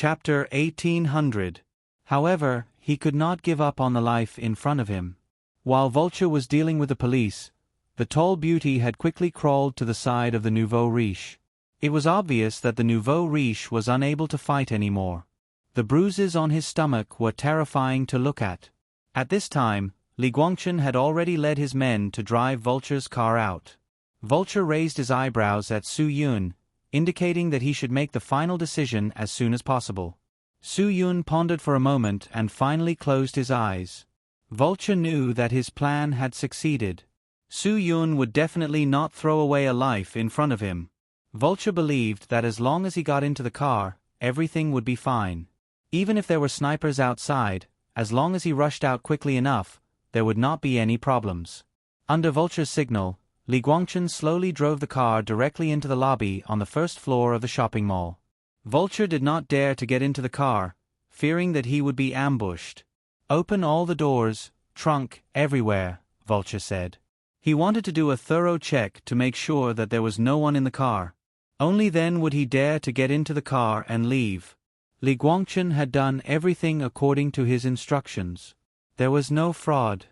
Chapter 1800. However, he could not give up on the life in front of him. While Vulture was dealing with the police, the tall beauty had quickly crawled to the side of the nouveau riche. It was obvious that the nouveau riche was unable to fight anymore. The bruises on his stomach were terrifying to look at. At this time, Li Guangchen had already led his men to drive Vulture's car out. Vulture raised his eyebrows at Su Yun, indicating that he should make the final decision as soon as possible. Su Yun pondered for a moment and finally closed his eyes. Vulture knew that his plan had succeeded. Su Yun would definitely not throw away a life in front of him. Vulture believed that as long as he got into the car, everything would be fine. Even if there were snipers outside, as long as he rushed out quickly enough, there would not be any problems. Under Vulture's signal, Li Guangchen slowly drove the car directly into the lobby on the first floor of the shopping mall. Vulture did not dare to get into the car, fearing that he would be ambushed. "Open all the doors, trunk, everywhere," Vulture said. He wanted to do a thorough check to make sure that there was no one in the car. Only then would he dare to get into the car and leave. Li Guangchen had done everything according to his instructions. There was no fraud.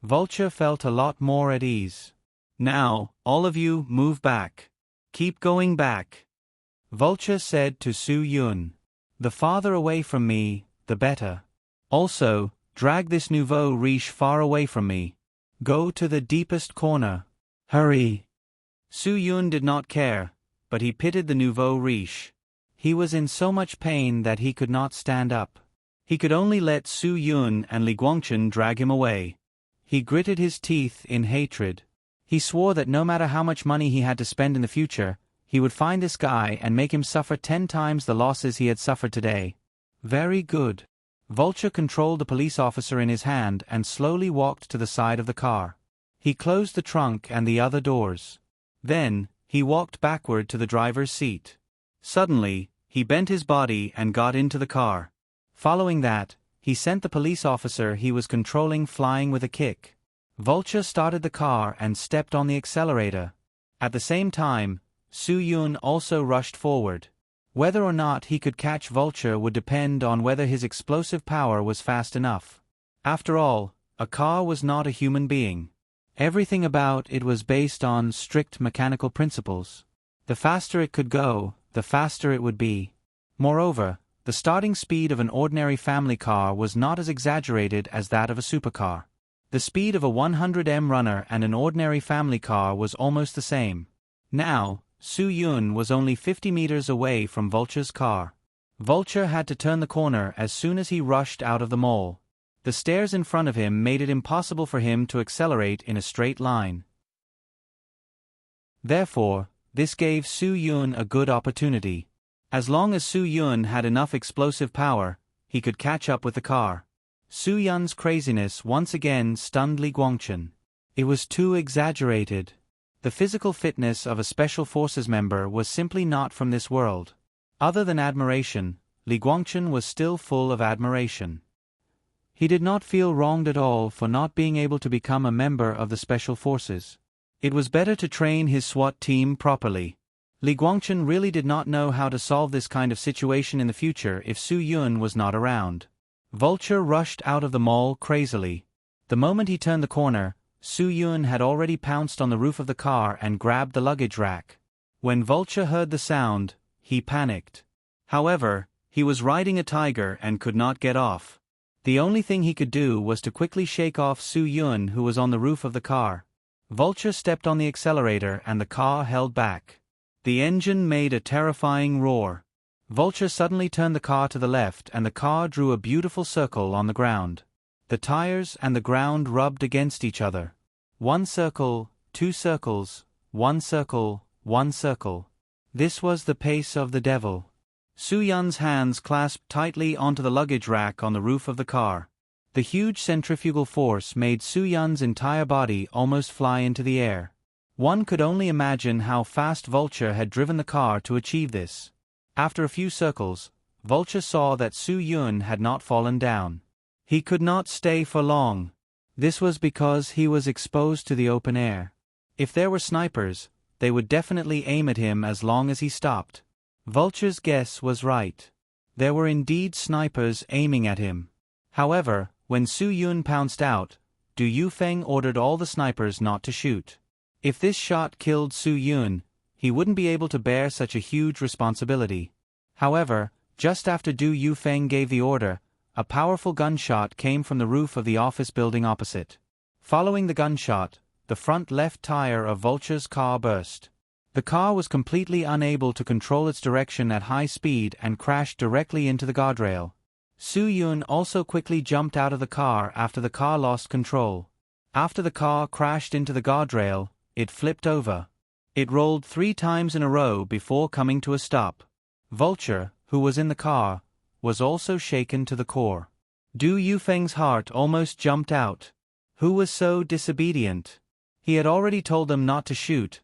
Vulture felt a lot more at ease. "Now, all of you, move back. Keep going back," Vulture said to Su Yun. "The farther away from me, the better. Also, drag this nouveau riche far away from me. Go to the deepest corner. Hurry." Su Yun did not care, but he pitied the nouveau riche. He was in so much pain that he could not stand up. He could only let Su Yun and Li Guangchen drag him away. He gritted his teeth in hatred. He swore that no matter how much money he had to spend in the future, he would find this guy and make him suffer 10 times the losses he had suffered today. Very good. Vulture controlled the police officer in his hand and slowly walked to the side of the car. He closed the trunk and the other doors. Then, he walked backward to the driver's seat. Suddenly, he bent his body and got into the car. Following that, he sent the police officer he was controlling flying with a kick. Vulture started the car and stepped on the accelerator. At the same time, Su Yun also rushed forward. Whether or not he could catch Vulture would depend on whether his explosive power was fast enough. After all, a car was not a human being. Everything about it was based on strict mechanical principles. The faster it could go, the faster it would be. Moreover, the starting speed of an ordinary family car was not as exaggerated as that of a supercar. The speed of a 100m runner and an ordinary family car was almost the same. Now, Su Yun was only 50 meters away from Vulture's car. Vulture had to turn the corner as soon as he rushed out of the mall. The stairs in front of him made it impossible for him to accelerate in a straight line. Therefore, this gave Su Yun a good opportunity. As long as Su Yun had enough explosive power, he could catch up with the car. Su Yun's craziness once again stunned Li Guangchen. It was too exaggerated. The physical fitness of a Special Forces member was simply not from this world. Other than admiration, Li Guangchen was still full of admiration. He did not feel wronged at all for not being able to become a member of the Special Forces. It was better to train his SWAT team properly. Li Guangchen really did not know how to solve this kind of situation in the future if Su Yun was not around. Vulture rushed out of the mall crazily. The moment he turned the corner, Su Yun had already pounced on the roof of the car and grabbed the luggage rack. When Vulture heard the sound, he panicked. However, he was riding a tiger and could not get off. The only thing he could do was to quickly shake off Su Yun, who was on the roof of the car. Vulture stepped on the accelerator and the car held back. The engine made a terrifying roar. Vulture suddenly turned the car to the left and the car drew a beautiful circle on the ground. The tires and the ground rubbed against each other. 1 circle, 2 circles, 1 circle, 1 circle. This was the pace of the devil. Su Yun's hands clasped tightly onto the luggage rack on the roof of the car. The huge centrifugal force made Su Yun's entire body almost fly into the air. One could only imagine how fast Vulture had driven the car to achieve this. After a few circles, Vulture saw that Su Yun had not fallen down. He could not stay for long. This was because he was exposed to the open air. If there were snipers, they would definitely aim at him as long as he stopped. Vulture's guess was right. There were indeed snipers aiming at him. However, when Su Yun pounced out, Du Yufeng ordered all the snipers not to shoot. If this shot killed Su Yun, he wouldn't be able to bear such a huge responsibility. However, just after Du Yufeng gave the order, a powerful gunshot came from the roof of the office building opposite. Following the gunshot, the front left tire of Vulture's car burst. The car was completely unable to control its direction at high speed and crashed directly into the guardrail. Su Yun also quickly jumped out of the car after the car lost control. After the car crashed into the guardrail, it flipped over. It rolled 3 times in a row before coming to a stop. Vulture, who was in the car, was also shaken to the core. Du Yufeng's heart almost jumped out. Who was so disobedient? He had already told them not to shoot,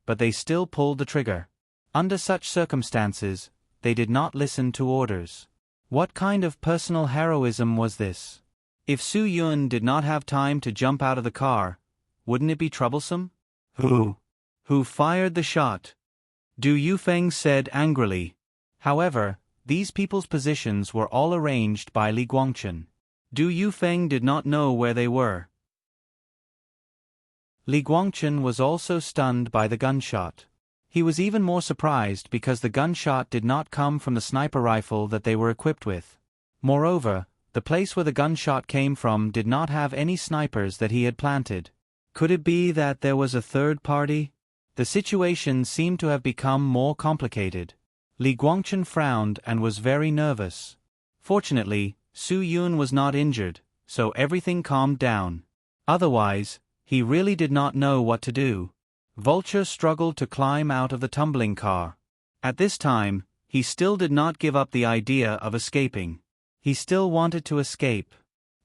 but they still pulled the trigger. Under such circumstances, they did not listen to orders. What kind of personal heroism was this? If Su Yun did not have time to jump out of the car, wouldn't it be troublesome? Who fired the shot? Du Yufeng said angrily. However, these people's positions were all arranged by Li Guangchen. Du Yufeng did not know where they were. Li Guangchen was also stunned by the gunshot. He was even more surprised because the gunshot did not come from the sniper rifle that they were equipped with. Moreover, the place where the gunshot came from did not have any snipers that he had planted. Could it be that there was a third party? The situation seemed to have become more complicated. Li Guangchen frowned and was very nervous. Fortunately, Su Yun was not injured, so everything calmed down. Otherwise, he really did not know what to do. Vulture struggled to climb out of the tumbling car. At this time, he still did not give up the idea of escaping. He still wanted to escape.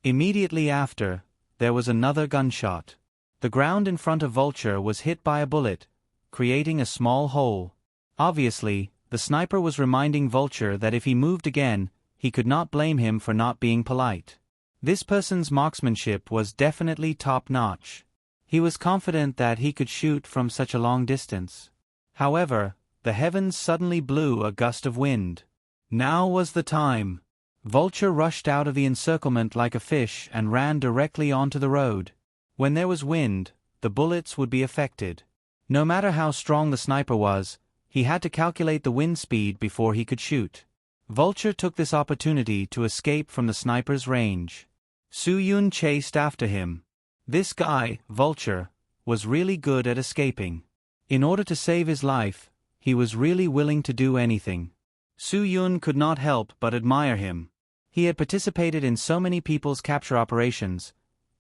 Immediately after, there was another gunshot. The ground in front of Vulture was hit by a bullet, creating a small hole. Obviously, the sniper was reminding Vulture that if he moved again, he could not blame him for not being polite. This person's marksmanship was definitely top-notch. He was confident that he could shoot from such a long distance. However, the heavens suddenly blew a gust of wind. Now was the time. Vulture rushed out of the encirclement like a fish and ran directly onto the road. When there was wind, the bullets would be affected. No matter how strong the sniper was, he had to calculate the wind speed before he could shoot. Vulture took this opportunity to escape from the sniper's range. Su Yun chased after him. This guy, Vulture, was really good at escaping. In order to save his life, he was really willing to do anything. Su Yun could not help but admire him. He had participated in so many people's capture operations,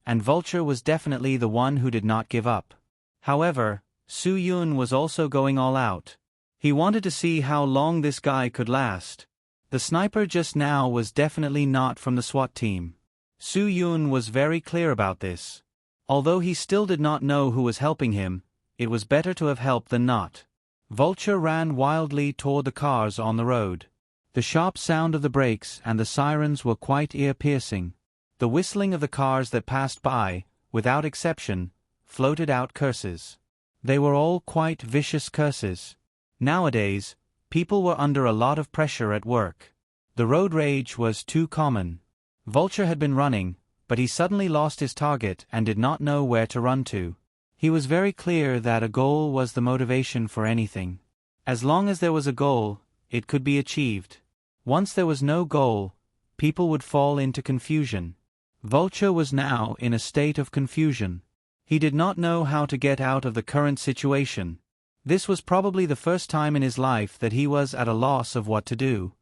and Vulture was definitely the one who did not give up. However, Su Yun was also going all out. He wanted to see how long this guy could last. The sniper just now was definitely not from the SWAT team. Su Yun was very clear about this. Although he still did not know who was helping him, it was better to have helped than not. Vulture ran wildly toward the cars on the road. The sharp sound of the brakes and the sirens were quite ear-piercing. The whistling of the cars that passed by, without exception, floated out curses. They were all quite vicious curses. Nowadays, people were under a lot of pressure at work. The road rage was too common. Vulture had been running, but he suddenly lost his target and did not know where to run to. He was very clear that a goal was the motivation for anything. As long as there was a goal, it could be achieved. Once there was no goal, people would fall into confusion. Vulture was now in a state of confusion. He did not know how to get out of the current situation. This was probably the first time in his life that he was at a loss of what to do.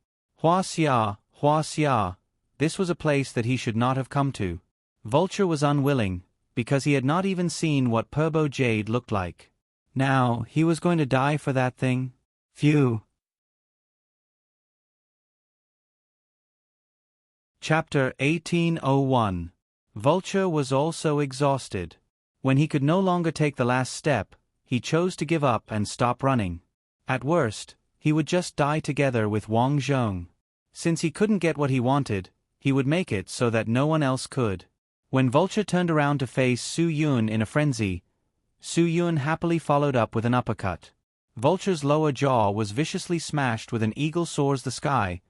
Huaxia, this was a place that he should not have come to. Vulture was unwilling, because he had not even seen what Purbo Jade looked like. Now, he was going to die for that thing? Phew. Chapter 1801. Vulture was also exhausted. When he could no longer take the last step, he chose to give up and stop running. At worst, he would just die together with Wang Zhong. Since he couldn't get what he wanted, he would make it so that no one else could. When Vulture turned around to face Su Yun in a frenzy, Su Yun happily followed up with an uppercut. Vulture's lower jaw was viciously smashed with an eagle soars the sky,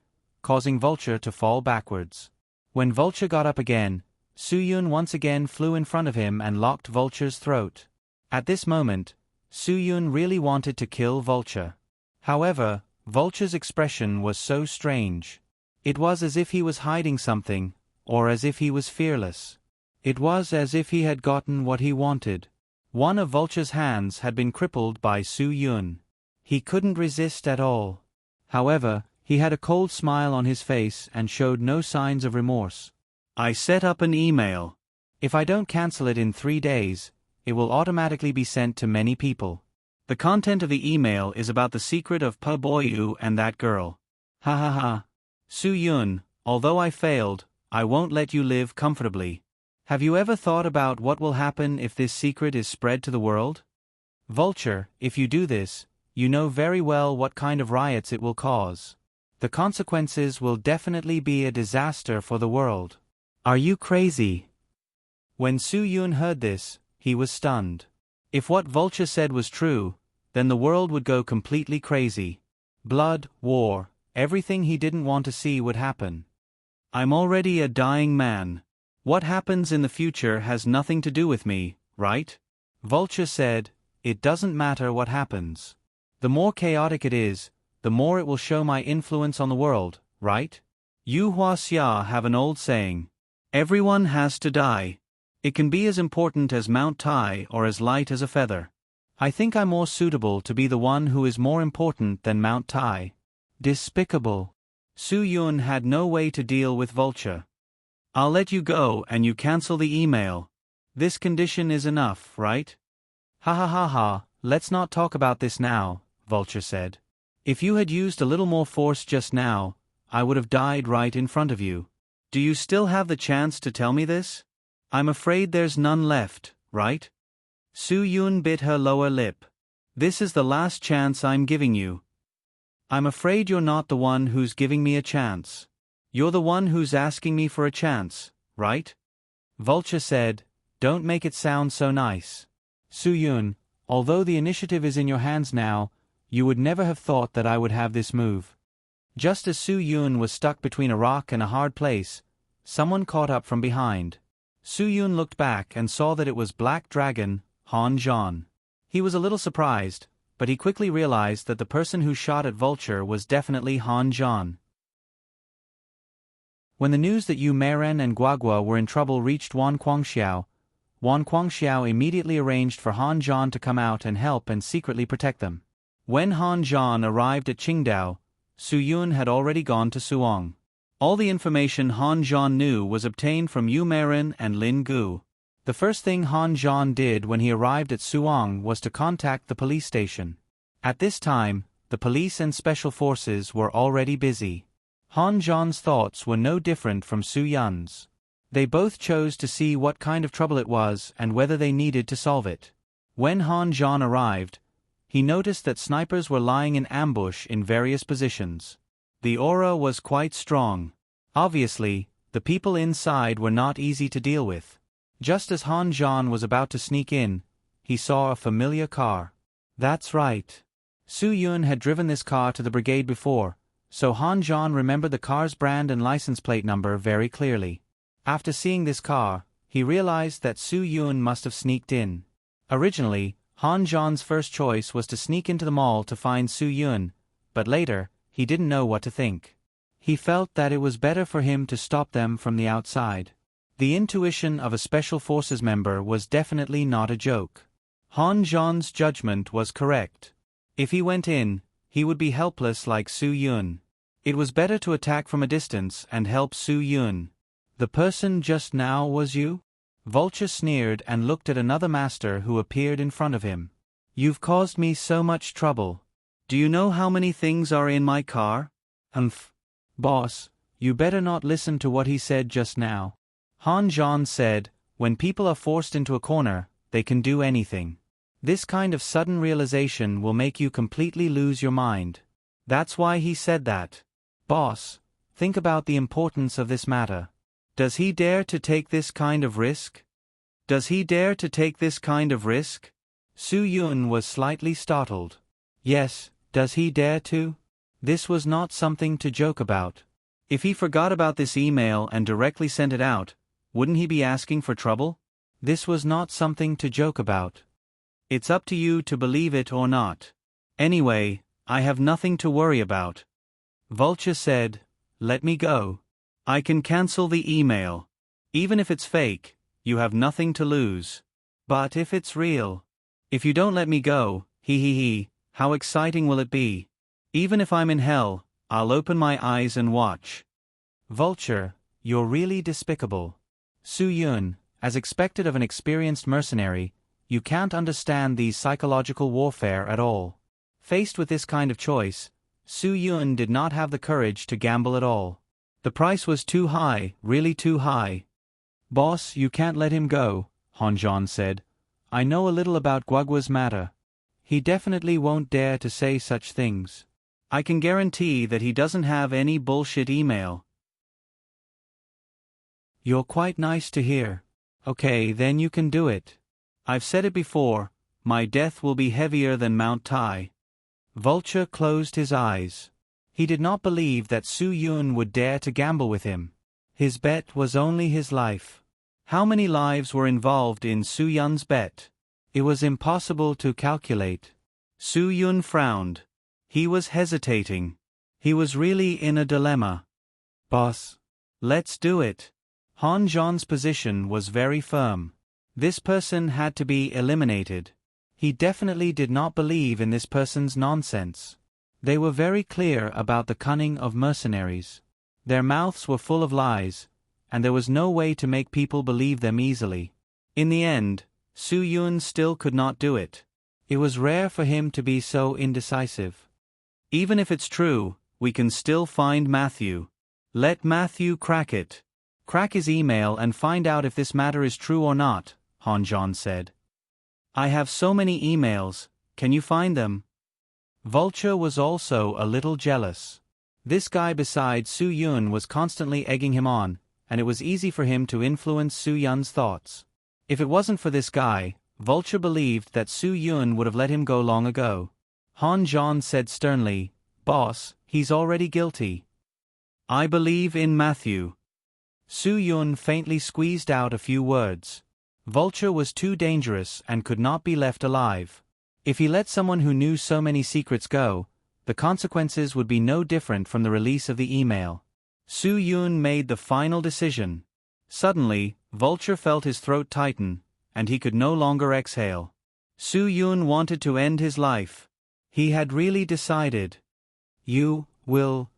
causing Vulture to fall backwards. When Vulture got up again, Su Yun once again flew in front of him and locked Vulture's throat. At this moment, Su Yun really wanted to kill Vulture. However, Vulture's expression was so strange. It was as if he was hiding something, or as if he was fearless. It was as if he had gotten what he wanted. One of Vulture's hands had been crippled by Su Yun. He couldn't resist at all. However, he had a cold smile on his face and showed no signs of remorse. I set up an email. If I don't cancel it in 3 days, it will automatically be sent to many people. The content of the email is about the secret of Pa Boyu and that girl. Ha ha ha. Su Yun, although I failed, I won't let you live comfortably. Have you ever thought about what will happen if this secret is spread to the world? Vulture, if you do this, you know very well what kind of riots it will cause. The consequences will definitely be a disaster for the world. Are you crazy? When Su Yun heard this, he was stunned. If what Vulture said was true, then the world would go completely crazy. Blood, war, everything he didn't want to see would happen. I'm already a dying man. What happens in the future has nothing to do with me, right? Vulture said, it doesn't matter what happens. The more chaotic it is, the more it will show my influence on the world, right? Yu Huaxia have an old saying. Everyone has to die. It can be as important as Mount Tai or as light as a feather. I think I'm more suitable to be the one who is more important than Mount Tai. Despicable. Su Yun had no way to deal with Vulture. I'll let you go and you cancel the email. This condition is enough, right? Ha ha ha ha, let's not talk about this now, Vulture said. If you had used a little more force just now, I would have died right in front of you. Do you still have the chance to tell me this? I'm afraid there's none left, right? Su Yun bit her lower lip. This is the last chance I'm giving you. I'm afraid you're not the one who's giving me a chance. You're the one who's asking me for a chance, right? Vulture said, don't make it sound so nice. Su Yun, although the initiative is in your hands now, you would never have thought that I would have this move. Just as Su Yun was stuck between a rock and a hard place, someone caught up from behind. Su Yun looked back and saw that it was Black Dragon, Han Zhan. He was a little surprised, but he quickly realized that the person who shot at Vulture was definitely Han Zhan. When the news that Yu Meiren and Guagua were in trouble reached Wan Guangxiao immediately arranged for Han Zhan to come out and help and secretly protect them. When Han Zhan arrived at Qingdao, Su Yun had already gone to Suong. All the information Han Zhan knew was obtained from Yu Meiren and Lin Gu. The first thing Han Zhan did when he arrived at Suong was to contact the police station. At this time, the police and special forces were already busy. Han Zhan's thoughts were no different from Su Yun's. They both chose to see what kind of trouble it was and whether they needed to solve it. When Han Zhan arrived, he noticed that snipers were lying in ambush in various positions. The aura was quite strong. Obviously, the people inside were not easy to deal with. Just as Han Zhan was about to sneak in, he saw a familiar car. That's right. Su Yun had driven this car to the brigade before, so Han Zhan remembered the car's brand and license plate number very clearly. After seeing this car, he realized that Su Yun must have sneaked in. Originally, Han Zhan's first choice was to sneak into the mall to find Su Yun, but later, he didn't know what to think. He felt that it was better for him to stop them from the outside. The intuition of a Special Forces member was definitely not a joke. Han Zhan's judgment was correct. If he went in, he would be helpless like Su Yun. It was better to attack from a distance and help Su Yun. The person just now was you? Vulture sneered and looked at another master who appeared in front of him. You've caused me so much trouble. Do you know how many things are in my car? Boss, you better not listen to what he said just now. Han Zhan said, when people are forced into a corner, they can do anything. This kind of sudden realization will make you completely lose your mind. That's why he said that. Boss, think about the importance of this matter. Does he dare to take this kind of risk? Does he dare to take this kind of risk? Su Yun was slightly startled. Yes, does he dare to? This was not something to joke about. If he forgot about this email and directly sent it out, wouldn't he be asking for trouble? This was not something to joke about. It's up to you to believe it or not. Anyway, I have nothing to worry about. Vulture said, let me go. I can cancel the email. Even if it's fake, you have nothing to lose. But if it's real, if you don't let me go, how exciting will it be? Even if I'm in hell, I'll open my eyes and watch. Vulture, you're really despicable. Su Yun, as expected of an experienced mercenary, you can't understand these psychological warfare at all. Faced with this kind of choice, Su Yun did not have the courage to gamble at all. The price was too high, really too high. Boss, you can't let him go, Han Zhan said. I know a little about Guogua's matter. He definitely won't dare to say such things. I can guarantee that he doesn't have any bullshit email. You're quite nice to hear. Okay, then you can do it. I've said it before, my death will be heavier than Mount Tai. Vulture closed his eyes. He did not believe that Su Yun would dare to gamble with him. His bet was only his life. How many lives were involved in Su Yun's bet? It was impossible to calculate. Su Yun frowned. He was hesitating. He was really in a dilemma. Boss, let's do it. Han Zhan's position was very firm. This person had to be eliminated. He definitely did not believe in this person's nonsense. They were very clear about the cunning of mercenaries. Their mouths were full of lies, and there was no way to make people believe them easily. In the end, Su Yun still could not do it. It was rare for him to be so indecisive. Even if it's true, we can still find Matthew. Let Matthew crack it. Crack his email and find out if this matter is true or not, Han Zhan said. I have so many emails, can you find them? Vulture was also a little jealous. This guy beside Su Yun was constantly egging him on, and it was easy for him to influence Su Yun's thoughts. If it wasn't for this guy, Vulture believed that Su Yun would have let him go long ago. Han Zhan said sternly, Boss, he's already guilty. I believe in Matthew. Su Yun faintly squeezed out a few words. Vulture was too dangerous and could not be left alive. If he let someone who knew so many secrets go, the consequences would be no different from the release of the email. Su Yun made the final decision. Suddenly, Vulture felt his throat tighten, and he could no longer exhale. Su Yun wanted to end his life. He had really decided. You will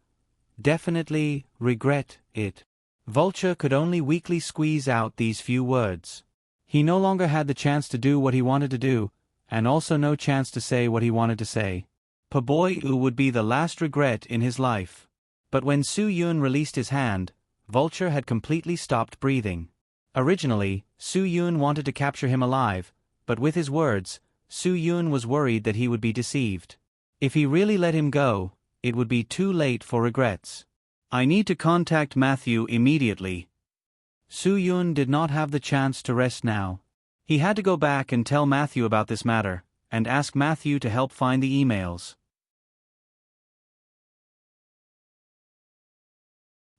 definitely regret it. Vulture could only weakly squeeze out these few words. He no longer had the chance to do what he wanted to do, and also no chance to say what he wanted to say. Paboyu would be the last regret in his life. But when Su Yun released his hand, Vulture had completely stopped breathing. Originally, Su Yun wanted to capture him alive, but with his words, Su Yun was worried that he would be deceived. If he really let him go, it would be too late for regrets. I need to contact Matthew immediately. Su Yun did not have the chance to rest now. He had to go back and tell Matthew about this matter, and ask Matthew to help find the emails.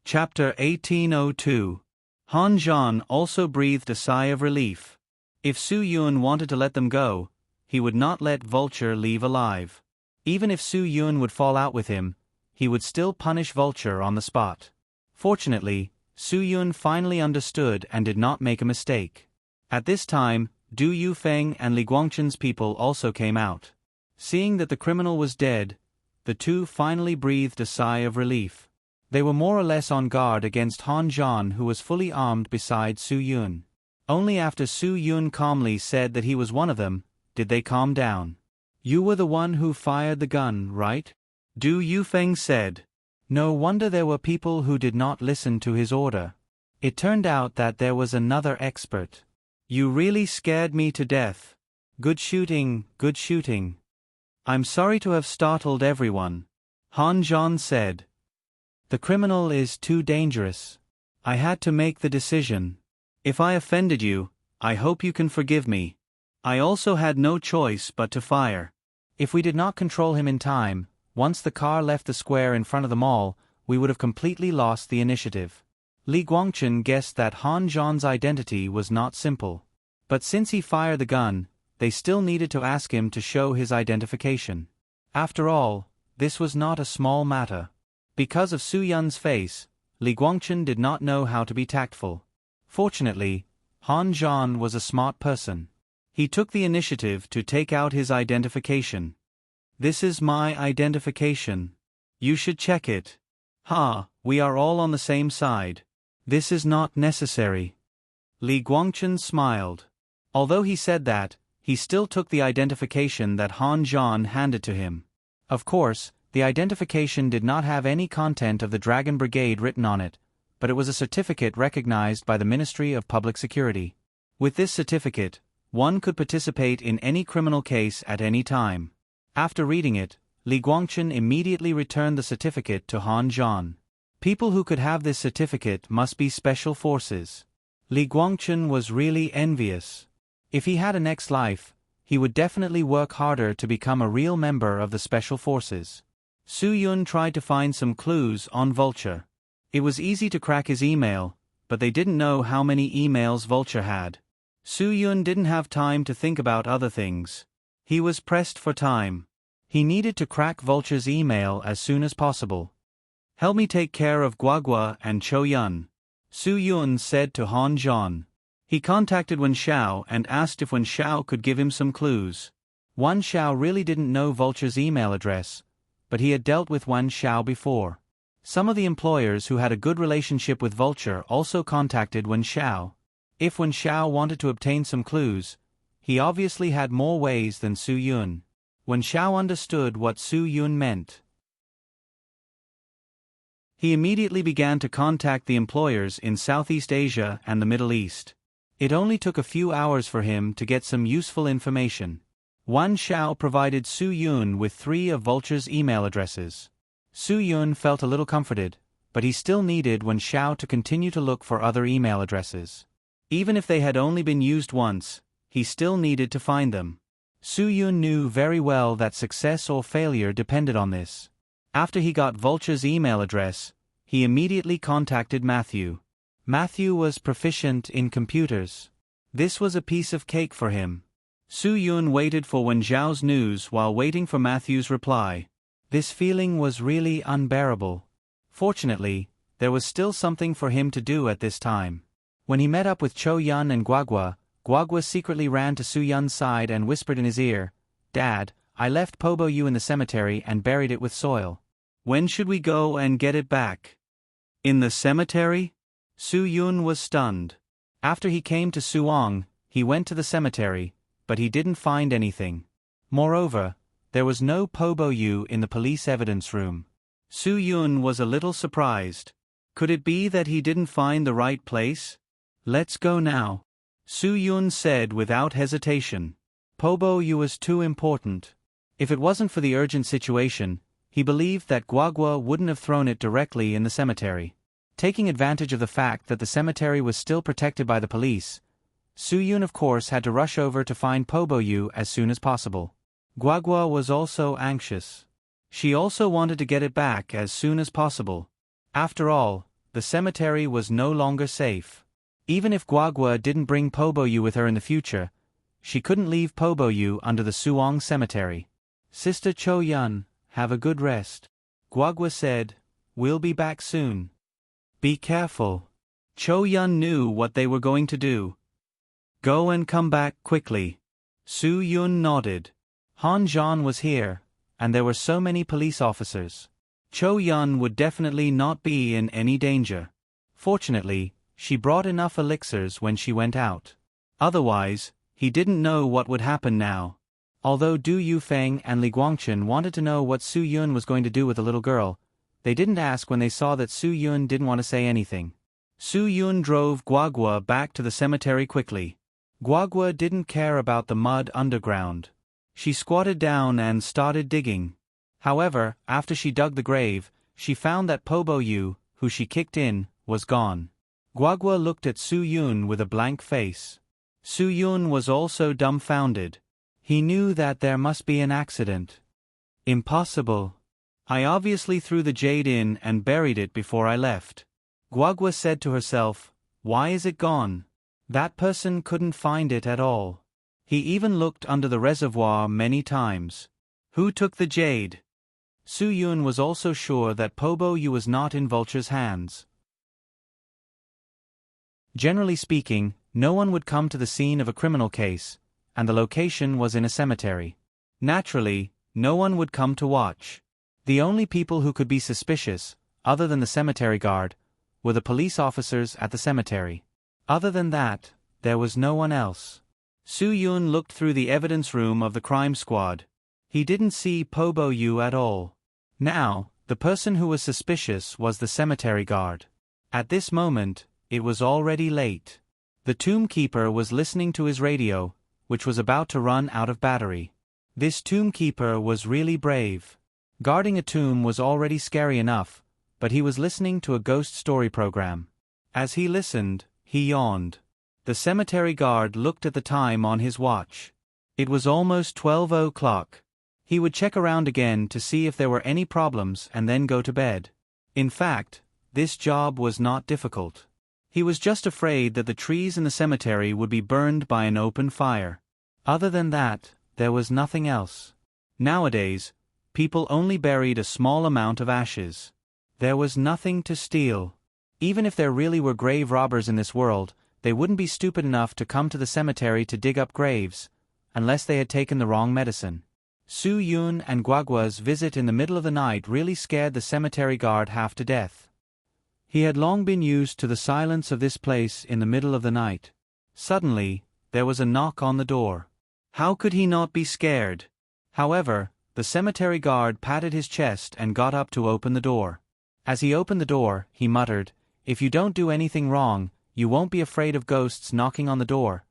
Chapter 1802. Han Zhan also breathed a sigh of relief. If Su Yun wanted to let them go, he would not let Vulture leave alive. Even if Su Yun would fall out with him, he would still punish Vulture on the spot. Fortunately, Su Yun finally understood and did not make a mistake. At this time, Du Yufeng and Li Guangchen's people also came out. Seeing that the criminal was dead, the two finally breathed a sigh of relief. They were more or less on guard against Han Zhan, who was fully armed beside Su Yun. Only after Su Yun calmly said that he was one of them, did they calm down. You were the one who fired the gun, right? Du Yufeng said. No wonder there were people who did not listen to his order. It turned out that there was another expert. You really scared me to death. Good shooting, good shooting. I'm sorry to have startled everyone. Han Zhan said. The criminal is too dangerous. I had to make the decision. If I offended you, I hope you can forgive me. I also had no choice but to fire. If we did not control him in time, once the car left the square in front of the mall, we would have completely lost the initiative. Li Guangchen guessed that Han Zhan's identity was not simple. But since he fired the gun, they still needed to ask him to show his identification. After all, this was not a small matter. Because of Su Yun's face, Li Guangchen did not know how to be tactful. Fortunately, Han Zhan was a smart person. He took the initiative to take out his identification. "This is my identification. You should check it." "Ha, we are all on the same side. This is not necessary." Li Guangchen smiled. Although he said that, he still took the identification that Han Zhan handed to him. Of course, the identification did not have any content of the Dragon Brigade written on it, but it was a certificate recognized by the Ministry of Public Security. With this certificate, one could participate in any criminal case at any time. After reading it, Li Guangchen immediately returned the certificate to Han Zhan. People who could have this certificate must be special forces. Li Guangchen was really envious. If he had a next life, he would definitely work harder to become a real member of the special forces. Su Yun tried to find some clues on Vulture. It was easy to crack his email, but they didn't know how many emails Vulture had. Su Yun didn't have time to think about other things. He was pressed for time. He needed to crack Vulture's email as soon as possible. "Help me take care of Guagua and Cho Yun," Su Yun said to Han Zhan. He contacted Wen Xiao and asked if Wen Xiao could give him some clues. Wen Xiao really didn't know Vulture's email address, but he had dealt with Wen Xiao before. Some of the employers who had a good relationship with Vulture also contacted Wen Xiao. If Wen Xiao wanted to obtain some clues, he obviously had more ways than Su Yun. Wen Xiao understood what Su Yun meant. He immediately began to contact the employers in Southeast Asia and the Middle East. It only took a few hours for him to get some useful information. Wen Xiao provided Su Yun with 3 of Vulture's email addresses. Su Yun felt a little comforted, but he still needed Wen Xiao to continue to look for other email addresses. Even if they had only been used once, he still needed to find them. Su Yun knew very well that success or failure depended on this. After he got Vulture's email address, he immediately contacted Matthew. Matthew was proficient in computers. This was a piece of cake for him. Su Yun waited for Wen Zhao's news while waiting for Matthew's reply. This feeling was really unbearable. Fortunately, there was still something for him to do at this time. When he met up with Cho Yun and Guagua, Guagua secretly ran to Su Yun's side and whispered in his ear, "Dad, I left Pobo Yu in the cemetery and buried it with soil. When should we go and get it back?" "In the cemetery?" Su Yun was stunned. After he came to Suong, he went to the cemetery, but he didn't find anything. Moreover, there was no Pobo Yu in the police evidence room. Su Yun was a little surprised. Could it be that he didn't find the right place? "Let's go now," Su Yun said without hesitation. Pobo Yu was too important. If it wasn't for the urgent situation, he believed that Guagua wouldn't have thrown it directly in the cemetery. Taking advantage of the fact that the cemetery was still protected by the police, Su Yun of course had to rush over to find Pobo Yu as soon as possible. Guagua was also anxious. She also wanted to get it back as soon as possible. After all, the cemetery was no longer safe. Even if Guagua didn't bring Pobo Yu with her in the future, she couldn't leave Pobo Yu under the Suong cemetery. "Sister Cho Yun, have a good rest," Guagua said. "We'll be back soon. Be careful." Cho Yun knew what they were going to do. "Go and come back quickly." Su Yun nodded. Han Zhan was here, and there were so many police officers. Cho Yun would definitely not be in any danger. Fortunately, she brought enough elixirs when she went out. Otherwise, he didn't know what would happen now. Although Du Yufeng and Li Guangchen wanted to know what Su Yun was going to do with the little girl, they didn't ask when they saw that Su Yun didn't want to say anything. Su Yun drove Guagua back to the cemetery quickly. Guagua didn't care about the mud underground. She squatted down and started digging. However, after she dug the grave, she found that Pobo Yu, who she kicked in, was gone. Guagua looked at Su Yun with a blank face. Su Yun was also dumbfounded. He knew that there must be an accident. Impossible. I obviously threw the jade in and buried it before I left. Guagua said to herself, why is it gone? That person couldn't find it at all. He even looked under the reservoir many times. Who took the jade? Su Yun was also sure that Pobo Yu was not in Vulture's hands. Generally speaking, no one would come to the scene of a criminal case, and the location was in a cemetery. Naturally, no one would come to watch. The only people who could be suspicious, other than the cemetery guard, were the police officers at the cemetery. Other than that, there was no one else. Su Yun looked through the evidence room of the crime squad. He didn't see Pobo Yu at all. Now, the person who was suspicious was the cemetery guard. At this moment, it was already late. The tomb keeper was listening to his radio, which was about to run out of battery. This tomb keeper was really brave. Guarding a tomb was already scary enough, but he was listening to a ghost story program. As he listened, he yawned. The cemetery guard looked at the time on his watch. It was almost 12 o'clock. He would check around again to see if there were any problems and then go to bed. In fact, this job was not difficult. He was just afraid that the trees in the cemetery would be burned by an open fire. Other than that, there was nothing else. Nowadays, people only buried a small amount of ashes. There was nothing to steal. Even if there really were grave robbers in this world, they wouldn't be stupid enough to come to the cemetery to dig up graves, unless they had taken the wrong medicine. Su Yun and Guagua's visit in the middle of the night really scared the cemetery guard half to death. He had long been used to the silence of this place in the middle of the night. Suddenly, there was a knock on the door. How could he not be scared? However, the cemetery guard patted his chest and got up to open the door. As he opened the door, he muttered, "If you don't do anything wrong, you won't be afraid of ghosts knocking on the door."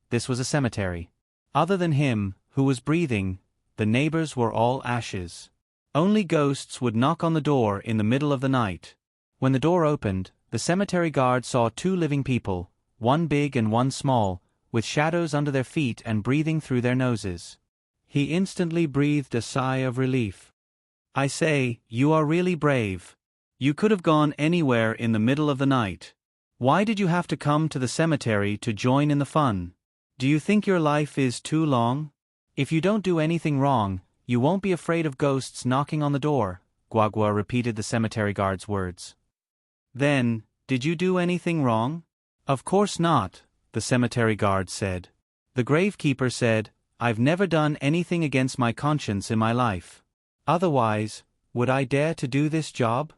This was a cemetery. Other than him, who was breathing, the neighbors were all ashes. Only ghosts would knock on the door in the middle of the night. When the door opened, the cemetery guard saw two living people, one big and one small, with shadows under their feet and breathing through their noses. He instantly breathed a sigh of relief. "I say, you are really brave. You could have gone anywhere in the middle of the night. Why did you have to come to the cemetery to join in the fun? Do you think your life is too long? If you don't do anything wrong, you won't be afraid of ghosts knocking on the door," Guagua repeated the cemetery guard's words. "Then, did you do anything wrong?" "Of course not," the cemetery guard said. "The gravekeeper said, I've never done anything against my conscience in my life. Otherwise, would I dare to do this job?"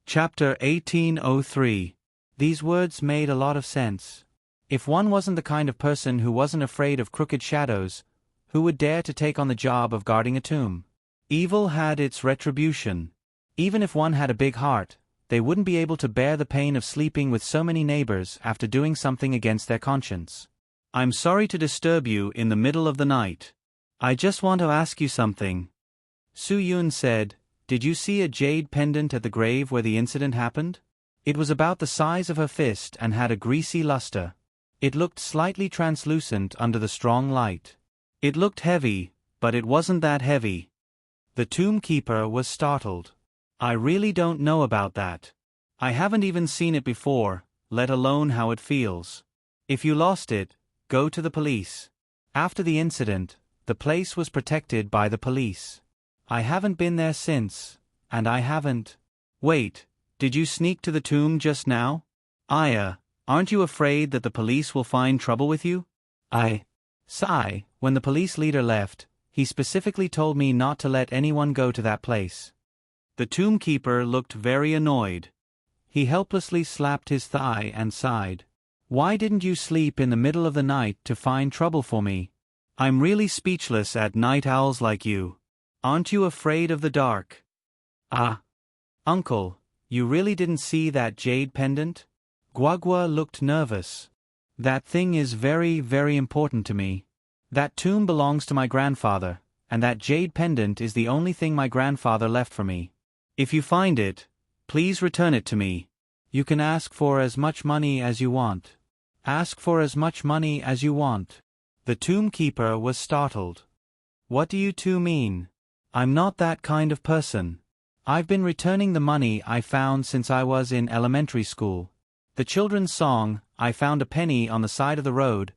Chapter 1803. These words made a lot of sense. If one wasn't the kind of person who wasn't afraid of crooked shadows, who would dare to take on the job of guarding a tomb? Evil had its retribution. Even if one had a big heart, they wouldn't be able to bear the pain of sleeping with so many neighbors after doing something against their conscience. "I'm sorry to disturb you in the middle of the night. I just want to ask you something." Su Yun said, "Did you see a jade pendant at the grave where the incident happened?" It was about the size of her fist and had a greasy luster. It looked slightly translucent under the strong light. It looked heavy, but it wasn't that heavy. The tomb keeper was startled. "I really don't know about that. I haven't even seen it before, let alone how it feels. If you lost it, go to the police." After the incident, the place was protected by the police. "I haven't been there since, and I haven't." "Wait, did you sneak to the tomb just now? Aya, aren't you afraid that the police will find trouble with you?" Sigh, when the police leader left, he specifically told me not to let anyone go to that place. The tomb keeper looked very annoyed. He helplessly slapped his thigh and sighed. "Why didn't you sleep in the middle of the night to find trouble for me? I'm really speechless at night owls like you. Aren't you afraid of the dark?" Uncle, you really didn't see that jade pendant?" Guagua looked nervous. "That thing is very, very important to me. That tomb belongs to my grandfather, and that jade pendant is the only thing my grandfather left for me. If you find it, please return it to me. You can ask for as much money as you want." Ask for as much money as you want. The tomb keeper was startled. What do you two mean? I'm not that kind of person. I've been returning the money I found since I was in elementary school. The children's song, I Found a Penny on the Side of the Road,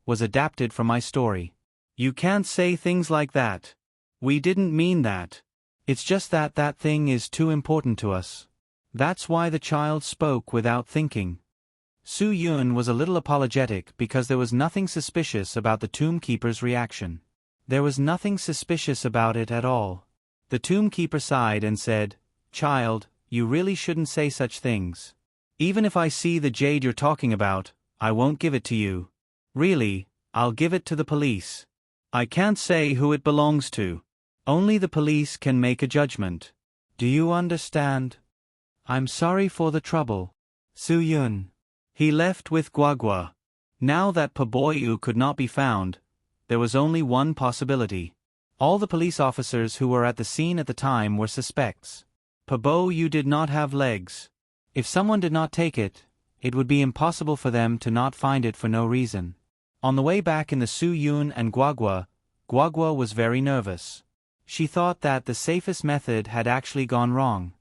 was adapted from my story. You can't say things like that. We didn't mean that. It's just that that thing is too important to us. That's why the child spoke without thinking. Su Yun was a little apologetic because there was nothing suspicious about the tomb keeper's reaction. There was nothing suspicious about it at all. The tomb keeper sighed and said, "Child, you really shouldn't say such things. Even if I see the jade you're talking about, I won't give it to you. Really, I'll give it to the police. I can't say who it belongs to. Only the police can make a judgment. Do you understand? I'm sorry for the trouble, Su Yun." He left with Guagua. Now that Paboyu could not be found, there was only one possibility. All the police officers who were at the scene at the time were suspects. Paboyu did not have legs. If someone did not take it, it would be impossible for them to not find it for no reason. On the way back in the Su Yun and Guagua was very nervous. She thought that the safest method had actually gone wrong.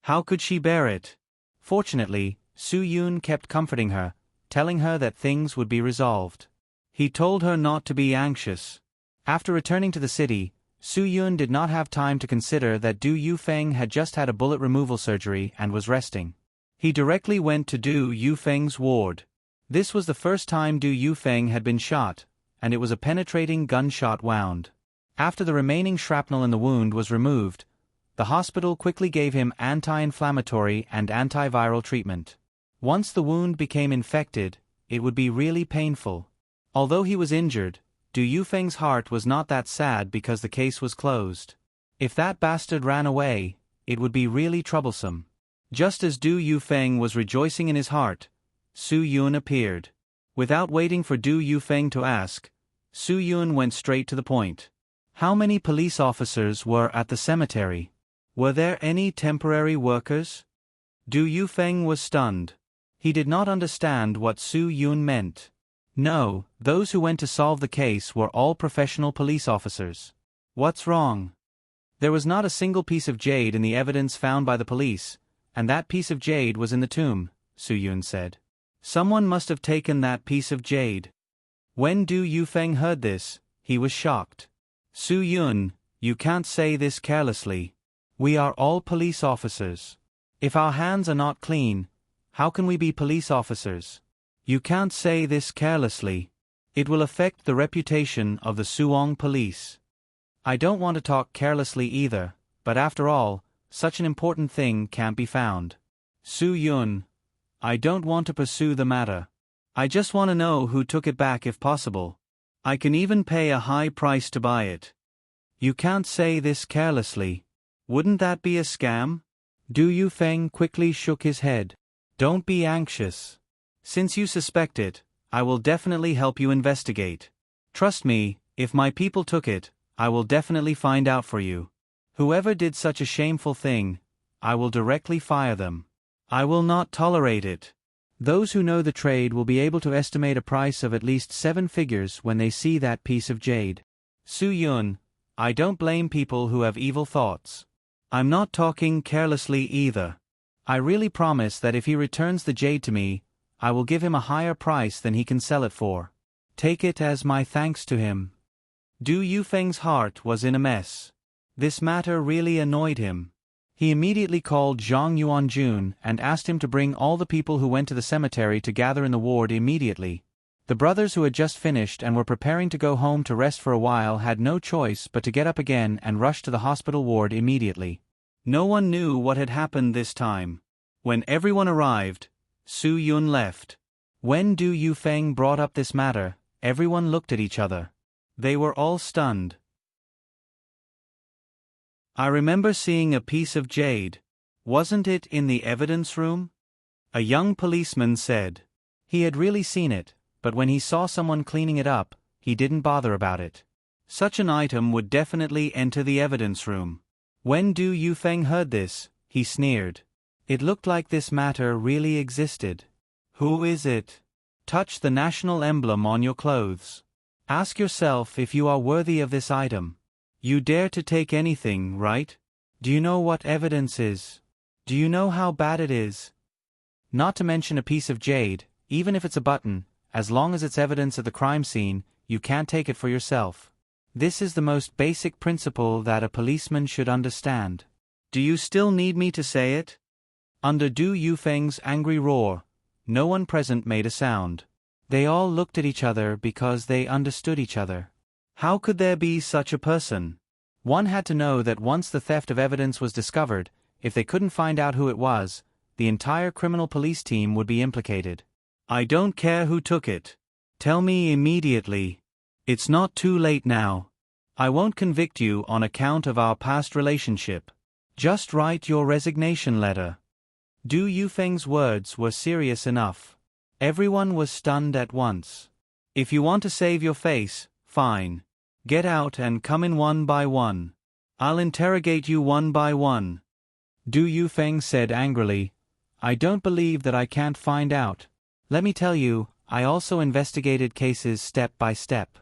How could she bear it? Fortunately, Su Yun kept comforting her, telling her that things would be resolved. He told her not to be anxious. After returning to the city, Su Yun did not have time to consider that Du Yufeng had just had a bullet removal surgery and was resting. He directly went to Du Yufeng's ward. This was the first time Du Yufeng had been shot, and it was a penetrating gunshot wound. After the remaining shrapnel in the wound was removed, the hospital quickly gave him anti-inflammatory and antiviral treatment. Once the wound became infected, it would be really painful. Although he was injured, Du Yufeng's heart was not that sad because the case was closed. If that bastard ran away, it would be really troublesome. Just as Du Yufeng was rejoicing in his heart, Su Yun appeared. Without waiting for Du Yufeng to ask, Su Yun went straight to the point. How many police officers were at the cemetery? Were there any temporary workers? Du Yufeng was stunned. He did not understand what Su Yun meant. No, those who went to solve the case were all professional police officers. What's wrong? There was not a single piece of jade in the evidence found by the police, and that piece of jade was in the tomb, Su Yun said. Someone must have taken that piece of jade. When Du Yufeng heard this, he was shocked. Su Yun, you can't say this carelessly. We are all police officers. If our hands are not clean, how can we be police officers? You can't say this carelessly. It will affect the reputation of the Suong police. I don't want to talk carelessly either, but after all, such an important thing can't be found. Su Yun, I don't want to pursue the matter. I just want to know who took it back if possible. I can even pay a high price to buy it. You can't say this carelessly. Wouldn't that be a scam? Du Yufeng quickly shook his head. Don't be anxious. Since you suspect it, I will definitely help you investigate. Trust me, if my people took it, I will definitely find out for you. Whoever did such a shameful thing, I will directly fire them. I will not tolerate it. Those who know the trade will be able to estimate a price of at least 7 figures when they see that piece of jade. Su Yun, I don't blame people who have evil thoughts. I'm not talking carelessly either. I really promise that if he returns the jade to me, I will give him a higher price than he can sell it for. Take it as my thanks to him. Du Yufeng's heart was in a mess. This matter really annoyed him. He immediately called Zhang Yuanjun and asked him to bring all the people who went to the cemetery to gather in the ward immediately. The brothers who had just finished and were preparing to go home to rest for a while had no choice but to get up again and rush to the hospital ward immediately. No one knew what had happened this time. When everyone arrived, Su Yun left. When Du Yufeng brought up this matter, everyone looked at each other. They were all stunned. I remember seeing a piece of jade. Wasn't it in the evidence room? A young policeman said. He had really seen it, but when he saw someone cleaning it up, he didn't bother about it. Such an item would definitely enter the evidence room. When Du Yufeng heard this, he sneered. It looked like this matter really existed. Who is it? Touch the national emblem on your clothes. Ask yourself if you are worthy of this item. You dare to take anything, right? Do you know what evidence is? Do you know how bad it is? Not to mention a piece of jade, even if it's a button, as long as it's evidence at the crime scene, you can't take it for yourself. This is the most basic principle that a policeman should understand. Do you still need me to say it? Under Du Yufeng's angry roar, no one present made a sound. They all looked at each other because they understood each other. How could there be such a person? One had to know that once the theft of evidence was discovered, if they couldn't find out who it was, the entire criminal police team would be implicated. I don't care who took it. Tell me immediately. It's not too late now. I won't convict you on account of our past relationship. Just write your resignation letter. Du Yufeng's words were serious enough. Everyone was stunned at once. If you want to save your face, fine. Get out and come in one by one. I'll interrogate you one by one. Du Yufeng said angrily, I don't believe that I can't find out. Let me tell you, I also investigated cases step by step.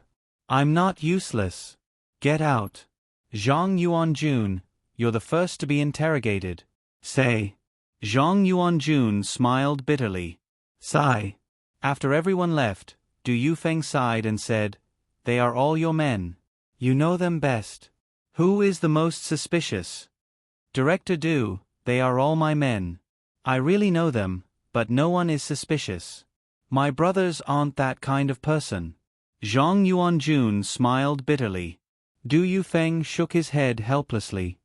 I'm not useless. Get out. Zhang Yuanjun, you're the first to be interrogated. Say. Zhang Yuanjun smiled bitterly. Sigh. After everyone left, Du Yufeng sighed and said, They are all your men. You know them best. Who is the most suspicious? Director Du, they are all my men. I really know them, but no one is suspicious. My brothers aren't that kind of person. Zhang Yuanjun smiled bitterly. Du Yufeng shook his head helplessly.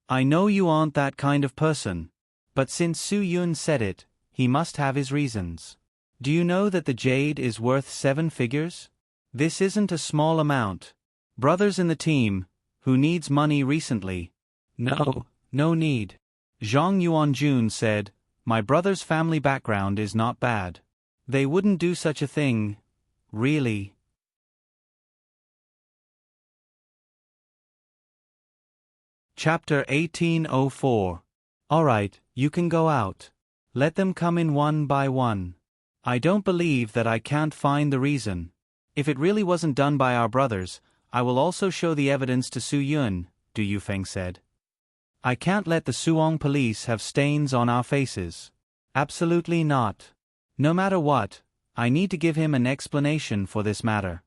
I know you aren't that kind of person. But since Su Yun said it, he must have his reasons. Do you know that the jade is worth 7 figures? This isn't a small amount. Brothers in the team, who needs money recently? No need. Zhang Yuanjun said, My brother's family background is not bad. They wouldn't do such a thing, really. Chapter 1804. Alright, you can go out. Let them come in one by one. I don't believe that I can't find the reason. If it really wasn't done by our brothers, I will also show the evidence to Su Yun, Du Yufeng said. I can't let the Suong police have stains on our faces. Absolutely not. No matter what, I need to give him an explanation for this matter.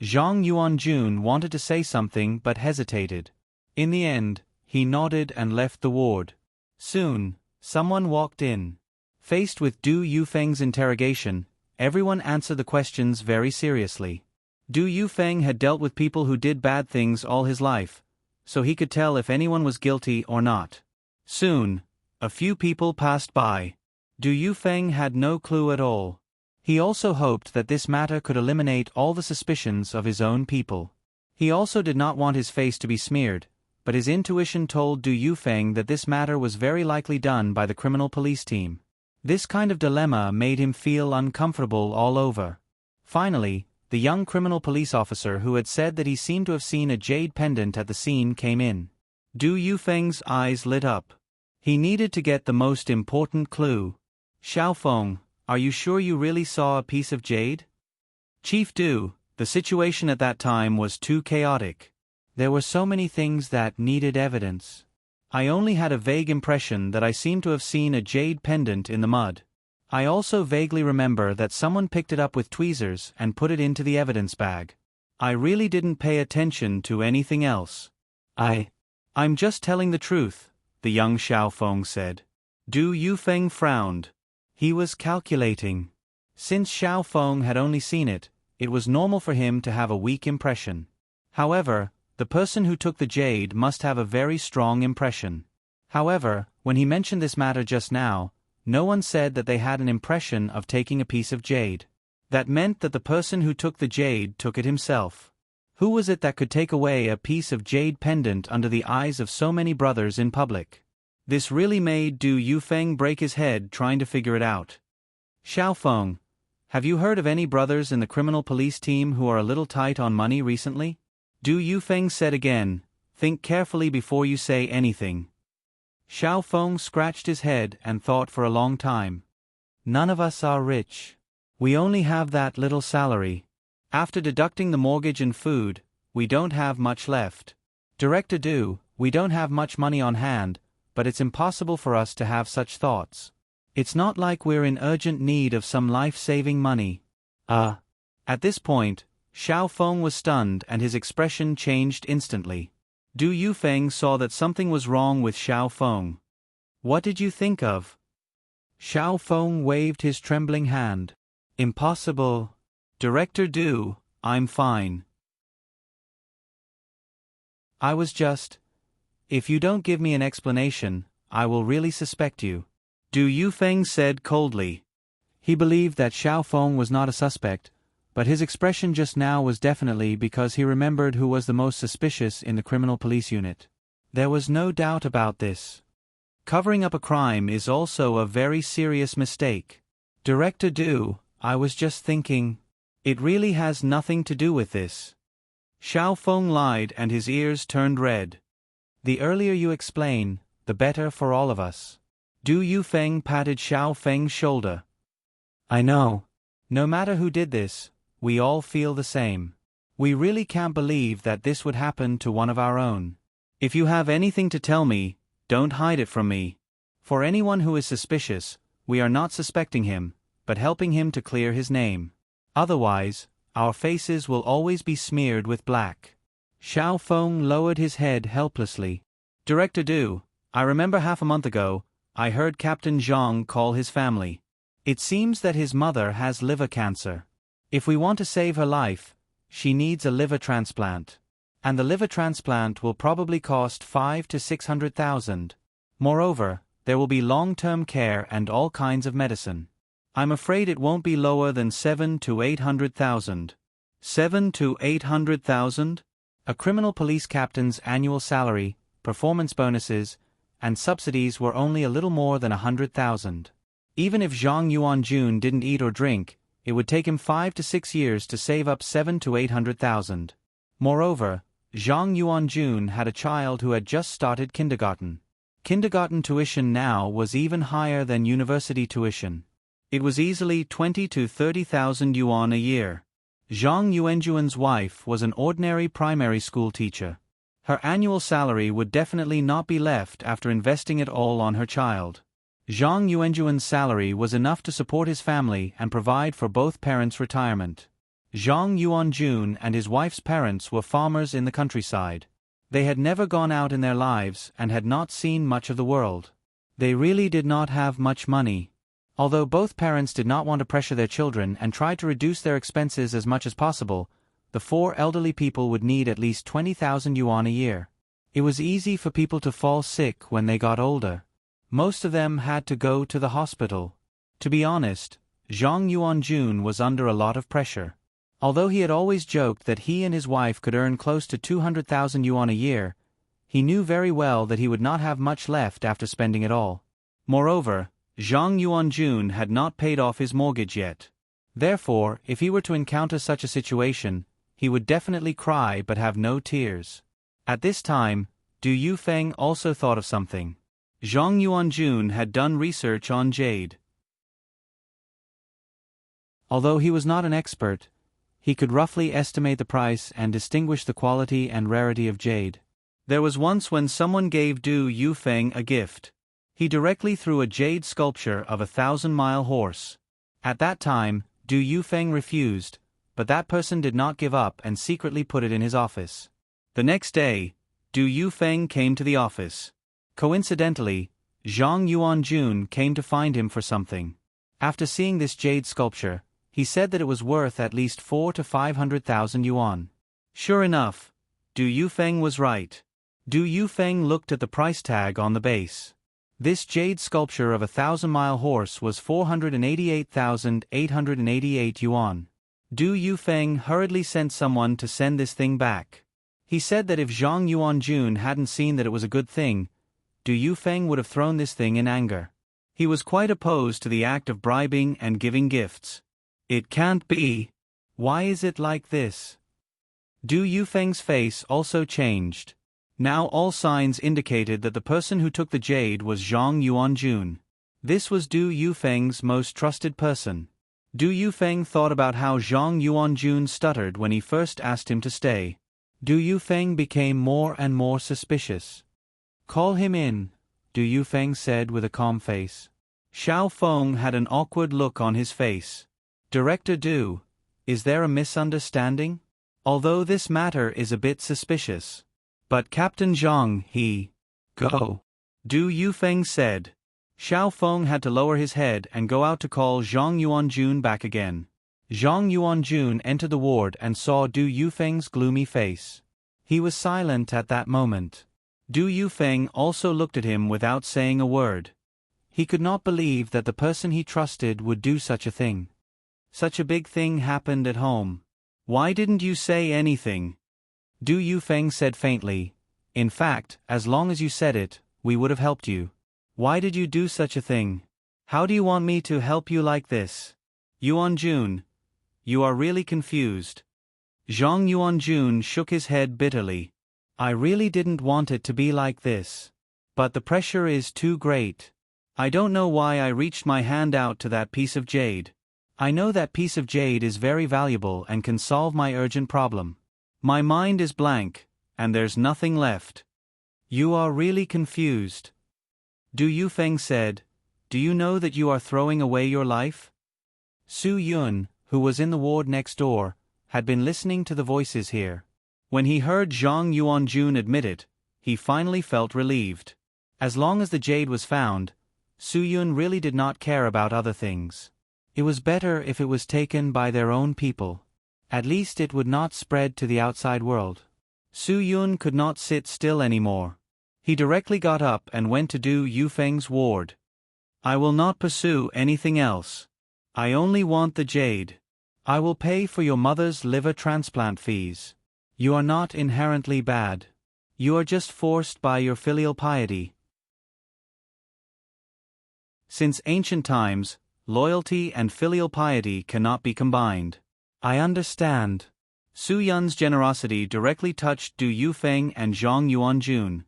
Zhang Yuanjun wanted to say something but hesitated. In the end, he nodded and left the ward. Soon, someone walked in. Faced with Du Yufeng's interrogation, everyone answered the questions very seriously. Du Yufeng had dealt with people who did bad things all his life, so he could tell if anyone was guilty or not. Soon, a few people passed by. Du Yufeng had no clue at all. He also hoped that this matter could eliminate all the suspicions of his own people. He also did not want his face to be smeared, but his intuition told Du Yufeng that this matter was very likely done by the criminal police team. This kind of dilemma made him feel uncomfortable all over. Finally, the young criminal police officer who had said that he seemed to have seen a jade pendant at the scene came in. Du Yufeng's eyes lit up. He needed to get the most important clue. Xiaofeng, are you sure you really saw a piece of jade? Chief Du, the situation at that time was too chaotic. There were so many things that needed evidence. I only had a vague impression that I seemed to have seen a jade pendant in the mud. I also vaguely remember that someone picked it up with tweezers and put it into the evidence bag. I really didn't pay attention to anything else. I'm just telling the truth, the young Xiaofeng said. Du Yufeng frowned. He was calculating. Since Xiaofeng had only seen it, it was normal for him to have a weak impression. However, the person who took the jade must have a very strong impression. However, when he mentioned this matter just now, no one said that they had an impression of taking a piece of jade. That meant that the person who took the jade took it himself. Who was it that could take away a piece of jade pendant under the eyes of so many brothers in public? This really made Du Yufeng break his head trying to figure it out. Xiaofeng, have you heard of any brothers in the criminal police team who are a little tight on money recently? Du Yufeng said again, think carefully before you say anything. Xiaofeng scratched his head and thought for a long time. None of us are rich. We only have that little salary. After deducting the mortgage and food, we don't have much left. Director Do, we don't have much money on hand, but it's impossible for us to have such thoughts. It's not like we're in urgent need of some life-saving money. At this point, Xiao Feng was stunned and his expression changed instantly. Du Yufeng saw that something was wrong with Xiao Feng. What did you think of? Xiao Feng waved his trembling hand. Impossible. Director Du, I'm fine. I was just... If you don't give me an explanation, I will really suspect you. Du Yufeng said coldly. He believed that Xiao Feng was not a suspect, but his expression just now was definitely because he remembered who was the most suspicious in the criminal police unit. There was no doubt about this. Covering up a crime is also a very serious mistake. Director Du, I was just thinking. It really has nothing to do with this. Xiao Feng lied and his ears turned red. The earlier you explain, the better for all of us. Du Yufeng patted Xiao Feng's shoulder. I know. No matter who did this, we all feel the same. We really can't believe that this would happen to one of our own. If you have anything to tell me, don't hide it from me. For anyone who is suspicious, we are not suspecting him, but helping him to clear his name. Otherwise, our faces will always be smeared with black. Xiao Feng lowered his head helplessly. Director Du, I remember half a month ago, I heard Captain Zhang call his family. It seems that his mother has liver cancer. If we want to save her life, she needs a liver transplant. And the liver transplant will probably cost 500,000 to 600,000. Moreover, there will be long-term care and all kinds of medicine. I'm afraid it won't be lower than 700,000 to 800,000. 700,000 to 800,000? A criminal police captain's annual salary, performance bonuses, and subsidies were only a little more than 100,000. Even if Zhang Yuanjun didn't eat or drink, it would take him 5 to 6 years to save up 700,000 to 800,000. Moreover, Zhang Yuanjun had a child who had just started kindergarten. Kindergarten tuition now was even higher than university tuition. It was easily 20,000 to 30,000 yuan a year. Zhang Yuanjun's wife was an ordinary primary school teacher. Her annual salary would definitely not be left after investing it all on her child. Zhang Yuanjun's salary was enough to support his family and provide for both parents' retirement. Zhang Yuanjun and his wife's parents were farmers in the countryside. They had never gone out in their lives and had not seen much of the world. They really did not have much money. Although both parents did not want to pressure their children and tried to reduce their expenses as much as possible, the four elderly people would need at least 20,000 yuan a year. It was easy for people to fall sick when they got older. Most of them had to go to the hospital. To be honest, Zhang Yuanjun was under a lot of pressure. Although he had always joked that he and his wife could earn close to 200,000 yuan a year, he knew very well that he would not have much left after spending it all. Moreover, Zhang Yuanjun had not paid off his mortgage yet. Therefore, if he were to encounter such a situation, he would definitely cry but have no tears. At this time, Du Yufeng also thought of something. Zhang Yuanjun had done research on jade. Although he was not an expert, he could roughly estimate the price and distinguish the quality and rarity of jade. There was once when someone gave Du Yufeng a gift. He directly threw a jade sculpture of a 1,000-mile horse. At that time, Du Yufeng refused, but that person did not give up and secretly put it in his office. The next day, Du Yufeng came to the office. Coincidentally, Zhang Yuanjun came to find him for something. After seeing this jade sculpture, he said that it was worth at least 400,000 to 500,000 yuan. Sure enough, Du Yufeng was right. Du Yufeng looked at the price tag on the base. This jade sculpture of a 1,000-mile horse was 488,888 yuan. Du Yufeng hurriedly sent someone to send this thing back. He said that if Zhang Yuanjun hadn't seen that it was a good thing, Du Yufeng would have thrown this thing in anger. He was quite opposed to the act of bribing and giving gifts. It can't be. Why is it like this? Du Yufeng's face also changed. Now all signs indicated that the person who took the jade was Zhang Yuanjun. This was Du Yufeng's most trusted person. Du Yufeng thought about how Zhang Yuanjun stuttered when he first asked him to stay. Du Yufeng became more and more suspicious. "Call him in," Du Yufeng said with a calm face. Xiao Feng had an awkward look on his face. "Director Du, is there a misunderstanding? Although this matter is a bit suspicious. But Captain Zhang, he..." "Go," Du Yufeng said. Xiao Feng had to lower his head and go out to call Zhang Yuanjun back again. Zhang Yuanjun entered the ward and saw Du Yufeng's gloomy face. He was silent at that moment. Du Yufeng also looked at him without saying a word. He could not believe that the person he trusted would do such a thing. Such a big thing happened at home. "Why didn't you say anything?" Du Yufeng said faintly. "In fact, as long as you said it, we would have helped you. Why did you do such a thing? How do you want me to help you like this?" "Yuanjun, you are really confused." Zhang Yuanjun shook his head bitterly. "I really didn't want it to be like this. But the pressure is too great. I don't know why I reached my hand out to that piece of jade. I know that piece of jade is very valuable and can solve my urgent problem. My mind is blank, and there's nothing left." "You are really confused," Du Yufeng said. "Do you know that you are throwing away your life?" Su Yun, who was in the ward next door, had been listening to the voices here. When he heard Zhang Yuanjun admit it, he finally felt relieved. As long as the jade was found, Su Yun really did not care about other things. It was better if it was taken by their own people. At least it would not spread to the outside world. Su Yun could not sit still anymore. He directly got up and went to Du Yufeng's ward. "I will not pursue anything else. I only want the jade. I will pay for your mother's liver transplant fees. You are not inherently bad. You are just forced by your filial piety." Since ancient times, loyalty and filial piety cannot be combined. "I understand." Su Yun's generosity directly touched Du Yufeng and Zhang Yuanjun.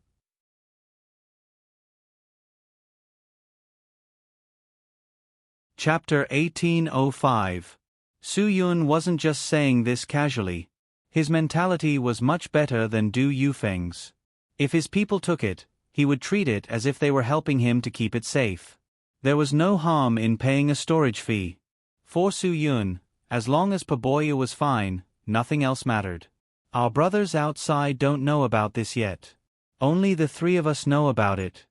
Chapter 1805. Su Yun wasn't just saying this casually. His mentality was much better than Du Yufeng's. If his people took it, he would treat it as if they were helping him to keep it safe. There was no harm in paying a storage fee. For Su Yun, as long as Paboya was fine, nothing else mattered. "Our brothers outside don't know about this yet. Only the three of us know about it.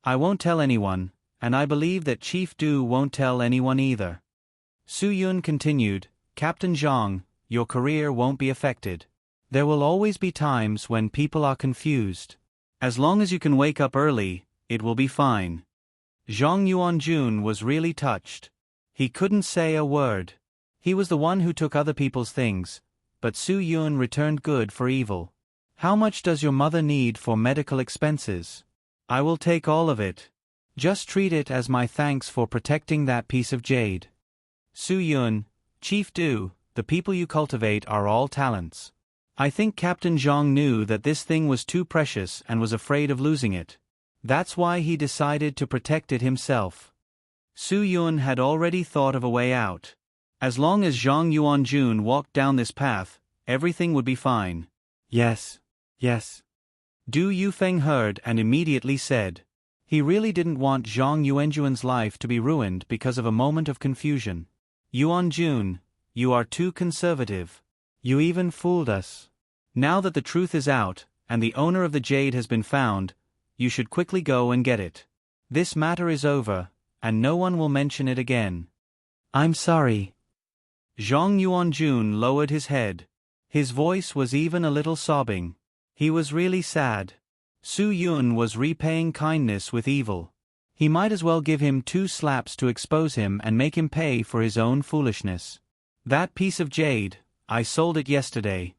I won't tell anyone, and I believe that Chief Du won't tell anyone either." Su Yun continued, "Captain Zhang, your career won't be affected. There will always be times when people are confused. As long as you can wake up early, it will be fine." Zhang Yuanjun was really touched. He couldn't say a word. He was the one who took other people's things, but Su Yun returned good for evil. "How much does your mother need for medical expenses?" "I will take all of it. Just treat it as my thanks for protecting that piece of jade." Su Yun, "Chief Du, the people you cultivate are all talents. I think Captain Zhang knew that this thing was too precious and was afraid of losing it. That's why he decided to protect it himself." Su Yun had already thought of a way out. As long as Zhang Yuanjun walked down this path, everything would be fine. "Yes, yes." Du Yufeng heard and immediately said. He really didn't want Zhang Yuanjun's life to be ruined because of a moment of confusion. "Yuanjun, you are too conservative. You even fooled us. Now that the truth is out, and the owner of the jade has been found, you should quickly go and get it. This matter is over, and no one will mention it again." "I'm sorry." Zhang Yuanjun lowered his head. His voice was even a little sobbing. He was really sad. Su Yun was repaying kindness with evil. He might as well give him 2 slaps to expose him and make him pay for his own foolishness. "That piece of jade, I sold it yesterday."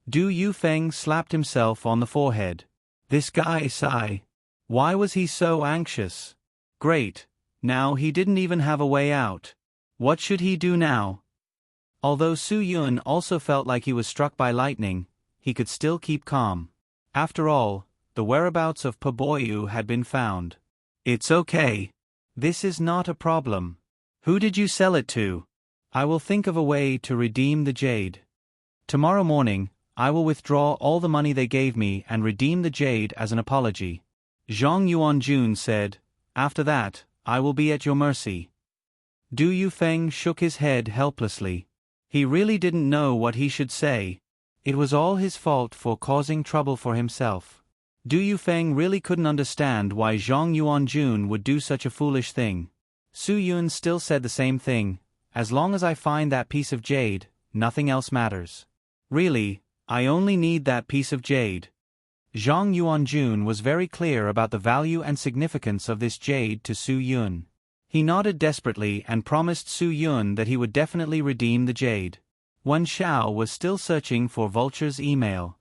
Du Yufeng slapped himself on the forehead. This guy Sai. Why was he so anxious? Great, now he didn't even have a way out. What should he do now? Although Su Yun also felt like he was struck by lightning, he could still keep calm. After all, the whereabouts of Paboyu had been found. "It's okay. This is not a problem. Who did you sell it to? I will think of a way to redeem the jade. Tomorrow morning, I will withdraw all the money they gave me and redeem the jade as an apology. Zhang Yuanjun said, after that, I will be at your mercy. Du Yufeng shook his head helplessly. He really didn't know what he should say. It was all his fault for causing trouble for himself. Du Yufeng really couldn't understand why Zhang Yuanjun would do such a foolish thing. Su Yun still said the same thing, as long as I find that piece of jade, nothing else matters. Really, I only need that piece of jade. Zhang Yuanjun was very clear about the value and significance of this jade to Su Yun. He nodded desperately and promised Su Yun that he would definitely redeem the jade. Wen Xiao was still searching for Vulture's email.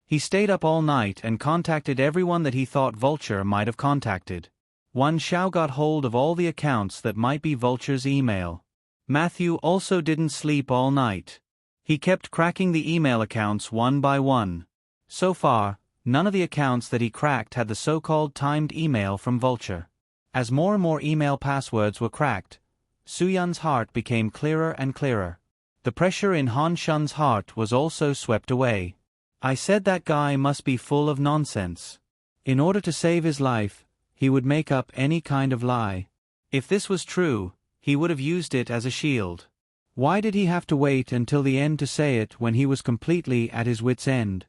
He stayed up all night and contacted everyone that he thought Vulture might have contacted. Wen Xiao got hold of all the accounts that might be Vulture's email. Matthew also didn't sleep all night. He kept cracking the email accounts one by one. So far, none of the accounts that he cracked had the so-called timed email from Vulture. As more and more email passwords were cracked, Su Yun's heart became clearer and clearer. The pressure in Han Shun's heart was also swept away. I said that guy must be full of nonsense. In order to save his life, he would make up any kind of lie. If this was true, he would have used it as a shield. Why did he have to wait until the end to say it when he was completely at his wit's end?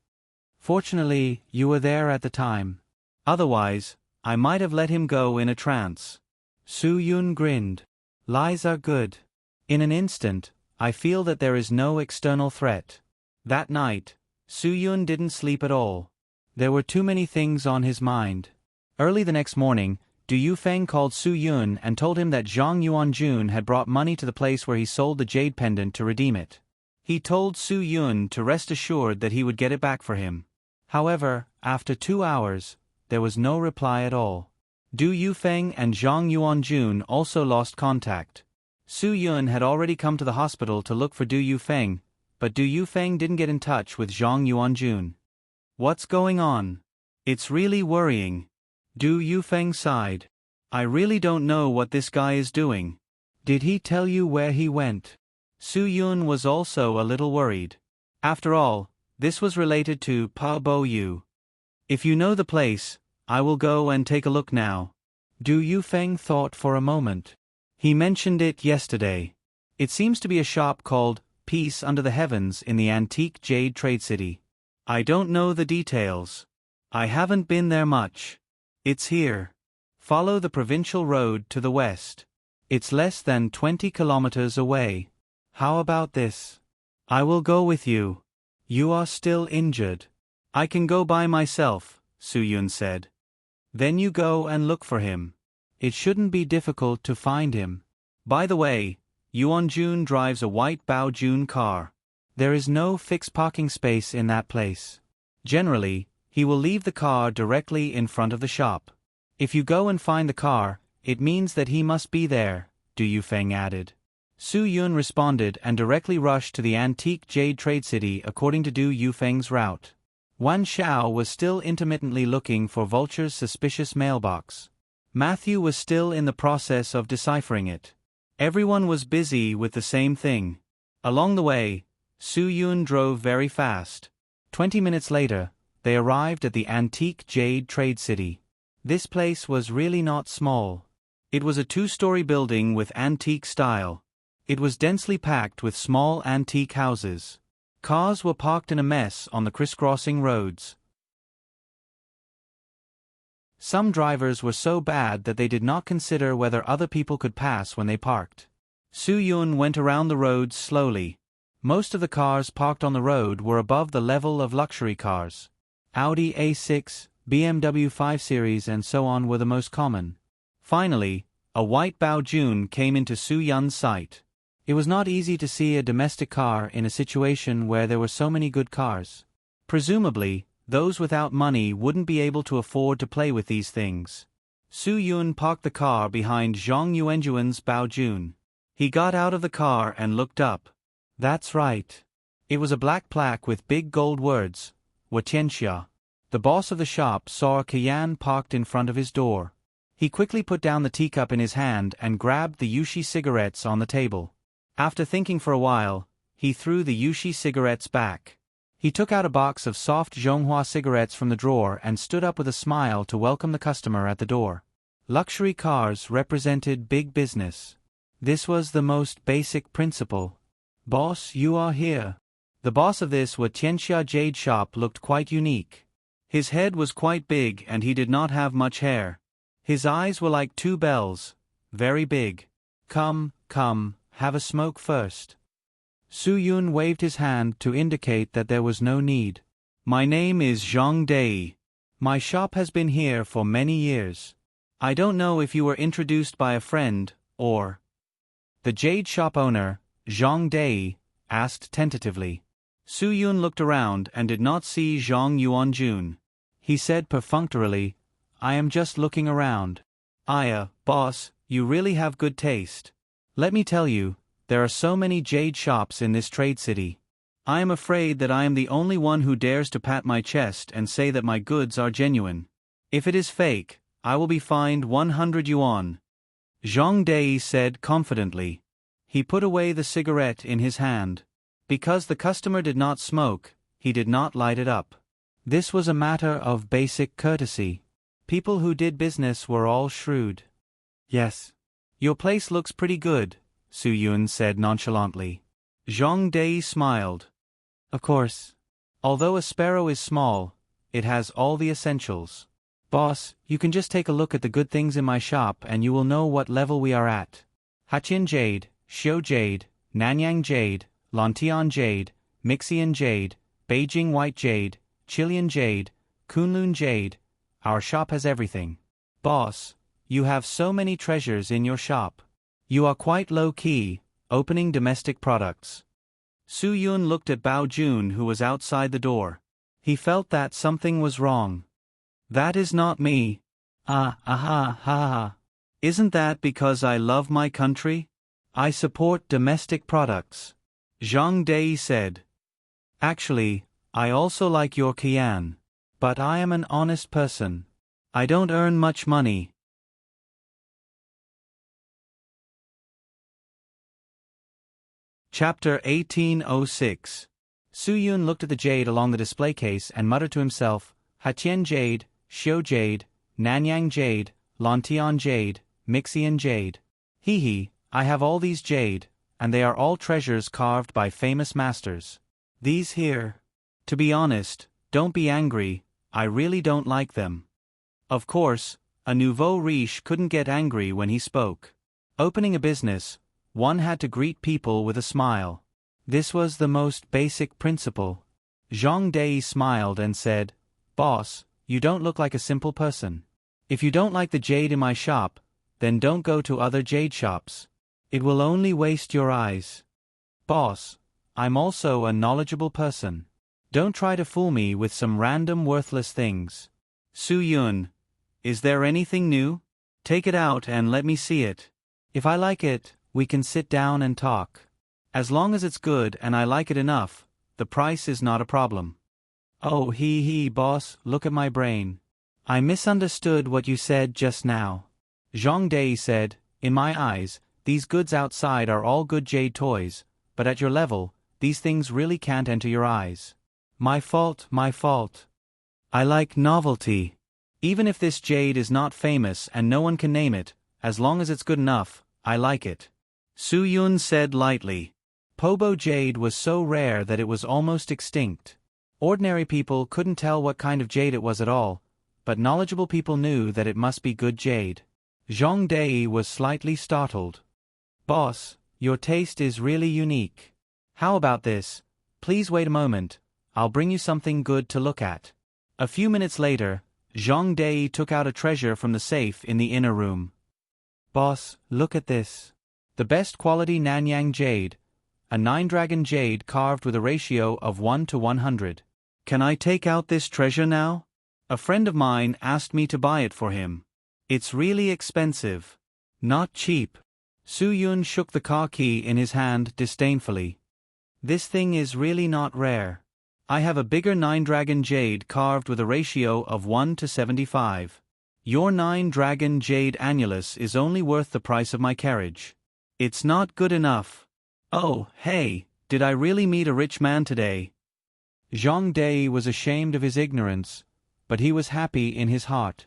Fortunately, you were there at the time. Otherwise, I might have let him go in a trance. Su Yun grinned. Lies are good. In an instant, I feel that there is no external threat. That night, Su Yun didn't sleep at all. There were too many things on his mind. Early the next morning, Du Yufeng called Su Yun and told him that Zhang Yuanjun had brought money to the place where he sold the jade pendant to redeem it. He told Su Yun to rest assured that he would get it back for him. However, after 2 hours, there was no reply at all. Du Yufeng and Zhang Yuanjun also lost contact. Su Yun had already come to the hospital to look for Du Yufeng, but Du Yufeng didn't get in touch with Zhang Yuanjun. What's going on? It's really worrying. Du Yufeng sighed. I really don't know what this guy is doing. Did he tell you where he went? Su Yun was also a little worried. After all, this was related to Pa Bo Yu. If you know the place, I will go and take a look now. Du Yufeng thought for a moment. He mentioned it yesterday. It seems to be a shop called Peace Under the Heavens in the antique jade trade city. I don't know the details. I haven't been there much. It's here. Follow the provincial road to the west. It's less than 20 kilometers away. How about this? I will go with you. You are still injured. I can go by myself, Su Yun said. Then you go and look for him. It shouldn't be difficult to find him. By the way, Yuanjun drives a white Baojun car. There is no fixed parking space in that place. Generally, he will leave the car directly in front of the shop. If you go and find the car, it means that he must be there, Du Yufeng added. Su Yun responded and directly rushed to the antique jade trade city according to Du Yufeng's route. Wen Xiao was still intermittently looking for Vulture's suspicious mailbox. Matthew was still in the process of deciphering it. Everyone was busy with the same thing. Along the way, Su Yun drove very fast. 20 minutes later, they arrived at the antique jade trade city. This place was really not small. It was a 2-story building with antique style. It was densely packed with small antique houses. Cars were parked in a mess on the crisscrossing roads. Some drivers were so bad that they did not consider whether other people could pass when they parked. Su Yun went around the roads slowly. Most of the cars parked on the road were above the level of luxury cars. Audi A6, BMW 5 Series and so on were the most common. Finally, a white Baojun came into Su Yun's sight. It was not easy to see a domestic car in a situation where there were so many good cars. Presumably, those without money wouldn't be able to afford to play with these things. Su Yun parked the car behind Zhang Yuanjuan's Baojun. He got out of the car and looked up. That's right. It was a black plaque with big gold words, Watianxia. The boss of the shop saw a Cayenne parked in front of his door. He quickly put down the teacup in his hand and grabbed the Yushi cigarettes on the table. After thinking for a while, he threw the Yushi cigarettes back. He took out a box of soft Zhonghua cigarettes from the drawer and stood up with a smile to welcome the customer at the door. Luxury cars represented big business. This was the most basic principle. Boss, you are here. The boss of this Tianxia jade shop looked quite unique. His head was quite big and he did not have much hair. His eyes were like two bells, very big. Come, have a smoke first. Su Yun waved his hand to indicate that there was no need. My name is Zhang Dei. My shop has been here for many years. I don't know if you were introduced by a friend, or... The jade shop owner, Zhang Dei, asked tentatively. Su Yun looked around and did not see Zhang Yuanjun. He said perfunctorily, I am just looking around. Boss, you really have good taste. Let me tell you, there are so many jade shops in this trade city. I am afraid that I am the only one who dares to pat my chest and say that my goods are genuine. If it is fake, I will be fined 100 yuan. Zhang Dei said confidently. He put away the cigarette in his hand. Because the customer did not smoke, he did not light it up. This was a matter of basic courtesy. People who did business were all shrewd. Yes. Your place looks pretty good, Su Yun said nonchalantly. Zhang Dei smiled. Of course. Although a sparrow is small, it has all the essentials. Boss, you can just take a look at the good things in my shop and you will know what level we are at. Hatian jade, Xiu jade, Nanyang jade, Lantian jade, Mixian jade, Beijing white jade, Chilean jade, Kunlun jade. Our shop has everything. Boss, you have so many treasures in your shop. You are quite low-key, opening domestic products. Su Yun looked at Bao Jun who was outside the door. He felt that something was wrong. That is not me. Isn't that because I love my country? I support domestic products. Zhang Dei said. Actually, I also like your Cayenne. But I am an honest person. I don't earn much money. Chapter 1806. Su Yun looked at the jade along the display case and muttered to himself, Hatian jade, Xiu jade, Nanyang jade, Lantian jade, Mixian jade. I have all these jade, and they are all treasures carved by famous masters. These here. To be honest, don't be angry, I really don't like them. Of course, a nouveau riche couldn't get angry when he spoke. Opening a business, one had to greet people with a smile. This was the most basic principle. Zhang Dei smiled and said, Boss, you don't look like a simple person. If you don't like the jade in my shop, then don't go to other jade shops. It will only waste your eyes. Boss, I'm also a knowledgeable person. Don't try to fool me with some random worthless things. Su Yun, is there anything new? Take it out and let me see it. If I like it, we can sit down and talk. As long as it's good and I like it enough, the price is not a problem. Oh boss, look at my brain. I misunderstood what you said just now. Zhang Dei said, in my eyes, these goods outside are all good jade toys, but at your level, these things really can't enter your eyes. My fault. I like novelty. Even if this jade is not famous and no one can name it, as long as it's good enough, I like it. Su Yun said lightly. Pobo jade was so rare that it was almost extinct. Ordinary people couldn't tell what kind of jade it was at all, but knowledgeable people knew that it must be good jade. Zhang Dei was slightly startled. Boss, your taste is really unique. How about this? Please wait a moment. I'll bring you something good to look at. A few minutes later, Zhang Dei took out a treasure from the safe in the inner room. Boss, look at this. The best quality Nanyang jade. A 9-dragon jade carved with a ratio of 1 to 100. Can I take out this treasure now? A friend of mine asked me to buy it for him. It's really expensive. Not cheap. Su Yun shook the car key in his hand disdainfully. This thing is really not rare. I have a bigger 9-dragon jade carved with a ratio of 1 to 75. Your 9-dragon jade annulus is only worth the price of my carriage. It's not good enough. Oh, hey, did I really meet a rich man today? Zhang Dei was ashamed of his ignorance, but he was happy in his heart.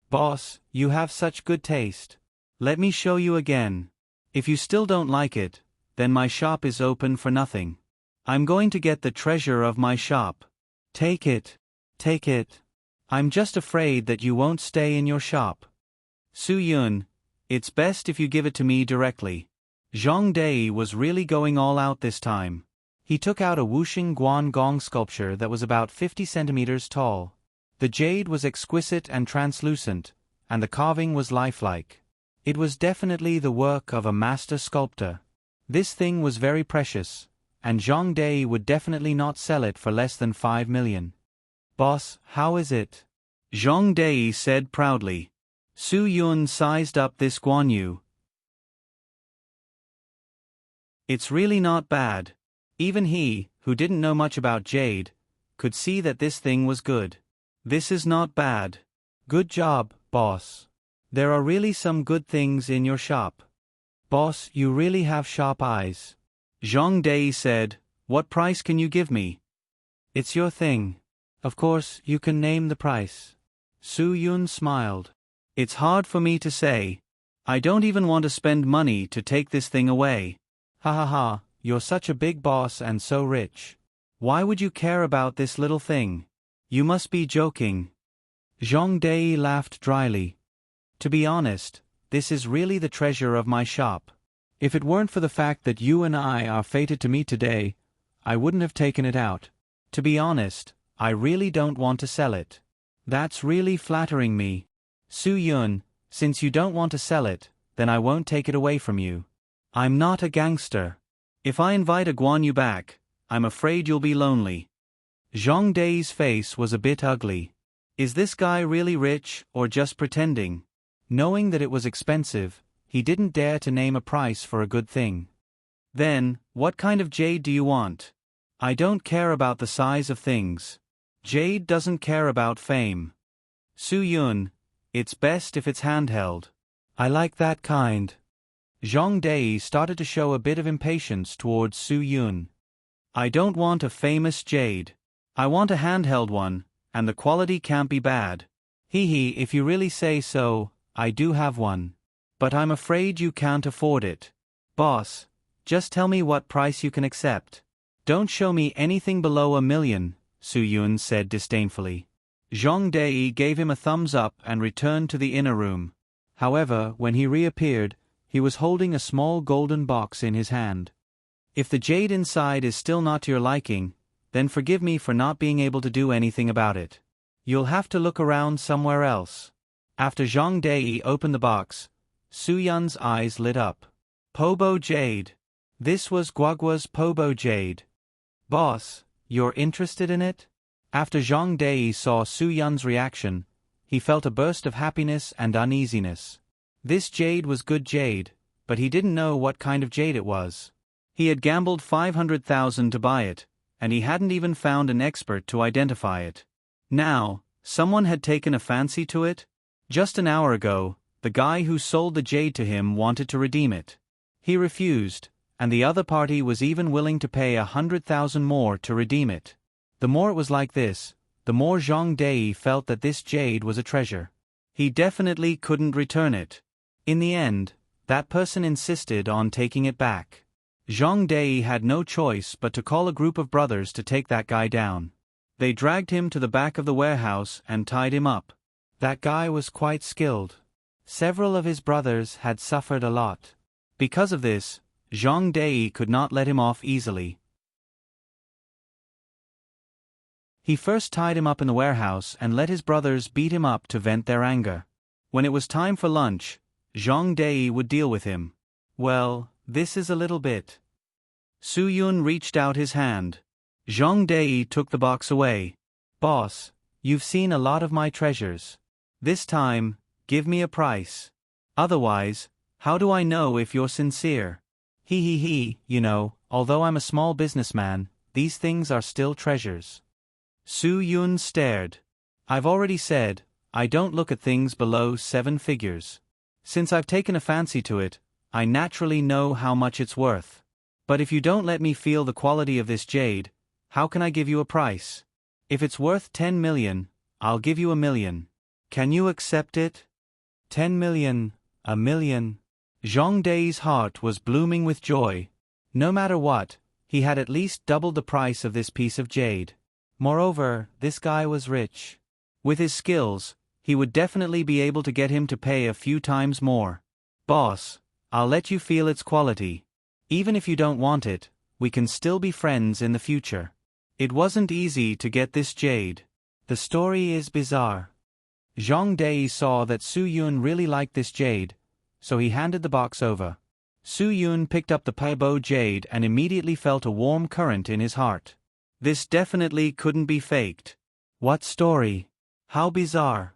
Boss, you have such good taste. Let me show you again. If you still don't like it, then my shop is open for nothing. I'm going to get the treasure of my shop. Take it. Take it. I'm just afraid that you won't stay in your shop. Su Yun, it's best if you give it to me directly. Zhang Dei was really going all out this time. He took out a Wuxing Guan Gong sculpture that was about 50 centimeters tall. The jade was exquisite and translucent, and the carving was lifelike. It was definitely the work of a master sculptor. This thing was very precious, and Zhang Dei would definitely not sell it for less than 5 million. Boss, how is it? Zhang Dei said proudly. Su Yun sized up this guanyu. It's really not bad. Even he, who didn't know much about jade, could see that this thing was good. This is not bad. Good job, boss. There are really some good things in your shop. Boss, you really have sharp eyes. Zhang Dei said, what price can you give me? It's your thing. Of course, you can name the price. Su Yun smiled. It's hard for me to say. I don't even want to spend money to take this thing away. Ha ha ha, you're such a big boss and so rich. Why would you care about this little thing? You must be joking. Zhang Dei laughed dryly. To be honest, this is really the treasure of my shop. If it weren't for the fact that you and I are fated to meet today, I wouldn't have taken it out. To be honest, I really don't want to sell it. That's really flattering me. Su Yun, since you don't want to sell it, then I won't take it away from you. I'm not a gangster. If I invite a guanyu back, I'm afraid you'll be lonely. Zhang Dei's face was a bit ugly. Is this guy really rich, or just pretending? Knowing that it was expensive, he didn't dare to name a price for a good thing. Then, what kind of jade do you want? I don't care about the size of things. Jade doesn't care about fame. Su Yun, it's best if it's handheld. I like that kind. Zhang Dei started to show a bit of impatience towards Su Yun. I don't want a famous jade. I want a handheld one, and the quality can't be bad. Hee, if you really say so, I do have one. But I'm afraid you can't afford it. Boss, just tell me what price you can accept. Don't show me anything below 1 million, Su Yun said disdainfully. Zhang Dei gave him a thumbs up and returned to the inner room. However, when he reappeared, he was holding a small golden box in his hand. If the jade inside is still not to your liking, then forgive me for not being able to do anything about it. You'll have to look around somewhere else. After Zhang Dei opened the box, Su Yun's eyes lit up. Pobo jade. This was Guagua's Pobo jade. Boss, you're interested in it? After Zhang Dei saw Su Yun's reaction, he felt a burst of happiness and uneasiness. This jade was good jade, but he didn't know what kind of jade it was. He had gambled 500,000 to buy it, and he hadn't even found an expert to identify it. Now, someone had taken a fancy to it? Just an hour ago, the guy who sold the jade to him wanted to redeem it. He refused, and the other party was even willing to pay 100,000 more to redeem it. The more it was like this, the more Zhang Dei felt that this jade was a treasure. He definitely couldn't return it. In the end, that person insisted on taking it back. Zhang Dei had no choice but to call a group of brothers to take that guy down. They dragged him to the back of the warehouse and tied him up. That guy was quite skilled. Several of his brothers had suffered a lot. Because of this, Zhang Dei could not let him off easily. He first tied him up in the warehouse and let his brothers beat him up to vent their anger. When it was time for lunch, Zhang Dei would deal with him. Well, this is a little bit. Su Yun reached out his hand. Zhang Dei took the box away. Boss, you've seen a lot of my treasures. This time, give me a price. Otherwise, how do I know if you're sincere? You know, although I'm a small businessman, these things are still treasures. Su Yun stared. I've already said, I don't look at things below 7 figures. Since I've taken a fancy to it, I naturally know how much it's worth. But if you don't let me feel the quality of this jade, how can I give you a price? If it's worth 10 million, I'll give you 1 million. Can you accept it? 10 million, 1 million. Zhang Dei's heart was blooming with joy. No matter what, he had at least doubled the price of this piece of jade. Moreover, this guy was rich. With his skills, he would definitely be able to get him to pay a few times more. Boss, I'll let you feel its quality. Even if you don't want it, we can still be friends in the future. It wasn't easy to get this jade. The story is bizarre. Zhang Dei saw that Su Yun really liked this jade, so he handed the box over. Su Yun picked up the Paibo jade and immediately felt a warm current in his heart. This definitely couldn't be faked. What story? How bizarre.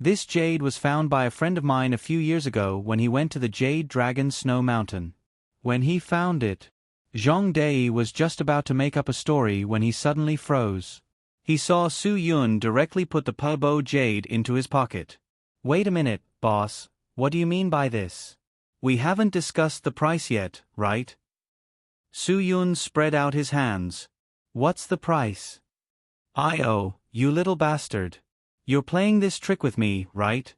This jade was found by a friend of mine a few years ago when he went to the Jade Dragon Snow Mountain. When he found it, Zhang Dei was just about to make up a story when he suddenly froze. He saw Su Yun directly put the Paibo jade into his pocket. Wait a minute, boss, what do you mean by this? We haven't discussed the price yet, right? Su Yun spread out his hands. What's the price? You little bastard. You're playing this trick with me, right?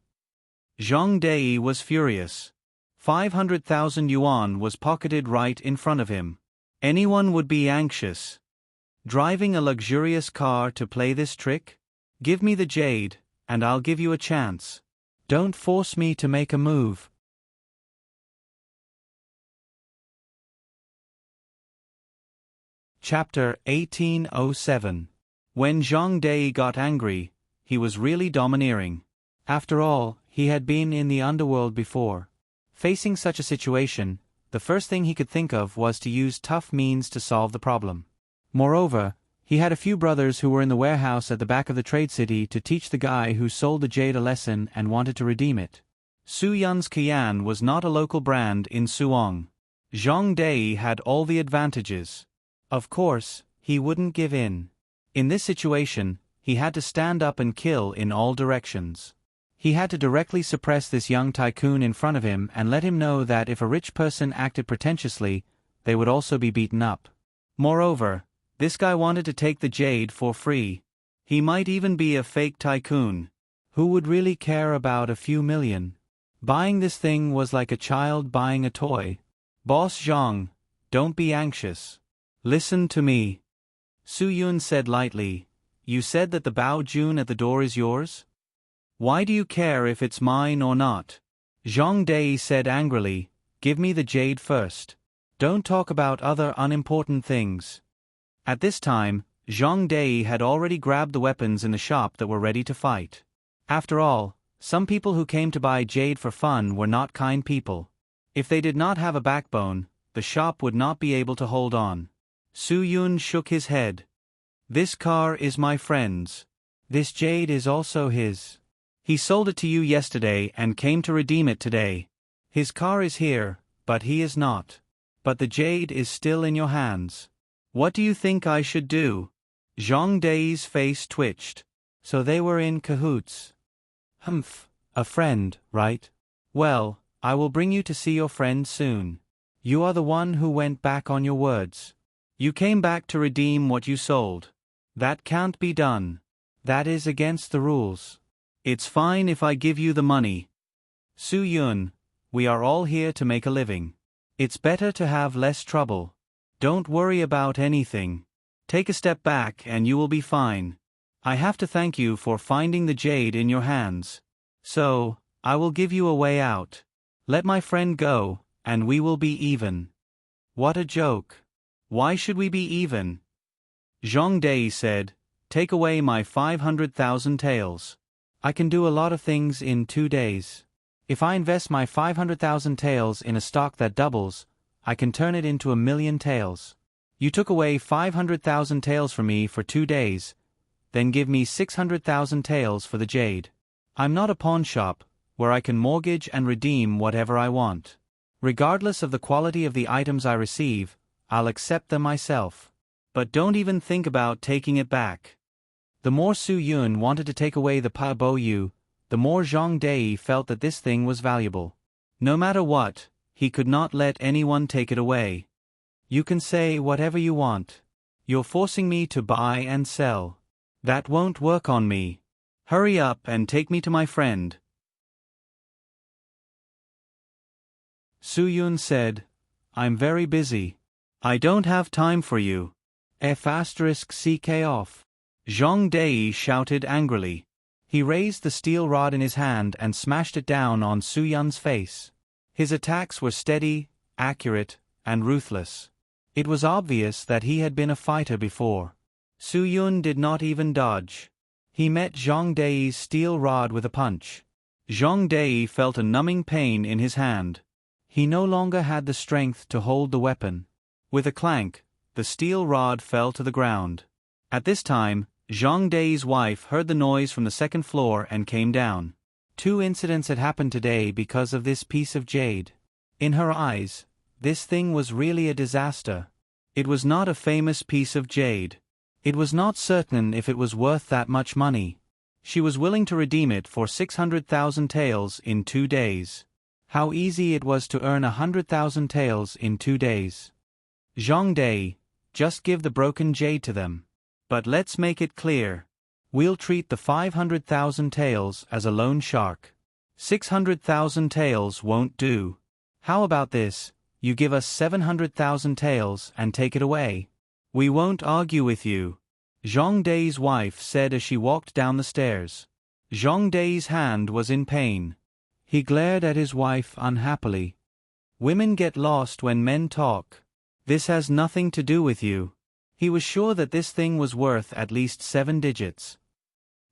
Zhang Dei was furious. 500,000 yuan was pocketed right in front of him. Anyone would be anxious. Driving a luxurious car to play this trick? Give me the jade, and I'll give you a chance. Don't force me to make a move. Chapter 1807. When Zhang Dei got angry, he was really domineering. After all, he had been in the underworld before. Facing such a situation, the first thing he could think of was to use tough means to solve the problem. Moreover, he had a few brothers who were in the warehouse at the back of the trade city to teach the guy who sold the jade a lesson and wanted to redeem it. Su Yun's Qian was not a local brand in Suong. Zhang Dei had all the advantages. Of course, he wouldn't give in. In this situation, he had to stand up and kill in all directions. He had to directly suppress this young tycoon in front of him and let him know that if a rich person acted pretentiously, they would also be beaten up. Moreover, this guy wanted to take the jade for free. He might even be a fake tycoon. Who would really care about a few million? Buying this thing was like a child buying a toy. Boss Zhang, don't be anxious. Listen to me. Su Yun said lightly, You said that the Bao Jun at the door is yours? Why do you care if it's mine or not? Zhang Dei said angrily, Give me the jade first. Don't talk about other unimportant things. At this time, Zhang Dei had already grabbed the weapons in the shop that were ready to fight. After all, some people who came to buy jade for fun were not kind people. If they did not have a backbone, the shop would not be able to hold on. Su Yun shook his head. This car is my friend's. This jade is also his. He sold it to you yesterday and came to redeem it today. His car is here, but he is not. But the jade is still in your hands. What do you think I should do? Zhang Dei's face twitched. So they were in cahoots. Humph, a friend, right? Well, I will bring you to see your friend soon. You are the one who went back on your words. You came back to redeem what you sold. That can't be done. That is against the rules. It's fine if I give you the money. Su Yun, we are all here to make a living. It's better to have less trouble. Don't worry about anything. Take a step back and you will be fine. I have to thank you for finding the jade in your hands. So, I will give you a way out. Let my friend go, and we will be even. What a joke. Why should we be even? Zhang Dei said, Take away my 500,000 taels. I can do a lot of things in 2 days. If I invest my 500,000 taels in a stock that doubles, I can turn it into 1 million taels. You took away 500,000 taels from me for 2 days, then give me 600,000 taels for the jade. I'm not a pawn shop, where I can mortgage and redeem whatever I want. Regardless of the quality of the items I receive, I'll accept them myself. But don't even think about taking it back. The more Su Yun wanted to take away the Pa Bo Yu, the more Zhang Dei felt that this thing was valuable. No matter what, he could not let anyone take it away. You can say whatever you want. You're forcing me to buy and sell. That won't work on me. Hurry up and take me to my friend. Su Yun said, I'm very busy. I don't have time for you. F***ck off. Zhang Dei shouted angrily. He raised the steel rod in his hand and smashed it down on Su Yun's face. His attacks were steady, accurate, and ruthless. It was obvious that he had been a fighter before. Su Yun did not even dodge. He met Zhang Dei's steel rod with a punch. Zhang Dei felt a numbing pain in his hand. He no longer had the strength to hold the weapon. With a clank, the steel rod fell to the ground. At this time, Zhang Dei's wife heard the noise from the second floor and came down. 2 incidents had happened today because of this piece of jade. In her eyes, this thing was really a disaster. It was not a famous piece of jade. It was not certain if it was worth that much money. She was willing to redeem it for 600,000 taels in 2 days. How easy it was to earn 100,000 taels in 2 days. Zhang Dei, just give the broken jade to them. But let's make it clear. We'll treat the 500,000 taels as a loan shark. 600,000 taels won't do. How about this? You give us 700,000 taels and take it away. We won't argue with you. Zhang Dei's wife said as she walked down the stairs. Zhang Dei's hand was in pain. He glared at his wife unhappily. Women get lost when men talk. This has nothing to do with you. He was sure that this thing was worth at least 7 digits.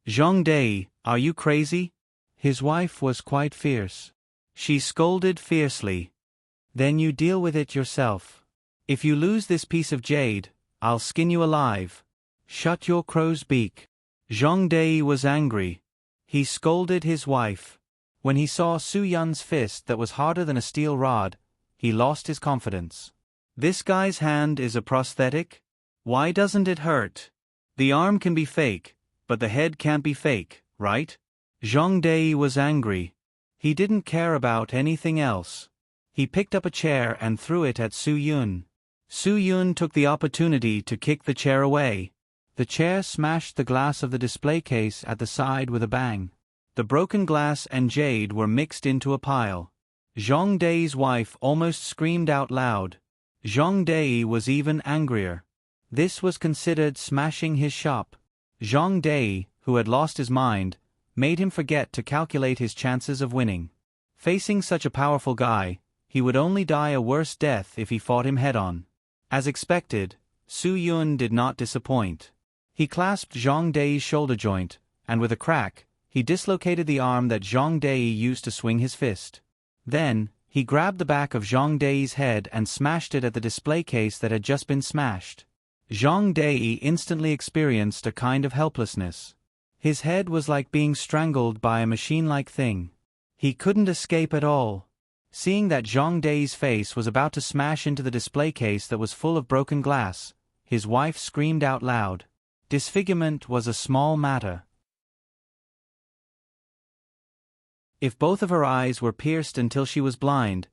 Zhang Dei, are you crazy? His wife was quite fierce. She scolded fiercely. Then you deal with it yourself. If you lose this piece of jade, I'll skin you alive. Shut your crow's beak. Zhang Dei was angry. He scolded his wife. When he saw Su Yun's fist that was harder than a steel rod, he lost his confidence. This guy's hand is a prosthetic? Why doesn't it hurt? The arm can be fake, but the head can't be fake, right? Zhang Dei was angry. He didn't care about anything else. He picked up a chair and threw it at Su Yun. Su Yun took the opportunity to kick the chair away. The chair smashed the glass of the display case at the side with a bang. The broken glass and jade were mixed into a pile. Zhang Dei's wife almost screamed out loud. Zhang Dei was even angrier. This was considered smashing his shop. Zhang Dei, who had lost his mind, made him forget to calculate his chances of winning. Facing such a powerful guy, he would only die a worse death if he fought him head-on. As expected, Su Yun did not disappoint. He clasped Zhang Dei's shoulder joint, and with a crack, he dislocated the arm that Zhang Dei used to swing his fist. Then, he grabbed the back of Zhang Dei's head and smashed it at the display case that had just been smashed. Zhang Dei instantly experienced a kind of helplessness. His head was like being strangled by a machine-like thing. He couldn't escape at all. Seeing that Zhang Dei's face was about to smash into the display case that was full of broken glass, his wife screamed out loud. Disfigurement was a small matter. If both of her eyes were pierced until she was blind,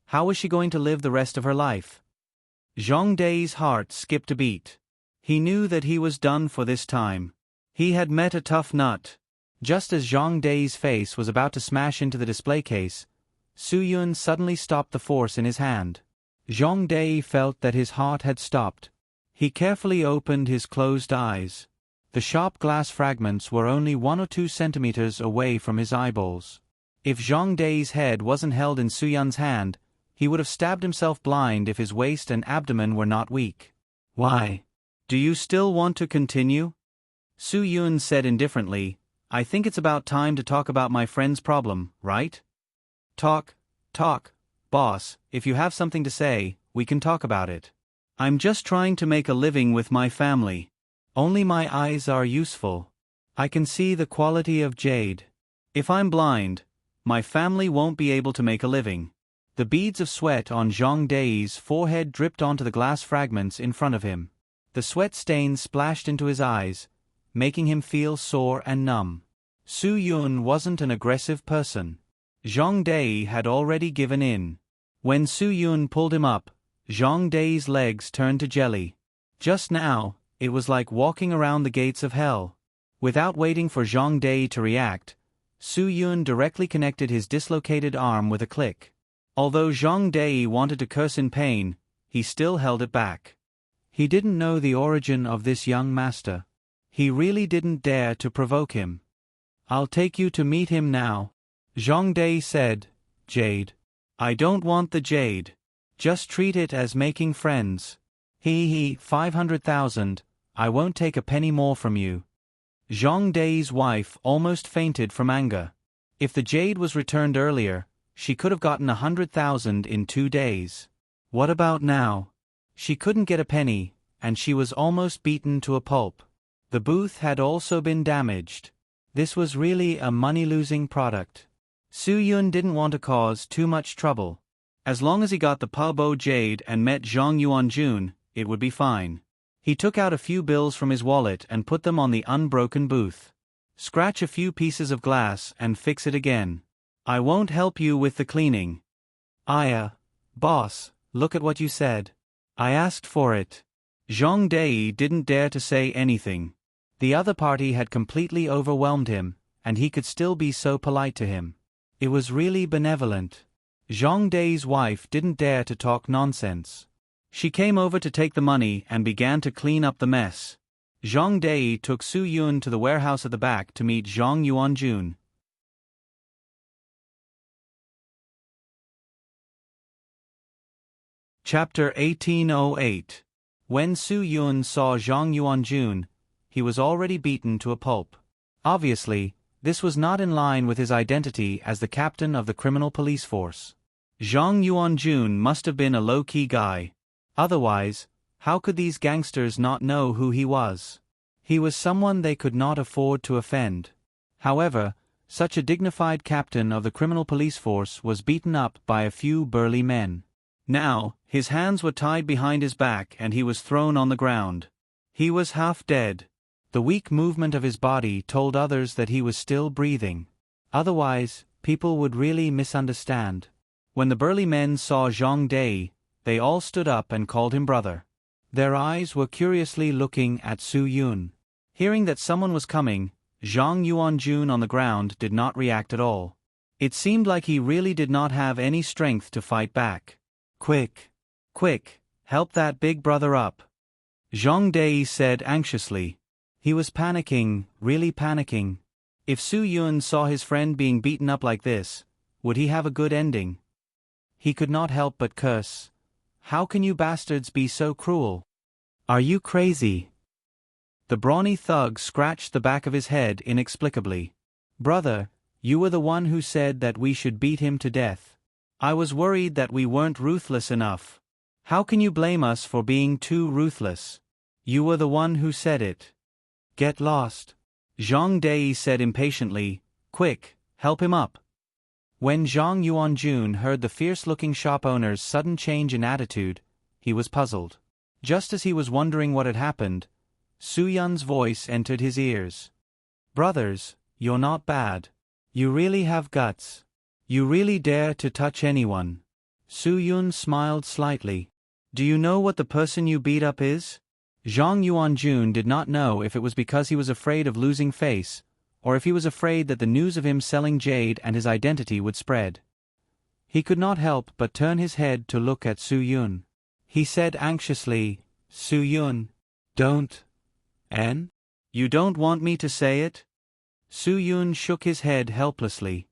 how was she going to live the rest of her life? Zhang Dei's heart skipped a beat. He knew that he was done for this time. He had met a tough nut. Just as Zhang Dei's face was about to smash into the display case, Su Yun suddenly stopped the force in his hand. Zhang Dei felt that his heart had stopped. He carefully opened his closed eyes. The sharp glass fragments were only 1 or 2 centimeters away from his eyeballs. If Zhang Dei's head wasn't held in Su Yun's hand, he would have stabbed himself blind if his waist and abdomen were not weak. Why? Do you still want to continue? Su Yun said indifferently, I think it's about time to talk about my friend's problem, right? Talk, boss, if you have something to say, we can talk about it. I'm just trying to make a living with my family. Only my eyes are useful. I can see the quality of jade. If I'm blind, my family won't be able to make a living. The beads of sweat on Zhang Dei's forehead dripped onto the glass fragments in front of him. The sweat stains splashed into his eyes, making him feel sore and numb. Su Yun wasn't an aggressive person. Zhang Dei had already given in. When Su Yun pulled him up, Zhang Dei's legs turned to jelly. Just now, it was like walking around the gates of hell. Without waiting for Zhang Dei to react, Su Yun directly connected his dislocated arm with a click. Although Zhang Dei wanted to curse in pain, he still held it back. He didn't know the origin of this young master. He really didn't dare to provoke him. "I'll take you to meet him now," Zhang Dei said. "Jade. I don't want the jade. Just treat it as making friends. 500,000, I won't take a penny more from you." Zhang Dei's wife almost fainted from anger. If the jade was returned earlier, she could have gotten 100,000 in 2 days. What about now? She couldn't get a penny, and she was almost beaten to a pulp. The booth had also been damaged. This was really a money-losing product. Su Yun didn't want to cause too much trouble. As long as he got the Pabo jade and met Zhang Yuanjun, it would be fine. He took out a few bills from his wallet and put them on the unbroken booth. "Scratch a few pieces of glass and fix it again. I won't help you with the cleaning." Boss, look at what you said. I asked for it." Zhang Dei didn't dare to say anything. The other party had completely overwhelmed him, and he could still be so polite to him. It was really benevolent. Zhang Dei's wife didn't dare to talk nonsense. She came over to take the money and began to clean up the mess. Zhang Dei took Su Yun to the warehouse at the back to meet Zhang Yuanjun. Chapter 1808. When Su Yun saw Zhang Yuanjun, he was already beaten to a pulp. Obviously, this was not in line with his identity as the captain of the criminal police force. Zhang Yuanjun must have been a low-key guy. Otherwise, how could these gangsters not know who he was? He was someone they could not afford to offend. However, such a dignified captain of the criminal police force was beaten up by a few burly men. Now, his hands were tied behind his back and he was thrown on the ground. He was half dead. The weak movement of his body told others that he was still breathing. Otherwise, people would really misunderstand. When the burly men saw Zhang Dei, they all stood up and called him brother. Their eyes were curiously looking at Su Yun. Hearing that someone was coming, Zhang Yuanjun on the ground did not react at all. It seemed like he really did not have any strength to fight back. Quick! Quick! Help that big brother up!" Zhang Dei said anxiously. He was panicking, really panicking. If Su Yun saw his friend being beaten up like this, would he have a good ending? He could not help but curse. "How can you bastards be so cruel? Are you crazy?" The brawny thug scratched the back of his head inexplicably. "Brother, you were the one who said that we should beat him to death. I was worried that we weren't ruthless enough. How can you blame us for being too ruthless? You were the one who said it." "Get lost," Zhang Dei said impatiently. "Quick, help him up." When Zhang Yuanjun heard the fierce-looking shop owner's sudden change in attitude, he was puzzled. Just as he was wondering what had happened, Su Yun's voice entered his ears. "Brothers, you're not bad. You really have guts. You really dare to touch anyone." Su Yun smiled slightly. "Do you know what the person you beat up is?" Zhang Yuanjun did not know if it was because he was afraid of losing face, or if he was afraid that the news of him selling jade and his identity would spread. He could not help but turn his head to look at Su Yun. He said anxiously, "Su Yun, don't. And? You don't want me to say it?" Su Yun shook his head helplessly.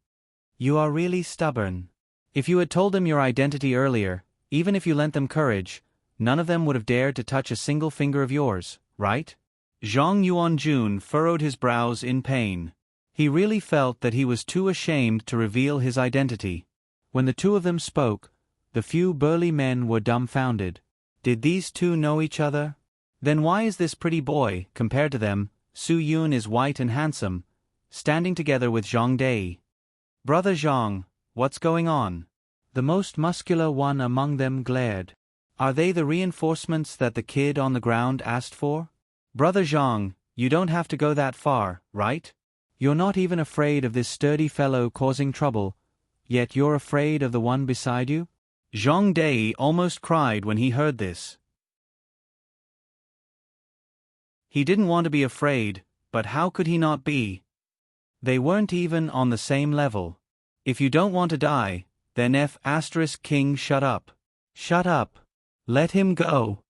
"You are really stubborn. If you had told them your identity earlier, even if you lent them courage, none of them would have dared to touch a single finger of yours, right?" Zhang Yuanjun furrowed his brows in pain. He really felt that he was too ashamed to reveal his identity. When the two of them spoke, the few burly men were dumbfounded. Did these two know each other? Then why is this pretty boy, compared to them, Su Yun is white and handsome, standing together with Zhang Dei? "Brother Zhang, what's going on?" The most muscular one among them glared. Are they the reinforcements that the kid on the ground asked for? Brother Zhang, you don't have to go that far, right? You're not even afraid of this sturdy fellow causing trouble, yet you're afraid of the one beside you? Zhang Dei almost cried when he heard this. He didn't want to be afraid, but how could he not be? They weren't even on the same level. If you don't want to die, then King shut up. Shut up. Let him go.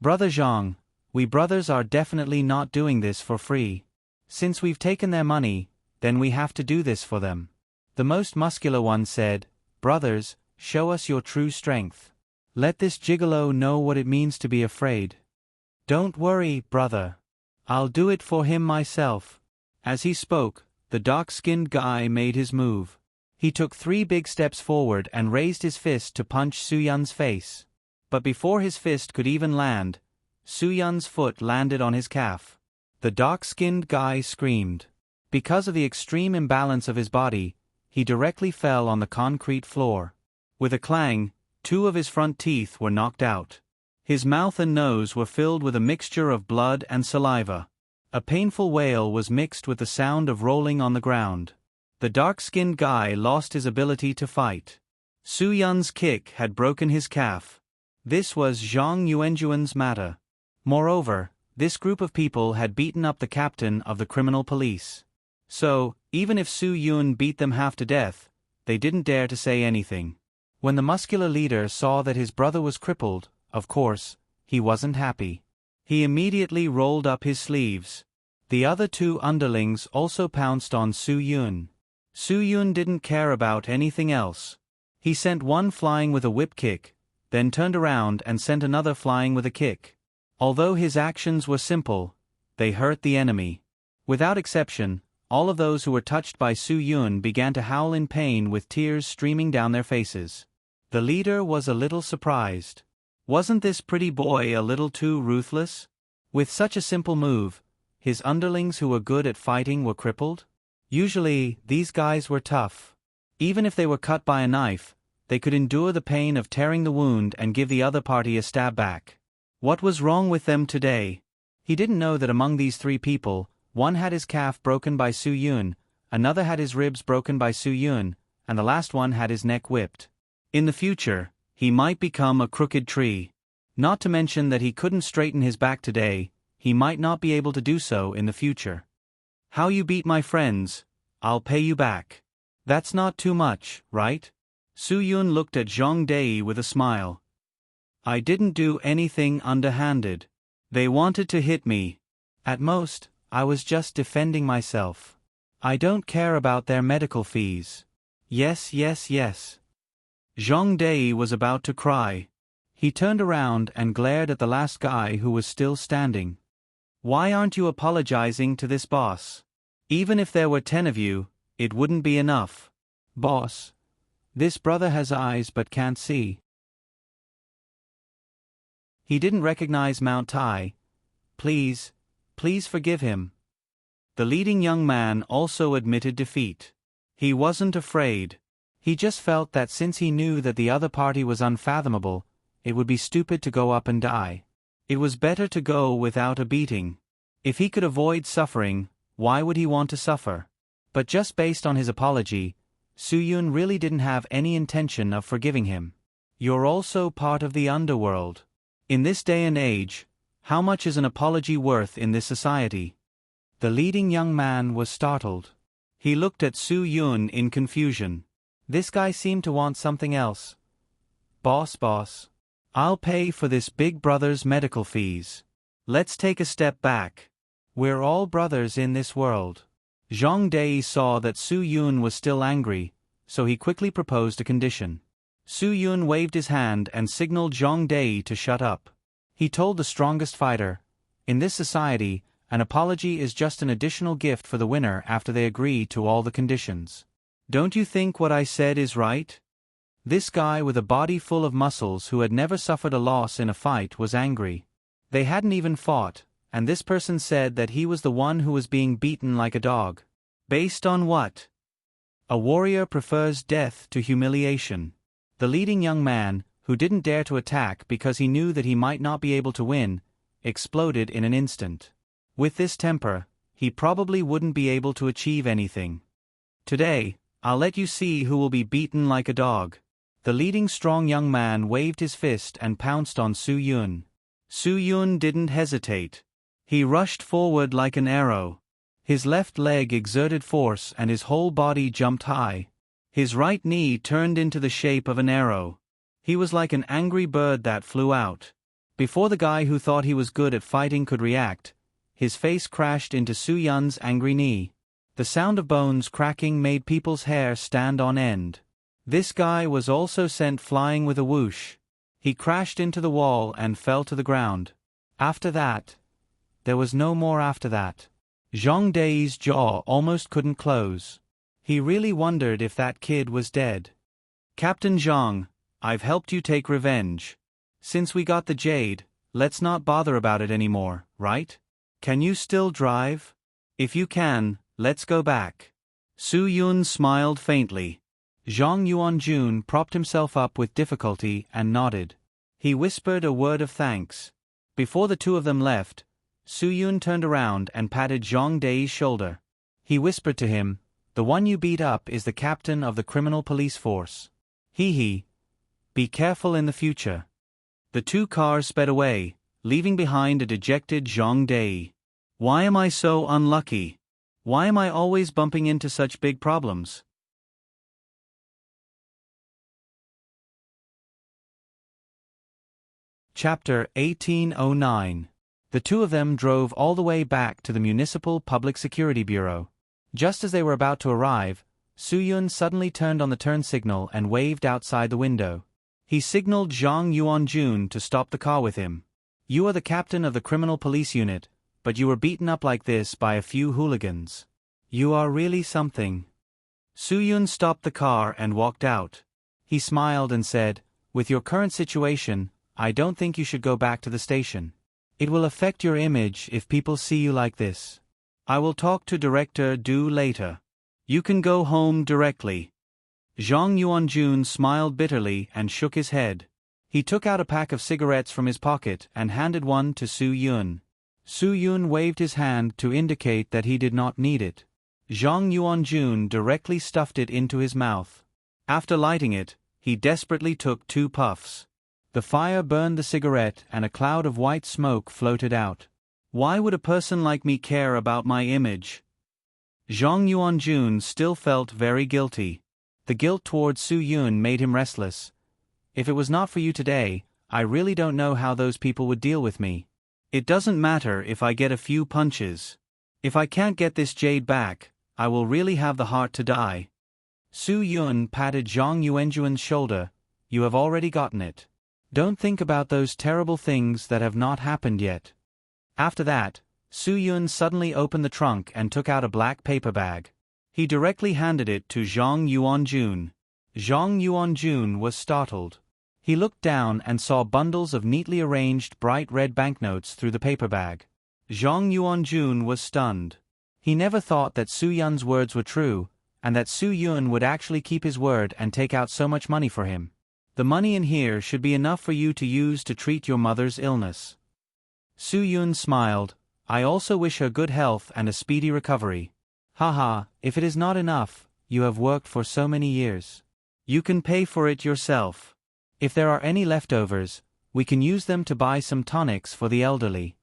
Brother Zhang, we brothers are definitely not doing this for free. Since we've taken their money, then we have to do this for them. The most muscular one said, Brothers, show us your true strength. Let this gigolo know what it means to be afraid. Don't worry, brother. I'll do it for him myself. As he spoke, the dark-skinned guy made his move. He took 3 big steps forward and raised his fist to punch Su Yun's face. But before his fist could even land, Su Yun's foot landed on his calf. The dark-skinned guy screamed. Because of the extreme imbalance of his body, he directly fell on the concrete floor. With a clang, 2 of his front teeth were knocked out. His mouth and nose were filled with a mixture of blood and saliva. A painful wail was mixed with the sound of rolling on the ground. The dark-skinned guy lost his ability to fight. Su Yun's kick had broken his calf. This was Zhang Yuanjuan's matter. Moreover, this group of people had beaten up the captain of the criminal police. So, even if Su Yun beat them half to death, they didn't dare to say anything. When the muscular leader saw that his brother was crippled, of course, he wasn't happy. He immediately rolled up his sleeves. The other 2 underlings also pounced on Su Yun. Su Yun didn't care about anything else. He sent one flying with a whip kick, then turned around and sent another flying with a kick. Although his actions were simple, they hurt the enemy. Without exception, all of those who were touched by Su Yun began to howl in pain with tears streaming down their faces. The leader was a little surprised. Wasn't this pretty boy a little too ruthless? With such a simple move, his underlings who were good at fighting were crippled? Usually, these guys were tough. Even if they were cut by a knife, they could endure the pain of tearing the wound and give the other party a stab back. What was wrong with them today? He didn't know that among these 3 people, one had his calf broken by Su Yun, another had his ribs broken by Su Yun, and the last one had his neck whipped. In the future, he might become a crooked tree. Not to mention that he couldn't straighten his back today, he might not be able to do so in the future. How you beat my friends, I'll pay you back. That's not too much, right? Su Yun looked at Zhang Dei with a smile. I didn't do anything underhanded. They wanted to hit me. At most, I was just defending myself. I don't care about their medical fees. Yes. Zhang Dei was about to cry. He turned around and glared at the last guy who was still standing. Why aren't you apologizing to this boss? Even if there were 10 of you, it wouldn't be enough. Boss, this brother has eyes but can't see. He didn't recognize Mount Tai. Please forgive him. The leading young man also admitted defeat. He wasn't afraid. He just felt that since he knew that the other party was unfathomable, it would be stupid to go up and die. It was better to go without a beating. If he could avoid suffering, why would he want to suffer? But just based on his apology, Su Yun really didn't have any intention of forgiving him. You're also part of the underworld. In this day and age, how much is an apology worth in this society? The leading young man was startled. He looked at Su Yun in confusion. This guy seemed to want something else. Boss, I'll pay for this big brother's medical fees. Let's take a step back. We're all brothers in this world. Zhang Dei saw that Su Yun was still angry, so he quickly proposed a condition. Su Yun waved his hand and signaled Zhang Dei to shut up. He told the strongest fighter, in this society, an apology is just an additional gift for the winner after they agree to all the conditions. Don't you think what I said is right? This guy with a body full of muscles who had never suffered a loss in a fight was angry. They hadn't even fought, and this person said that he was the one who was being beaten like a dog. Based on what? A warrior prefers death to humiliation. The leading young man, who didn't dare to attack because he knew that he might not be able to win, exploded in an instant. With this temper, he probably wouldn't be able to achieve anything. Today, I'll let you see who will be beaten like a dog. The leading strong young man waved his fist and pounced on Su Yun. Su Yun didn't hesitate. He rushed forward like an arrow. His left leg exerted force and his whole body jumped high. His right knee turned into the shape of an arrow. He was like an angry bird that flew out. Before the guy who thought he was good at fighting could react, his face crashed into Su Yun's angry knee. The sound of bones cracking made people's hair stand on end. This guy was also sent flying with a whoosh. He crashed into the wall and fell to the ground. After that, there was no more after that. Zhang Dei's jaw almost couldn't close. He really wondered if that kid was dead. Captain Zhang, I've helped you take revenge. Since we got the jade, let's not bother about it anymore, right? Can you still drive? If you can, let's go back. Su Yun smiled faintly. Zhang Yuanjun propped himself up with difficulty and nodded. He whispered a word of thanks. Before the two of them left, Su Yun turned around and patted Zhang Dei's shoulder. He whispered to him, "The one you beat up is the captain of the criminal police force. He. Be careful in the future." The two cars sped away, leaving behind a dejected Zhang Dei. Why am I so unlucky? Why am I always bumping into such big problems? Chapter 1809. The two of them drove all the way back to the Municipal Public Security Bureau. Just as they were about to arrive, Su Yun suddenly turned on the turn signal and waved outside the window. He signaled Zhang Yuanjun to stop the car with him. "You are the captain of the criminal police unit, but you were beaten up like this by a few hooligans. You are really something." Su Yun stopped the car and walked out. He smiled and said, "With your current situation, I don't think you should go back to the station. It will affect your image if people see you like this. I will talk to Director Du later. You can go home directly." Zhang Yuanjun smiled bitterly and shook his head. He took out a pack of cigarettes from his pocket and handed one to Su Yun. Su Yun waved his hand to indicate that he did not need it. Zhang Yuanjun directly stuffed it into his mouth. After lighting it, he desperately took 2 puffs. The fire burned the cigarette and a cloud of white smoke floated out. Why would a person like me care about my image? Zhang Yuanjun still felt very guilty. The guilt towards Su Yun made him restless. If it was not for you today, I really don't know how those people would deal with me. It doesn't matter if I get a few punches. If I can't get this jade back, I will really have the heart to die. Su Yun patted Zhang Yuanjun's shoulder. "You have already gotten it. Don't think about those terrible things that have not happened yet." After that, Su Yun suddenly opened the trunk and took out a black paper bag. He directly handed it to Zhang Yuanjun. Zhang Yuanjun was startled. He looked down and saw bundles of neatly arranged bright red banknotes through the paper bag. Zhang Yuanjun was stunned. He never thought that Su Yun's words were true, and that Su Yun would actually keep his word and take out so much money for him. "The money in here should be enough for you to use to treat your mother's illness." Su Yun smiled. "I also wish her good health and a speedy recovery." "Haha, if it is not enough, you have worked for so many years. You can pay for it yourself. If there are any leftovers, we can use them to buy some tonics for the elderly."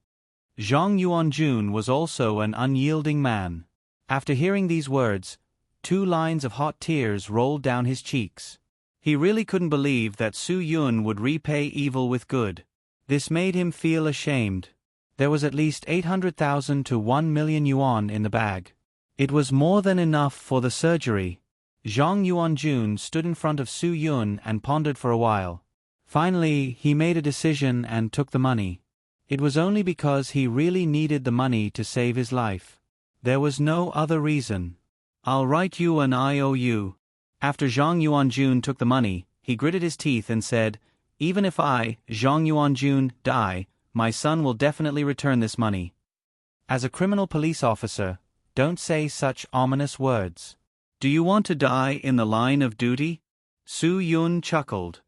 Zhang Yuanjun was also an unyielding man. After hearing these words, 2 lines of hot tears rolled down his cheeks. He really couldn't believe that Su Yun would repay evil with good. This made him feel ashamed. There was at least 800,000 to 1 million yuan in the bag. It was more than enough for the surgery. Zhang Yuanjun stood in front of Su Yun and pondered for a while. Finally, he made a decision and took the money. It was only because he really needed the money to save his life. There was no other reason. "I'll write you an IOU. After Zhang Yuanjun took the money, he gritted his teeth and said, "Even if I, Zhang Yuanjun, die, my son will definitely return this money." As a criminal police officer, don't say such ominous words. "Do you want to die in the line of duty?" Su Yun chuckled.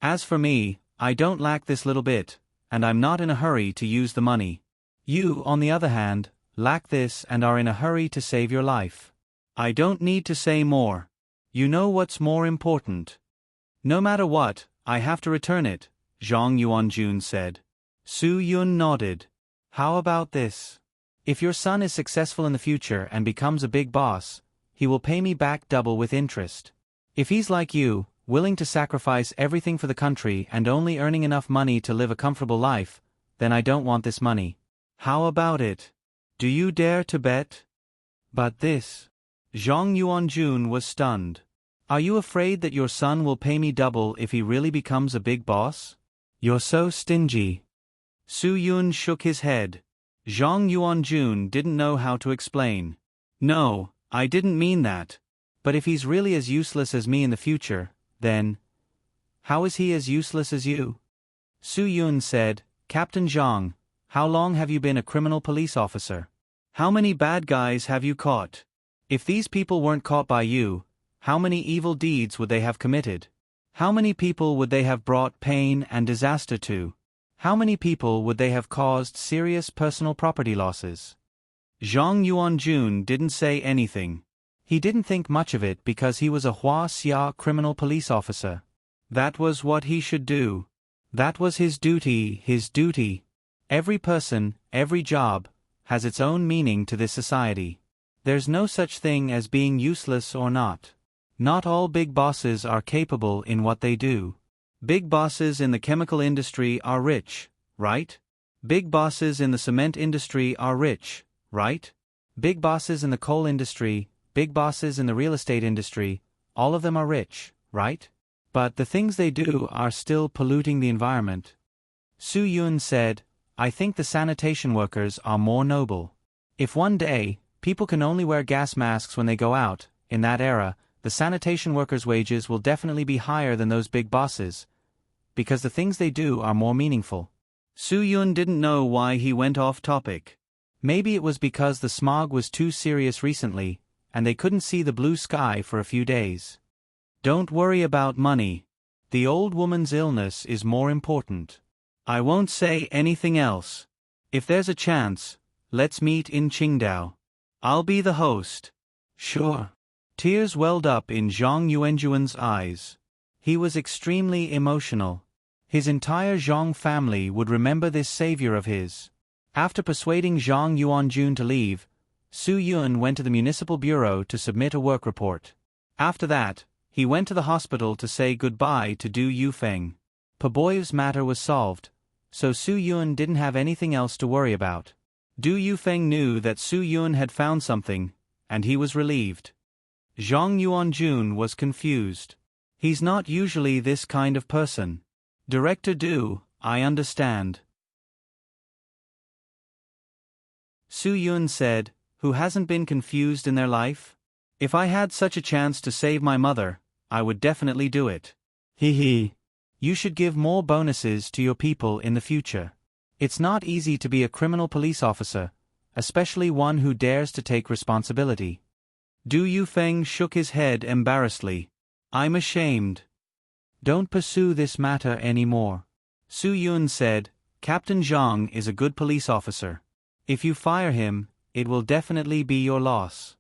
As for me, I don't lack this little bit, and I'm not in a hurry to use the money. You, on the other hand, lack this and are in a hurry to save your life. I don't need to say more. You know what's more important. No matter what, I have to return it, Zhang Yuanjun said. Su Yun nodded. How about this? If your son is successful in the future and becomes a big boss, he will pay me back double with interest. If he's like you, willing to sacrifice everything for the country and only earning enough money to live a comfortable life, then I don't want this money. How about it? Do you dare to bet? But this. Zhang Yuanjun was stunned. Are you afraid that your son will pay me double if he really becomes a big boss? You're so stingy. Su Yun shook his head. Zhang Yuanjun didn't know how to explain. No, I didn't mean that. But if he's really as useless as me in the future, then... How is he as useless as you? Su Yun said, Captain Zhang, how long have you been a criminal police officer? How many bad guys have you caught? If these people weren't caught by you, how many evil deeds would they have committed? How many people would they have brought pain and disaster to? How many people would they have caused serious personal property losses? Zhang Yuanjun didn't say anything. He didn't think much of it because he was a Hua Xia criminal police officer. That was what he should do. That was his duty, his duty. Every person, every job, has its own meaning to this society. There's no such thing as being useless or not. Not all big bosses are capable in what they do. Big bosses in the chemical industry are rich, right? Big bosses in the cement industry are rich, right? Big bosses in the coal industry, big bosses in the real estate industry, all of them are rich, right? But the things they do are still polluting the environment. Su Yun said, I think the sanitation workers are more noble. If one day, people can only wear gas masks when they go out, in that era, the sanitation workers' wages will definitely be higher than those big bosses, because the things they do are more meaningful. Su Yun didn't know why he went off topic. Maybe it was because the smog was too serious recently, and they couldn't see the blue sky for a few days. Don't worry about money. The old woman's illness is more important. I won't say anything else. If there's a chance, let's meet in Qingdao. I'll be the host. Sure. Tears welled up in Zhang Yuanjun's eyes. He was extremely emotional. His entire Zhang family would remember this savior of his. After persuading Zhang Yuanjun to leave, Su Yun went to the municipal bureau to submit a work report. After that, he went to the hospital to say goodbye to Du Yufeng. Paboyu's matter was solved, so Su Yun didn't have anything else to worry about. Du Yufeng knew that Su Yun had found something, and he was relieved. Zhang Yuanjun was confused. He's not usually this kind of person. Director Du, I understand. Su Yun said, who hasn't been confused in their life? If I had such a chance to save my mother, I would definitely do it. Hee. You should give more bonuses to your people in the future. It's not easy to be a criminal police officer, especially one who dares to take responsibility. Du Yufeng shook his head embarrassedly. I'm ashamed. Don't pursue this matter anymore. Su Yun said, Captain Zhang is a good police officer. If you fire him, it will definitely be your loss.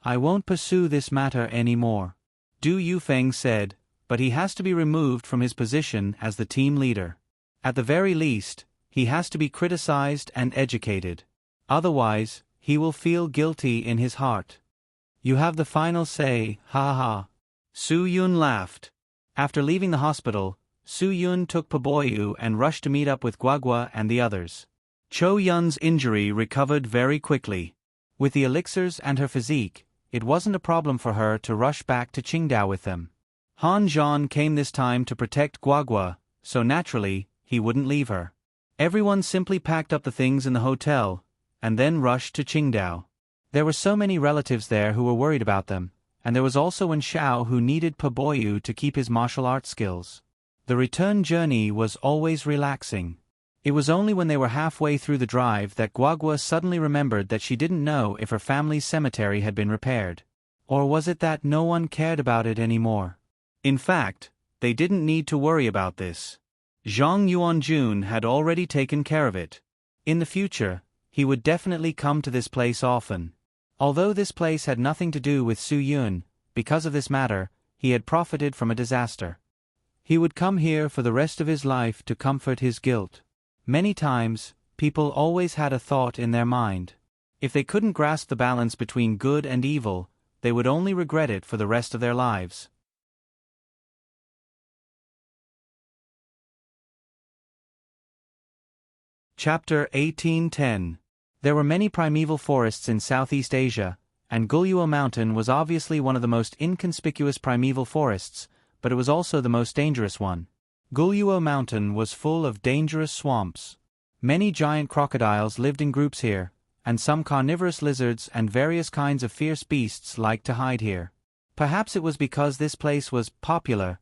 I won't pursue this matter anymore. Du Yufeng said, but he has to be removed from his position as the team leader. At the very least, he has to be criticized and educated. Otherwise, he will feel guilty in his heart. You have the final say, ha ha. Su Yun laughed. After leaving the hospital, Su Yun took Paboyu and rushed to meet up with Guagua and the others. Cho Yun's injury recovered very quickly. With the elixirs and her physique, it wasn't a problem for her to rush back to Qingdao with them. Han Zhan came this time to protect Guagua, so naturally, he wouldn't leave her. Everyone simply packed up the things in the hotel, and then rushed to Qingdao. There were so many relatives there who were worried about them, and there was also Wen Xiao who needed Paboyu to keep his martial arts skills. The return journey was always relaxing. It was only when they were halfway through the drive that Guagua suddenly remembered that she didn't know if her family's cemetery had been repaired. Or was it that no one cared about it anymore? In fact, they didn't need to worry about this. Zhang Yuanjun had already taken care of it. In the future, he would definitely come to this place often. Although this place had nothing to do with Su Yun, because of this matter, he had profited from a disaster. He would come here for the rest of his life to comfort his guilt. Many times, people always had a thought in their mind. If they couldn't grasp the balance between good and evil, they would only regret it for the rest of their lives. Chapter 1810. There were many primeval forests in Southeast Asia, and Gulyuo Mountain was obviously one of the most inconspicuous primeval forests, but it was also the most dangerous one. Gulyuo Mountain was full of dangerous swamps. Many giant crocodiles lived in groups here, and some carnivorous lizards and various kinds of fierce beasts liked to hide here. Perhaps it was because this place was popular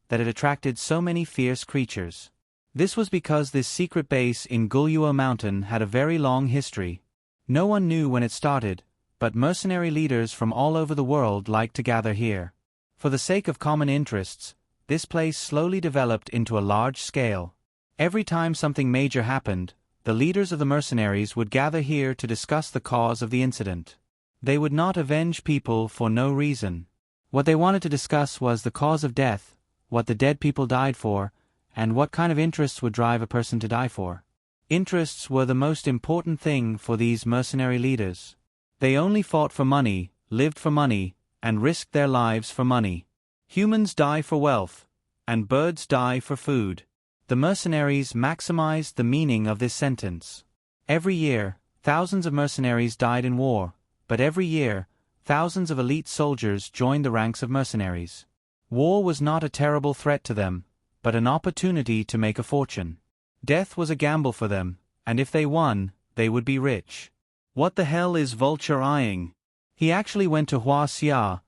that it attracted so many fierce creatures. This was because this secret base in Gulyuo Mountain had a very long history. No one knew when it started, but mercenary leaders from all over the world liked to gather here. For the sake of common interests, this place slowly developed into a large scale. Every time something major happened, the leaders of the mercenaries would gather here to discuss the cause of the incident. They would not avenge people for no reason. What they wanted to discuss was the cause of death, what the dead people died for, and what kind of interests would drive a person to die for. Interests were the most important thing for these mercenary leaders. They only fought for money, lived for money, and risked their lives for money. Humans die for wealth, and birds die for food. The mercenaries maximized the meaning of this sentence. Every year, thousands of mercenaries died in war, but every year, thousands of elite soldiers joined the ranks of mercenaries. War was not a terrible threat to them, but an opportunity to make a fortune. Death was a gamble for them, and if they won, they would be rich. What the hell is Vulture eyeing? He actually went to Huaxia,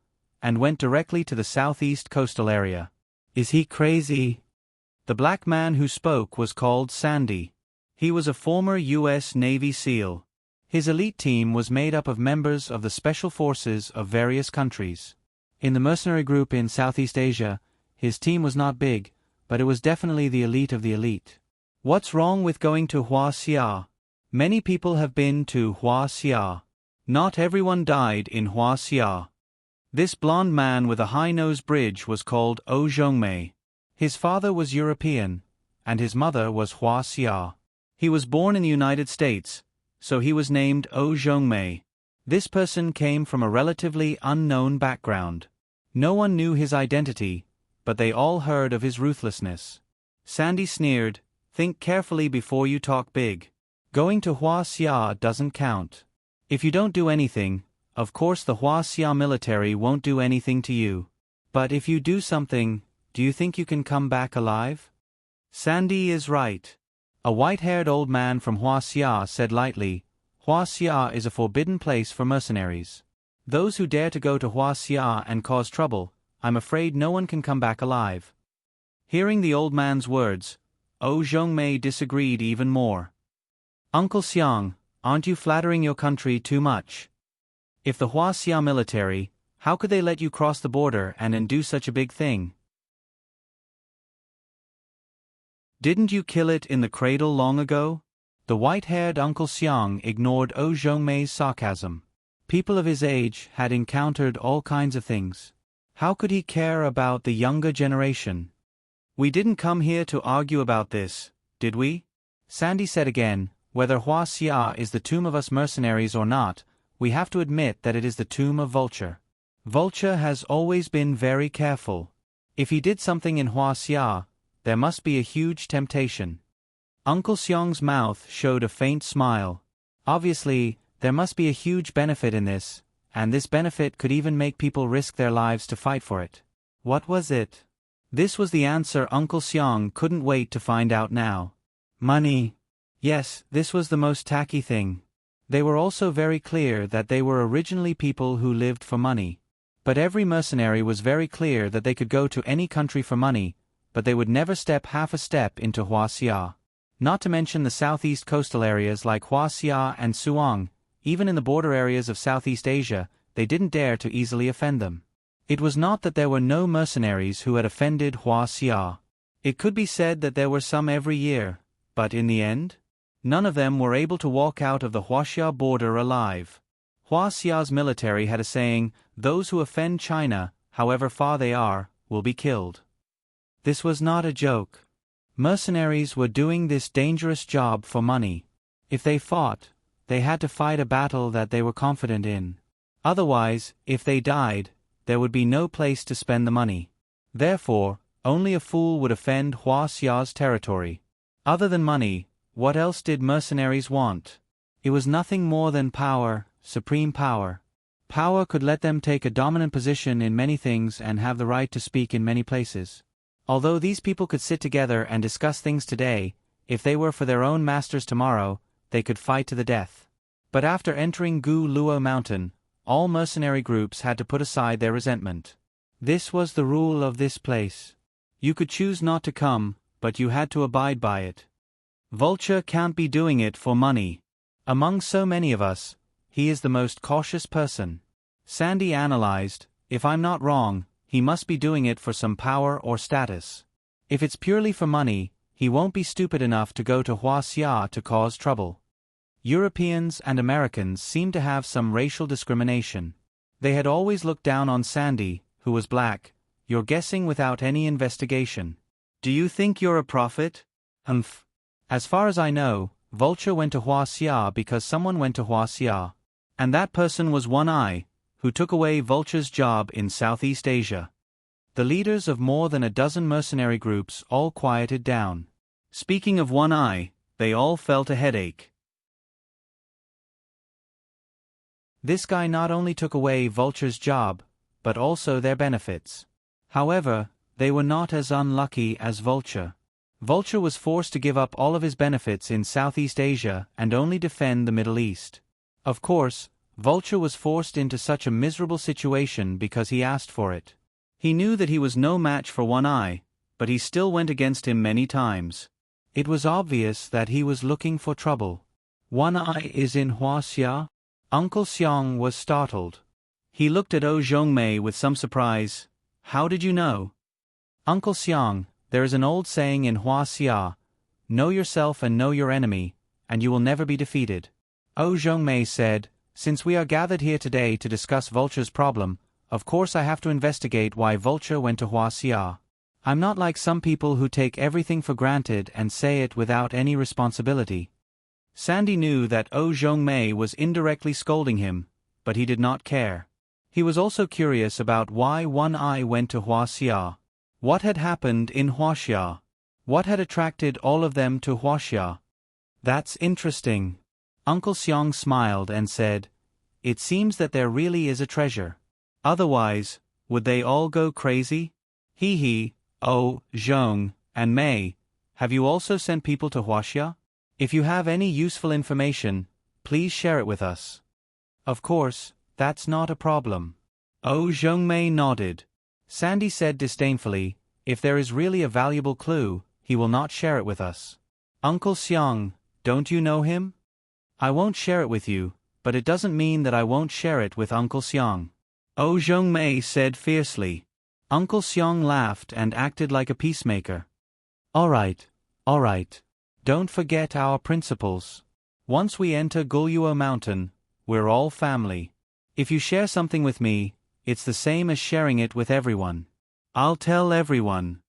and went directly to the southeast coastal area. Is he crazy? The black man who spoke was called Sandy. He was a former U.S. Navy SEAL. His elite team was made up of members of the special forces of various countries. In the mercenary group in Southeast Asia, his team was not big, but it was definitely the elite of the elite. What's wrong with going to Huaxia? Many people have been to Huaxia. Not everyone died in Huaxia. This blond man with a high-nose bridge was called O Zhongmei. His father was European, and his mother was Huaxia. He was born in the United States, so he was named O Zhongmei. This person came from a relatively unknown background. No one knew his identity, but they all heard of his ruthlessness. Sandy sneered, "Think carefully before you talk big. Going to Huaxia doesn't count. If you don't do anything, of course the Huaxia military won't do anything to you. But if you do something, do you think you can come back alive?" Sandy is right. A white-haired old man from Huaxia said lightly, "Huaxia is a forbidden place for mercenaries. Those who dare to go to Huaxia and cause trouble, I'm afraid no one can come back alive." Hearing the old man's words, O Zhongmei disagreed even more. "Uncle Xiang, aren't you flattering your country too much? If the Huaxia military, how could they let you cross the border and do such a big thing? Didn't you kill it in the cradle long ago?" The white-haired Uncle Xiang ignored O Zhongmei's sarcasm. People of his age had encountered all kinds of things. How could he care about the younger generation? "We didn't come here to argue about this, did we?" Sandy said again, "Whether Huaxia is the tomb of us mercenaries or not, we have to admit that it is the tomb of Vulture. Vulture has always been very careful. If he did something in Huaxia, there must be a huge temptation." Uncle Xiang's mouth showed a faint smile. Obviously, there must be a huge benefit in this, and this benefit could even make people risk their lives to fight for it. What was it? This was the answer Uncle Xiang couldn't wait to find out now. Money. Yes, this was the most tacky thing. They were also very clear that they were originally people who lived for money. But every mercenary was very clear that they could go to any country for money, but they would never step half a step into Huaxia. Not to mention the southeast coastal areas like Huaxia and Suang. Even in the border areas of Southeast Asia, they didn't dare to easily offend them. It was not that there were no mercenaries who had offended Hua Xia. It could be said that there were some every year, but in the end, none of them were able to walk out of the Huaxia border alive. Hua Xia's military had a saying, "Those who offend China, however far they are, will be killed." This was not a joke. Mercenaries were doing this dangerous job for money. If they fought, they had to fight a battle that they were confident in. Otherwise, if they died, there would be no place to spend the money. Therefore, only a fool would offend Hua Xia's territory. Other than money, what else did mercenaries want? It was nothing more than power, supreme power. Power could let them take a dominant position in many things and have the right to speak in many places. Although these people could sit together and discuss things today, if they were for their own masters tomorrow, they could fight to the death. But after entering Gu Luo Mountain, all mercenary groups had to put aside their resentment. This was the rule of this place. You could choose not to come, but you had to abide by it. Vulture can't be doing it for money. Among so many of us, he is the most cautious person. Sandy analyzed, if I'm not wrong, he must be doing it for some power or status. If it's purely for money, he won't be stupid enough to go to Huaxia to cause trouble. Europeans and Americans seemed to have some racial discrimination. They had always looked down on Sandy, who was black. You're guessing without any investigation. Do you think you're a prophet? Humph. As far as I know, Vulture went to Huaxia because someone went to Huaxia. And that person was One Eye, who took away Vulture's job in Southeast Asia. The leaders of more than a dozen mercenary groups all quieted down. Speaking of One Eye, they all felt a headache. This guy not only took away Vulture's job, but also their benefits. However, they were not as unlucky as Vulture. Vulture was forced to give up all of his benefits in Southeast Asia and only defend the Middle East. Of course, Vulture was forced into such a miserable situation because he asked for it. He knew that he was no match for One Eye, but he still went against him many times. It was obvious that he was looking for trouble. One Eye is in Huaxia? Uncle Xiong was startled. He looked at O Zhongmei with some surprise. How did you know? Uncle Xiong, there is an old saying in Huaxia, know yourself and know your enemy, and you will never be defeated. O Zhongmei said, since we are gathered here today to discuss Vulture's problem, of course I have to investigate why Vulture went to Huaxia. I'm not like some people who take everything for granted and say it without any responsibility. Sandy knew that O Zhongmei was indirectly scolding him, but he did not care. He was also curious about why One Eye went to Huaxia. What had happened in Huaxia? What had attracted all of them to Huaxia? That's interesting. Uncle Xiong smiled and said, it seems that there really is a treasure. Otherwise, would they all go crazy? He, O, Zhong, and Mei, have you also sent people to Huaxia? If you have any useful information, please share it with us. Of course, that's not a problem. O Zhongmei nodded. Sandy said disdainfully, if there is really a valuable clue, he will not share it with us. Uncle Xiong, don't you know him? I won't share it with you, but it doesn't mean that I won't share it with Uncle Xiong. O Zhongmei said fiercely. Uncle Xiong laughed and acted like a peacemaker. All right. Don't forget our principles. Once we enter Guyuo Mountain, we're all family. If you share something with me, it's the same as sharing it with everyone. I'll tell everyone.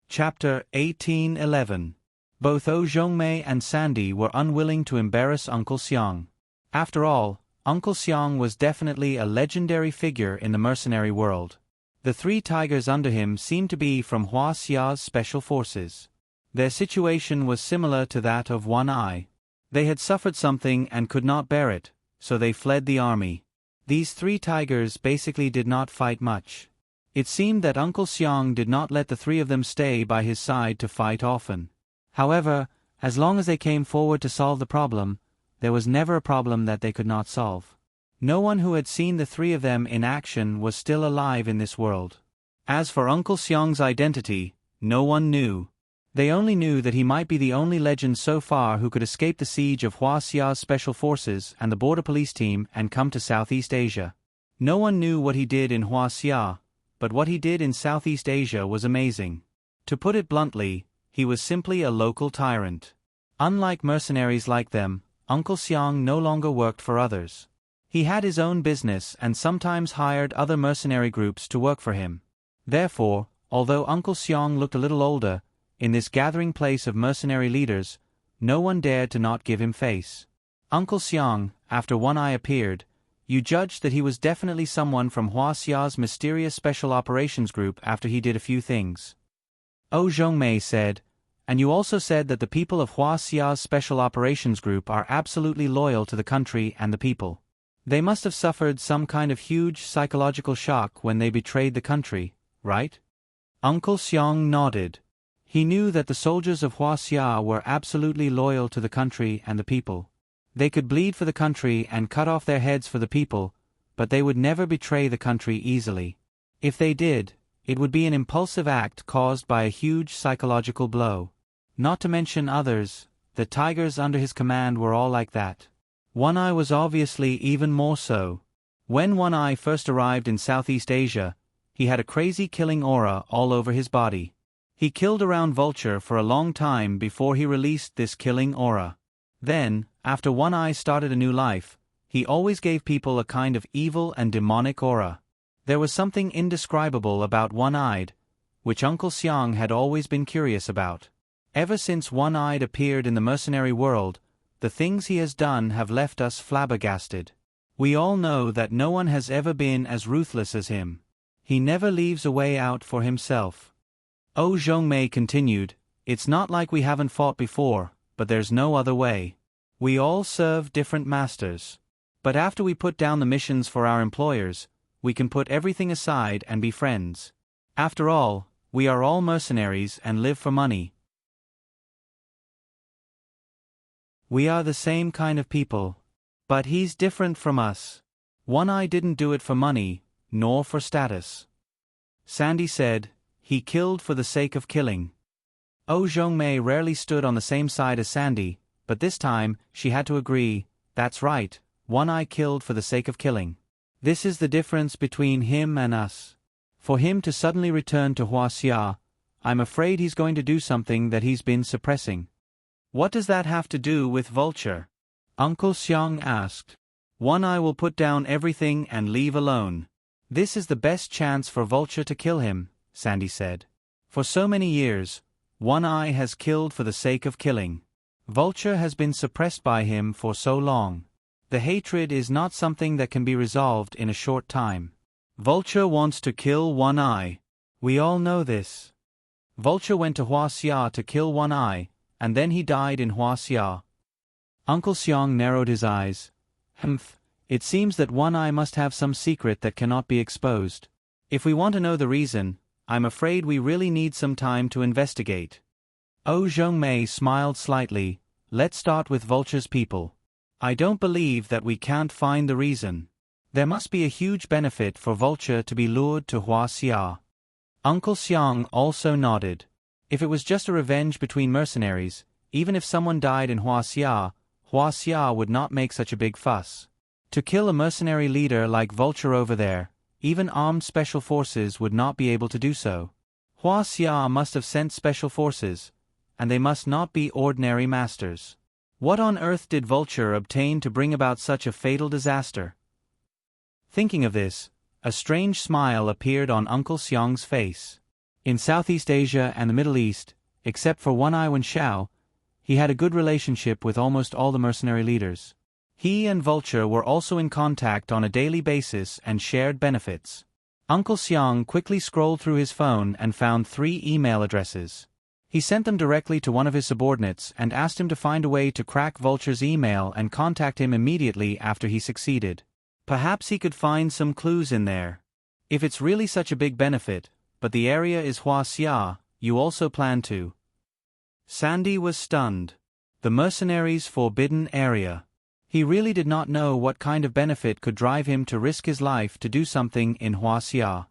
Chapter 1811. Both O Zhongmei and Sandy were unwilling to embarrass Uncle Xiong. After all, Uncle Xiong was definitely a legendary figure in the mercenary world. The 3 tigers under him seemed to be from Huaxia's special forces. Their situation was similar to that of One Eye. They had suffered something and could not bear it, so they fled the army. These 3 tigers basically did not fight much. It seemed that Uncle Xiong did not let the 3 of them stay by his side to fight often. However, as long as they came forward to solve the problem, there was never a problem that they could not solve. No one who had seen the 3 of them in action was still alive in this world. As for Uncle Xiong's identity, no one knew. They only knew that he might be the only legend so far who could escape the siege of Hua Xia's special forces and the border police team and come to Southeast Asia. No one knew what he did in Hua Xia, but what he did in Southeast Asia was amazing. To put it bluntly, he was simply a local tyrant. Unlike mercenaries like them, Uncle Xiang no longer worked for others. He had his own business and sometimes hired other mercenary groups to work for him. Therefore, although Uncle Xiang looked a little older, in this gathering place of mercenary leaders, no one dared to not give him face. Uncle Xiang, after One Eye appeared, you judged that he was definitely someone from Hua Xia's mysterious special operations group after he did a few things. Zhongmei said, and you also said that the people of Hua Xia's special operations group are absolutely loyal to the country and the people. They must have suffered some kind of huge psychological shock when they betrayed the country, right? Uncle Xiang nodded. He knew that the soldiers of Hua Xia were absolutely loyal to the country and the people. They could bleed for the country and cut off their heads for the people, but they would never betray the country easily. If they did, it would be an impulsive act caused by a huge psychological blow. Not to mention others, the tigers under his command were all like that. One Eye was obviously even more so. When One Eye first arrived in Southeast Asia, he had a crazy killing aura all over his body. He killed around Vulture for a long time before he released this killing aura. Then, after One Eye started a new life, he always gave people a kind of evil and demonic aura. There was something indescribable about One-Eyed, which Uncle Xiang had always been curious about. Ever since One-Eyed appeared in the mercenary world, the things he has done have left us flabbergasted. We all know that no one has ever been as ruthless as him. He never leaves a way out for himself. Zhongmei continued, it's not like we haven't fought before, but there's no other way. We all serve different masters. But after we put down the missions for our employers, we can put everything aside and be friends. After all, we are all mercenaries and live for money. We are the same kind of people. But he's different from us. One Eye didn't do it for money, nor for status. Sandy said, he killed for the sake of killing. Zhongmei rarely stood on the same side as Sandy, but this time, she had to agree, that's right, One Eye killed for the sake of killing. This is the difference between him and us. For him to suddenly return to Hua Xia, I'm afraid he's going to do something that he's been suppressing. What does that have to do with Vulture? Uncle Xiang asked. One Eye will put down everything and leave alone. This is the best chance for Vulture to kill him, Sandy said. For so many years, One Eye has killed for the sake of killing. Vulture has been suppressed by him for so long. The hatred is not something that can be resolved in a short time. Vulture wants to kill One Eye. We all know this. Vulture went to Hua Xia to kill One Eye, and then he died in Hua Xia. Uncle Xiang narrowed his eyes. It seems that One Eye must have some secret that cannot be exposed. If we want to know the reason, I'm afraid we really need some time to investigate. Zhongmei smiled slightly. Let's start with Vulture's people. I don't believe that we can't find the reason. There must be a huge benefit for Vulture to be lured to Hua Xia. Uncle Xiang also nodded. If it was just a revenge between mercenaries, even if someone died in Hua Xia would not make such a big fuss. To kill a mercenary leader like Vulture over there, even armed special forces would not be able to do so. Hua Xia must have sent special forces, and they must not be ordinary masters. What on earth did Vulture obtain to bring about such a fatal disaster? Thinking of this, a strange smile appeared on Uncle Xiang's face. In Southeast Asia and the Middle East, except for One Eye Wenshao, he had a good relationship with almost all the mercenary leaders. He and Vulture were also in contact on a daily basis and shared benefits. Uncle Xiang quickly scrolled through his phone and found 3 email addresses. He sent them directly to one of his subordinates and asked him to find a way to crack Vulture's email and contact him immediately after he succeeded. Perhaps he could find some clues in there. If it's really such a big benefit, but the area is Hua Xia, you also plan to. Sandy was stunned. The mercenaries' forbidden area. He really did not know what kind of benefit could drive him to risk his life to do something in Hua Xia.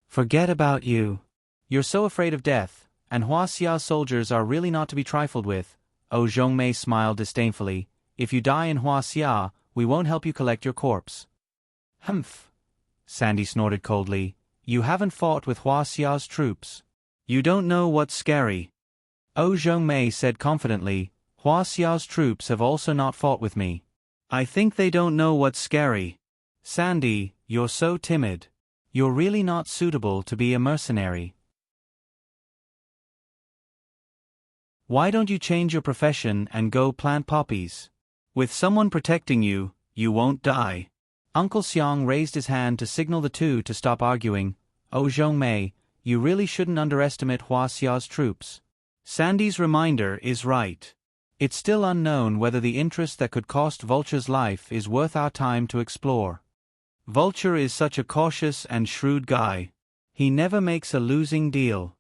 Forget about you. You're so afraid of death, and Huaxia's soldiers are really not to be trifled with. Oh Zhongmei smiled disdainfully. If you die in Huaxia, we won't help you collect your corpse. Humph. Sandy snorted coldly. You haven't fought with Huaxia's troops. You don't know what's scary. Oh Zhongmei said confidently, Huaxia's troops have also not fought with me. I think they don't know what's scary. Sandy, you're so timid. You're really not suitable to be a mercenary. Why don't you change your profession and go plant poppies? With someone protecting you, you won't die. Uncle Xiang raised his hand to signal the two to stop arguing. Oh Zhongmei, you really shouldn't underestimate Huaxia's troops. Sandy's reminder is right. It's still unknown whether the interest that could cost Vulture's life is worth our time to explore. Vulture is such a cautious and shrewd guy. He never makes a losing deal.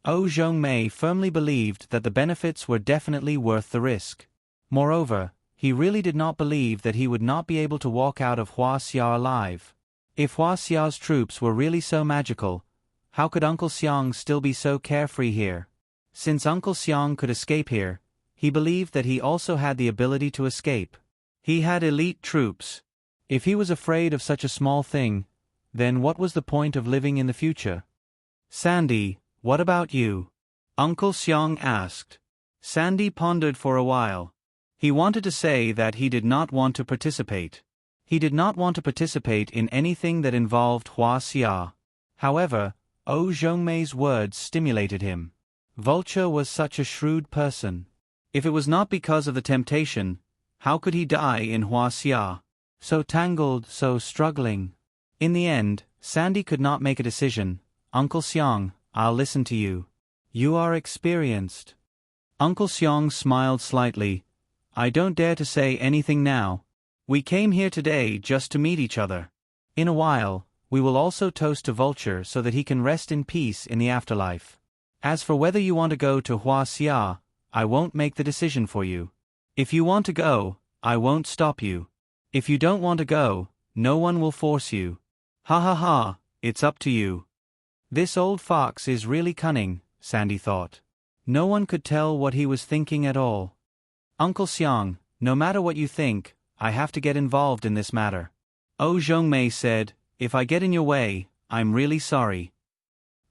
Oh Zhongmei firmly believed that the benefits were definitely worth the risk. Moreover, he really did not believe that he would not be able to walk out of Huaxia alive. If Huaxia's troops were really so magical, how could Uncle Xiang still be so carefree here? Since Uncle Xiang could escape here, he believed that he also had the ability to escape. He had elite troops. If he was afraid of such a small thing, then what was the point of living in the future? Sandy, what about you? Uncle Xiang asked. Sandy pondered for a while. He wanted to say that he did not want to participate. He did not want to participate in anything that involved Huaxia. However, Oh Zhongmei's words stimulated him. Vulture was such a shrewd person. If it was not because of the temptation, how could he die in Huaxia? So tangled, so struggling. In the end, Sandy could not make a decision. Uncle Xiang, I'll listen to you. You are experienced. Uncle Xiang smiled slightly. I don't dare to say anything now. We came here today just to meet each other. In a while, we will also toast to Vulture so that he can rest in peace in the afterlife. As for whether you want to go to Huaxia, I won't make the decision for you. If you want to go, I won't stop you. If you don't want to go, no one will force you. Ha ha ha, it's up to you. This old fox is really cunning, Sandy thought. No one could tell what he was thinking at all. Uncle Xiang, no matter what you think, I have to get involved in this matter. Oh Zhongmei said, if I get in your way, I'm really sorry.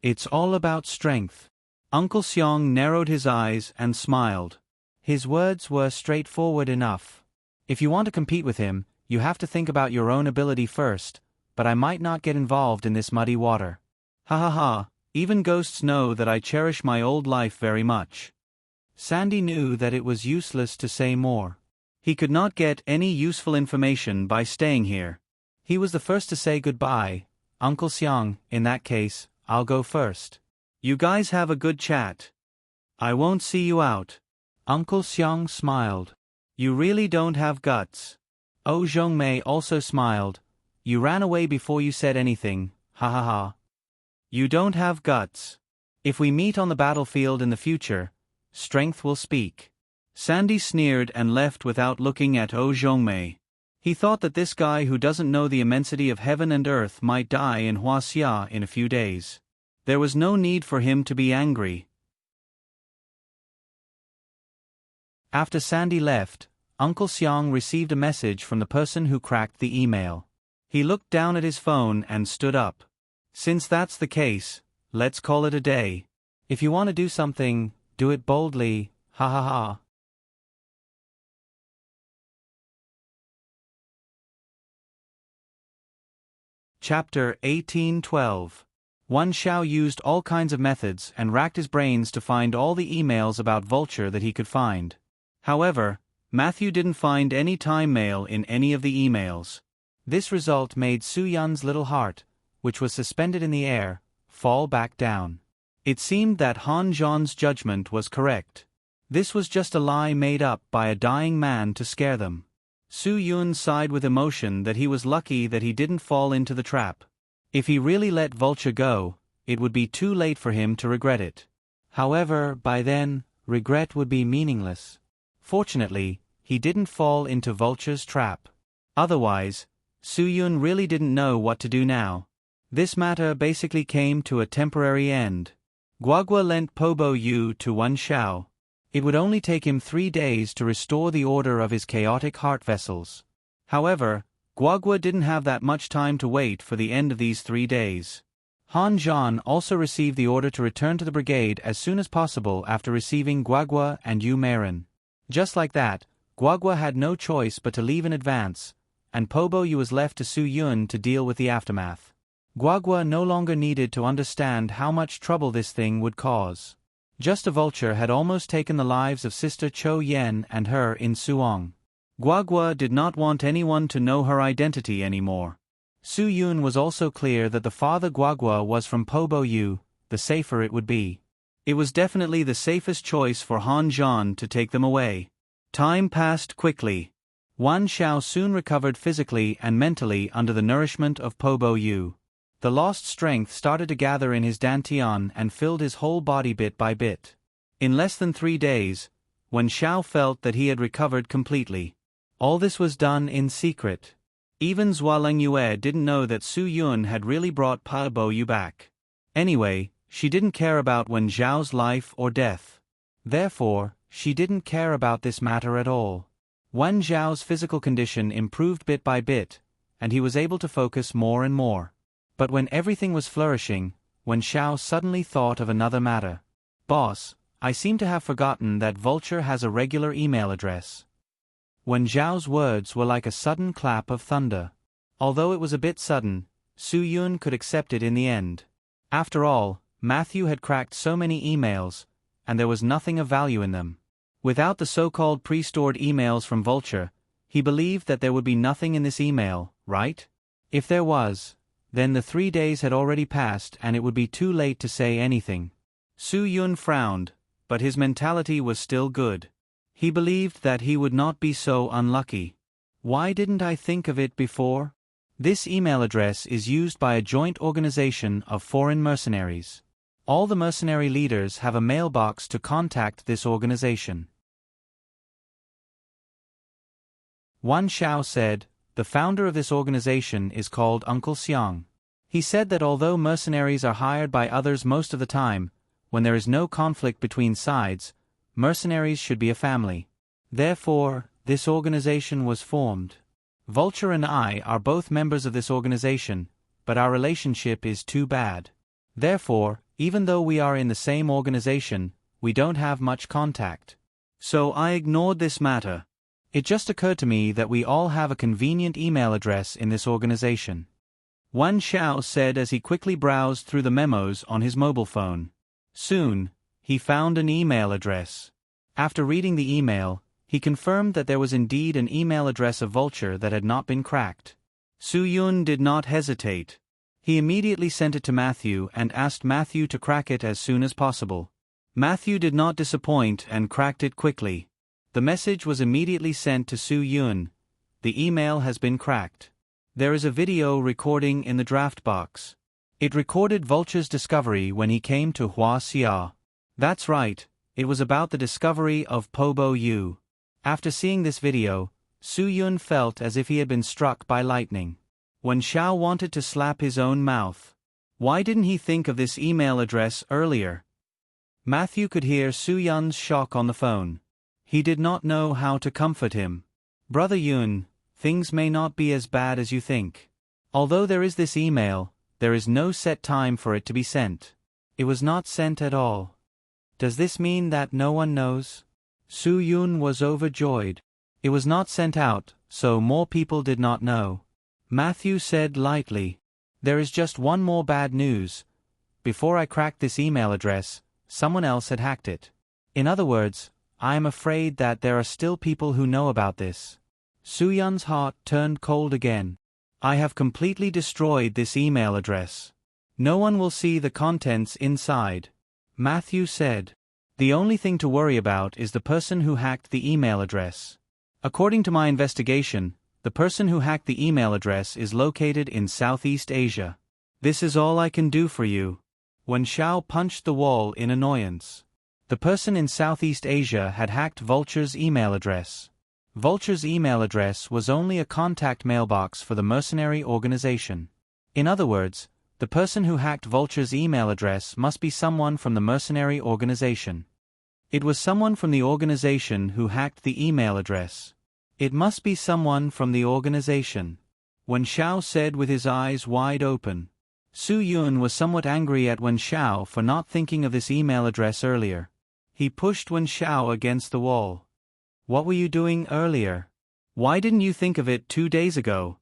It's all about strength. Uncle Xiang narrowed his eyes and smiled. His words were straightforward enough. If you want to compete with him, you have to think about your own ability first, but I might not get involved in this muddy water. Ha ha ha, even ghosts know that I cherish my old life very much. Sandy knew that it was useless to say more. He could not get any useful information by staying here. He was the first to say goodbye. Uncle Xiang, in that case, I'll go first. You guys have a good chat. I won't see you out. Uncle Xiang smiled. You really don't have guts. Oh Zhongmei also smiled. You ran away before you said anything, ha ha ha. You don't have guts. If we meet on the battlefield in the future, strength will speak. Sandy sneered and left without looking at Oh Zhongmei. He thought that this guy who doesn't know the immensity of heaven and earth might die in Huaxia in a few days. There was no need for him to be angry. After Sandy left, Uncle Xiang received a message from the person who cracked the email. He looked down at his phone and stood up. Since that's the case, let's call it a day. If you want to do something, do it boldly, ha ha ha. Chapter 1812. Wan Shao used all kinds of methods and racked his brains to find all the emails about Vulture that he could find. However, Matthew didn't find any time mail in any of the emails. This result made Su Yun's little heart, which was suspended in the air, fall back down. It seemed that Han Zhan's judgment was correct. This was just a lie made up by a dying man to scare them. Su Yun sighed with emotion that he was lucky that he didn't fall into the trap. If he really let Vulture go, it would be too late for him to regret it. However, by then, regret would be meaningless. Fortunately, he didn't fall into Vulture's trap. Otherwise, Su Yun really didn't know what to do now. This matter basically came to a temporary end. Guagua lent Pobo Yu to Wan Xiao. It would only take him 3 days to restore the order of his chaotic heart vessels. However, Guagua didn't have that much time to wait for the end of these 3 days. Han Zhan also received the order to return to the brigade as soon as possible after receiving Guagua and Yu Meiren. Just like that, Guagua had no choice but to leave in advance, and Pobo Yu was left to Su Yun to deal with the aftermath. Guagua no longer needed to understand how much trouble this thing would cause. Just a vulture had almost taken the lives of Sister Chou Yen and her in Suong. Guagua did not want anyone to know her identity anymore. Su Yun was also clear that the farther Guagua was from Pobo Yu, the safer it would be. It was definitely the safest choice for Han Zhan to take them away. Time passed quickly. Wan Xiao soon recovered physically and mentally under the nourishment of Pobo Yu. The lost strength started to gather in his dantian and filled his whole body bit by bit. In less than 3 days, Wan Xiao felt that he had recovered completely. All this was done in secret. Even Zhua Lengyue didn't know that Su Yun had really brought Pobo Yu back. Anyway, she didn't care about Wan Zhao's life or death. Therefore, she didn't care about this matter at all. Wan Zhao's physical condition improved bit by bit, and he was able to focus more and more. But when everything was flourishing, Wan Xiao suddenly thought of another matter. "Boss, I seem to have forgotten that Vulture has a regular email address." Wan Zhao's words were like a sudden clap of thunder. Although it was a bit sudden, Su Yun could accept it in the end. After all, Matthew had cracked so many emails, and there was nothing of value in them. Without the so-called pre-stored emails from Vulture, he believed that there would be nothing in this email, right? If there was, then the 3 days had already passed and it would be too late to say anything. Su Yun frowned, but his mentality was still good. He believed that he would not be so unlucky. Why didn't I think of it before? This email address is used by a joint organization of foreign mercenaries. All the mercenary leaders have a mailbox to contact this organization. Wan Xiao said, "The founder of this organization is called Uncle Xiang. He said that although mercenaries are hired by others most of the time, when there is no conflict between sides, mercenaries should be a family. Therefore, this organization was formed. Vulture and I are both members of this organization, but our relationship is too bad. Therefore, even though we are in the same organization, we don't have much contact. So I ignored this matter. It just occurred to me that we all have a convenient email address in this organization." Wan Xiao said as he quickly browsed through the memos on his mobile phone. Soon, he found an email address. After reading the email, he confirmed that there was indeed an email address of Vulture that had not been cracked. Su Yun did not hesitate. He immediately sent it to Matthew and asked Matthew to crack it as soon as possible. Matthew did not disappoint and cracked it quickly. The message was immediately sent to Su Yun. "The email has been cracked. There is a video recording in the draft box." It recorded Vulture's discovery when he came to Hua Xia. That's right, it was about the discovery of Pobo Yu. After seeing this video, Su Yun felt as if he had been struck by lightning. Wan Xiao wanted to slap his own mouth. Why didn't he think of this email address earlier? Matthew could hear Su Yun's shock on the phone. He did not know how to comfort him. "Brother Yun, things may not be as bad as you think. Although there is this email, there is no set time for it to be sent. It was not sent at all." "Does this mean that no one knows?" Su Yun was overjoyed. "It was not sent out, so more people did not know." Matthew said lightly, "There is just one more bad news. Before I cracked this email address, someone else had hacked it. In other words, I am afraid that there are still people who know about this." Su Yun's heart turned cold again. "I have completely destroyed this email address. No one will see the contents inside." Matthew said, "The only thing to worry about is the person who hacked the email address. According to my investigation, the person who hacked the email address is located in Southeast Asia. This is all I can do for you." Wan Xiao punched the wall in annoyance. The person in Southeast Asia had hacked Vulture's email address. Vulture's email address was only a contact mailbox for the mercenary organization. In other words, The person who hacked Vulture's email address must be someone from the mercenary organization. It was someone from the organization who hacked the email address. It must be someone from the organization. Wen Xiao said with his eyes wide open. Su Yun was somewhat angry at Wen Xiao for not thinking of this email address earlier. He pushed Wen Xiao against the wall. What were you doing earlier? Why didn't you think of it 2 days ago?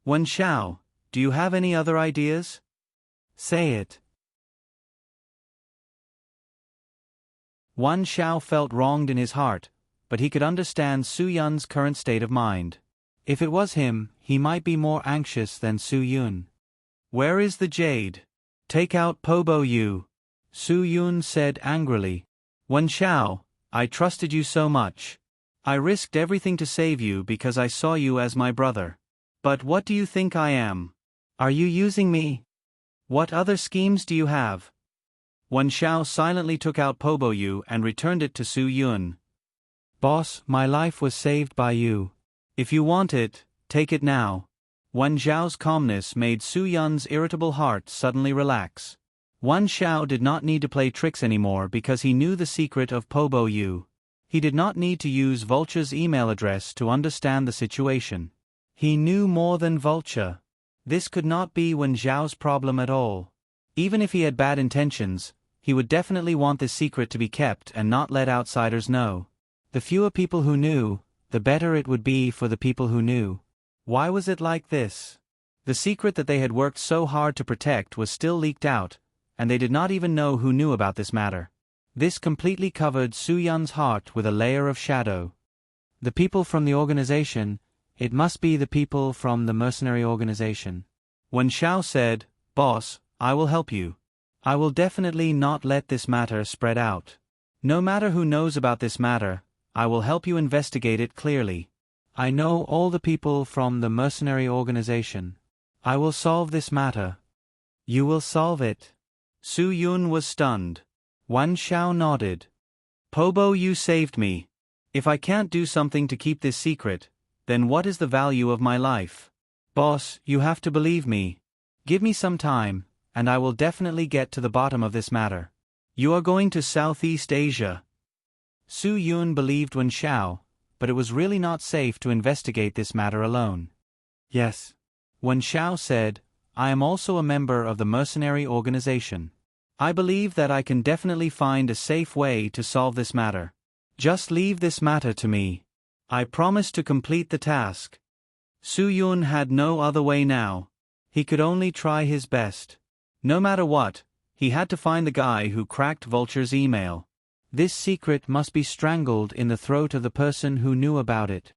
Wen Xiao, do you have any other ideas? Say it. Wen Xiao felt wronged in his heart, but he could understand Su Yun's current state of mind. If it was him, he might be more anxious than Su Yun. Where is the jade? Take out Pobo Yu, Su Yun said angrily. Wen Xiao, I trusted you so much. I risked everything to save you because I saw you as my brother. But what do you think I am? Are you using me? What other schemes do you have? Wen Xiao silently took out Pobo Yu and returned it to Su Yun. Boss, my life was saved by you. If you want it, take it now. Wen Xiao's calmness made Su Yun's irritable heart suddenly relax. Wen Xiao did not need to play tricks anymore because he knew the secret of Pobo Yu. He did not need to use Vulture's email address to understand the situation. He knew more than Vulture. This could not be Wen Xiao's problem at all. Even if he had bad intentions, he would definitely want this secret to be kept and not let outsiders know. The fewer people who knew, the better it would be for the people who knew. Why was it like this? The secret that they had worked so hard to protect was still leaked out, and they did not even know who knew about this matter. This completely covered Su Yun's heart with a layer of shadow. The people from the organization, it must be the people from the mercenary organization. Wen Xiao said, Boss, I will help you. I will definitely not let this matter spread out. No matter who knows about this matter, I will help you investigate it clearly. I know all the people from the mercenary organization. I will solve this matter. You will solve it. Su Yun was stunned. Wen Xiao nodded. Pobo, you saved me. If I can't do something to keep this secret, then what is the value of my life? Boss, you have to believe me. Give me some time, and I will definitely get to the bottom of this matter. You are going to Southeast Asia. Su Yun believed Wen Xiao, but it was really not safe to investigate this matter alone. Yes. Wen Xiao said, I am also a member of the mercenary organization. I believe that I can definitely find a safe way to solve this matter. Just leave this matter to me. I promise to complete the task. Su Yun had no other way now. He could only try his best. No matter what, he had to find the guy who cracked Vulture's email. This secret must be strangled in the throat of the person who knew about it.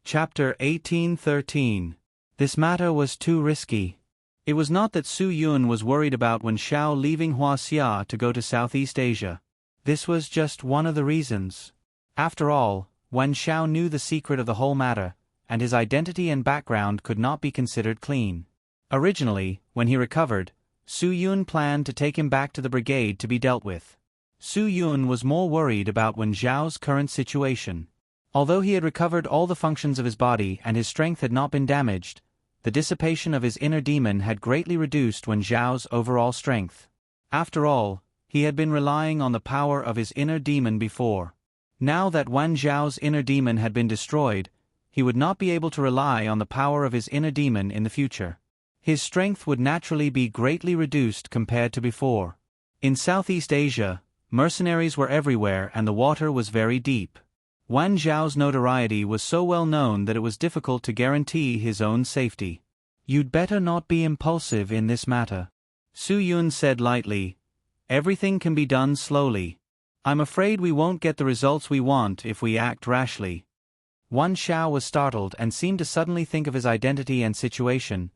Chapter 1813. This matter was too risky. It was not that Su Yun was worried about Wen Xiao leaving Huaxia to go to Southeast Asia. This was just one of the reasons. After all, Wen Xiao knew the secret of the whole matter, and his identity and background could not be considered clean. Originally, when he recovered, Su Yun planned to take him back to the brigade to be dealt with. Su Yun was more worried about Wen Xiao's current situation. Although he had recovered all the functions of his body and his strength had not been damaged, the dissipation of his inner demon had greatly reduced Wen Xiao's overall strength. After all, he had been relying on the power of his inner demon before. Now that Wen Xiao's inner demon had been destroyed, he would not be able to rely on the power of his inner demon in the future. His strength would naturally be greatly reduced compared to before. In Southeast Asia, mercenaries were everywhere and the water was very deep. Wen Xiao's notoriety was so well known that it was difficult to guarantee his own safety. You'd better not be impulsive in this matter. Su Yun said lightly, Everything can be done slowly. I'm afraid we won't get the results we want if we act rashly. Wen Xiao was startled and seemed to suddenly think of his identity and situation.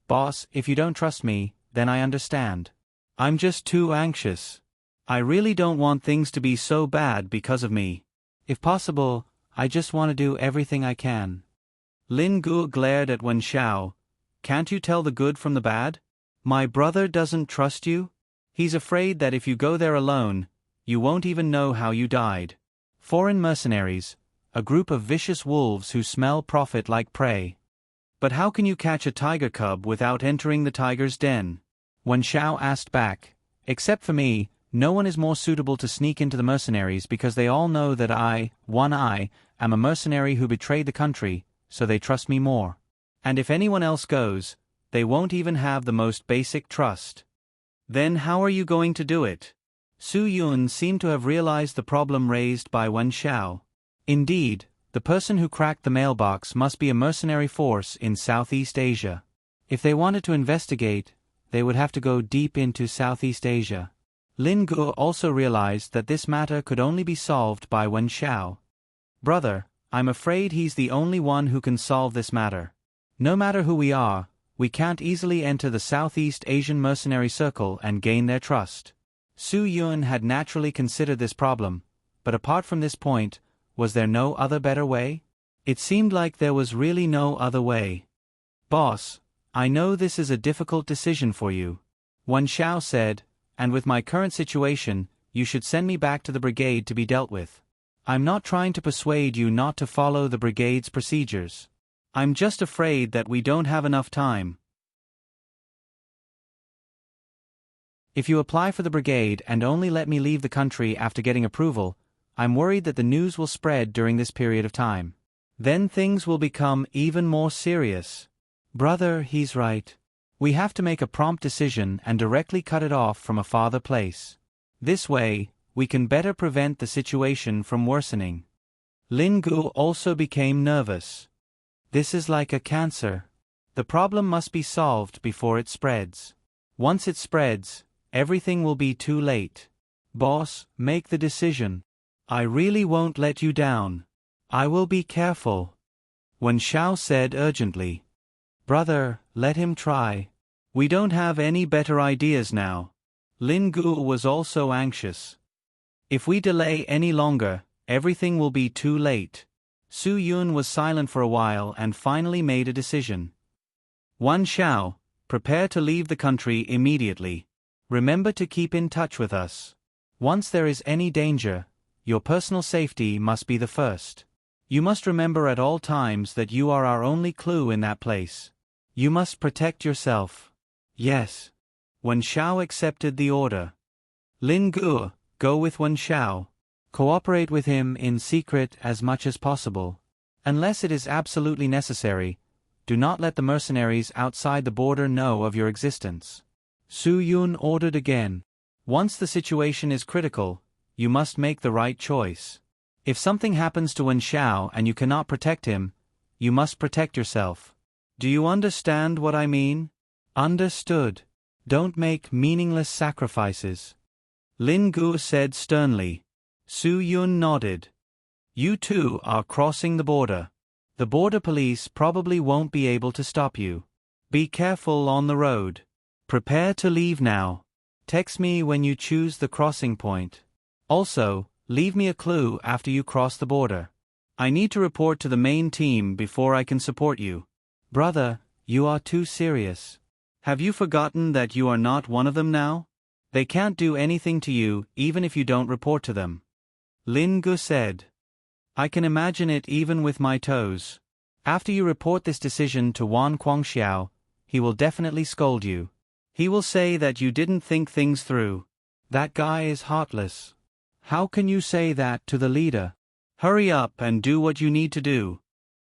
Boss, if you don't trust me, then I understand. I'm just too anxious. I really don't want things to be so bad because of me. If possible, I just want to do everything I can. Lin Guo glared at Wen Xiao. Can't you tell the good from the bad? My brother doesn't trust you? He's afraid that if you go there alone, you won't even know how you died. Foreign mercenaries, a group of vicious wolves who smell profit like prey. But how can you catch a tiger cub without entering the tiger's den? Wen Xiao asked back. Except for me, no one is more suitable to sneak into the mercenaries because they all know that I am a mercenary who betrayed the country, so they trust me more. And if anyone else goes, they won't even have the most basic trust. Then how are you going to do it? Su Yun seemed to have realized the problem raised by Wen Xiao. Indeed, the person who cracked the mailbox must be a mercenary force in Southeast Asia. If they wanted to investigate, they would have to go deep into Southeast Asia. Lin Gu also realized that this matter could only be solved by Wen Xiao. Brother, I'm afraid he's the only one who can solve this matter. No matter who we are, we can't easily enter the Southeast Asian mercenary circle and gain their trust. Su Yun had naturally considered this problem, but apart from this point, was there no other better way? It seemed like there was really no other way. Boss, I know this is a difficult decision for you, Wen Xiao said, and with my current situation, you should send me back to the brigade to be dealt with. I'm not trying to persuade you not to follow the brigade's procedures. I'm just afraid that we don't have enough time. If you apply for the brigade and only let me leave the country after getting approval, I'm worried that the news will spread during this period of time. Then things will become even more serious. Brother, he's right. We have to make a prompt decision and directly cut it off from a farther place. This way, we can better prevent the situation from worsening. Lin Gu also became nervous. This is like a cancer. The problem must be solved before it spreads. Once it spreads, everything will be too late. Boss, make the decision. I really won't let you down. I will be careful. Wen Xiao said urgently. Brother, let him try. We don't have any better ideas now. Lin Gu was also anxious. If we delay any longer, everything will be too late. Su Yun was silent for a while and finally made a decision. Wen Xiao, prepare to leave the country immediately. Remember to keep in touch with us. Once there is any danger, your personal safety must be the first. You must remember at all times that you are our only clue in that place. You must protect yourself. Yes. Wen Xiao accepted the order. Lin Gu, go with Wen Xiao. Cooperate with him in secret as much as possible. Unless it is absolutely necessary, do not let the mercenaries outside the border know of your existence. Su Yun ordered again. Once the situation is critical, you must make the right choice. If something happens to Wen Xiao and you cannot protect him, you must protect yourself. Do you understand what I mean? Understood. Don't make meaningless sacrifices. Lin Gu said sternly. Su Yun nodded. You two are crossing the border. The border police probably won't be able to stop you. Be careful on the road. Prepare to leave now. Text me when you choose the crossing point. Also, leave me a clue after you cross the border. I need to report to the main team before I can support you. Brother, you are too serious. Have you forgotten that you are not one of them now? They can't do anything to you even if you don't report to them. Lin Gu said. I can imagine it even with my toes. After you report this decision to Wan Guangxiao, he will definitely scold you. He will say that you didn't think things through. That guy is heartless. How can you say that to the leader? Hurry up and do what you need to do.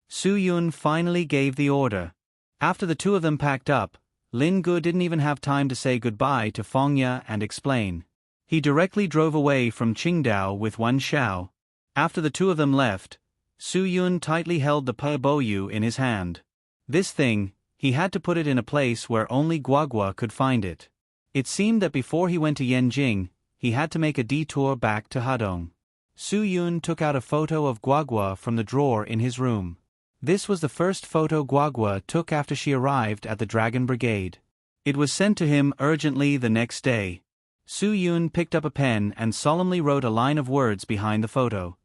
Su Yun finally gave the order. After the two of them packed up, Lin Gu didn't even have time to say goodbye to Feng Ye and explain. He directly drove away from Qingdao with Wen Xiao. After the two of them left, Su Yun tightly held the Pe Boyu in his hand. This thing, he had to put it in a place where only Guagua could find it. It seemed that before he went to Yanjing, he had to make a detour back to Hadong. Su Yun took out a photo of Guagua from the drawer in his room. This was the first photo Guagua took after she arrived at the Dragon Brigade. It was sent to him urgently the next day. Su Yun picked up a pen and solemnly wrote a line of words behind the photo.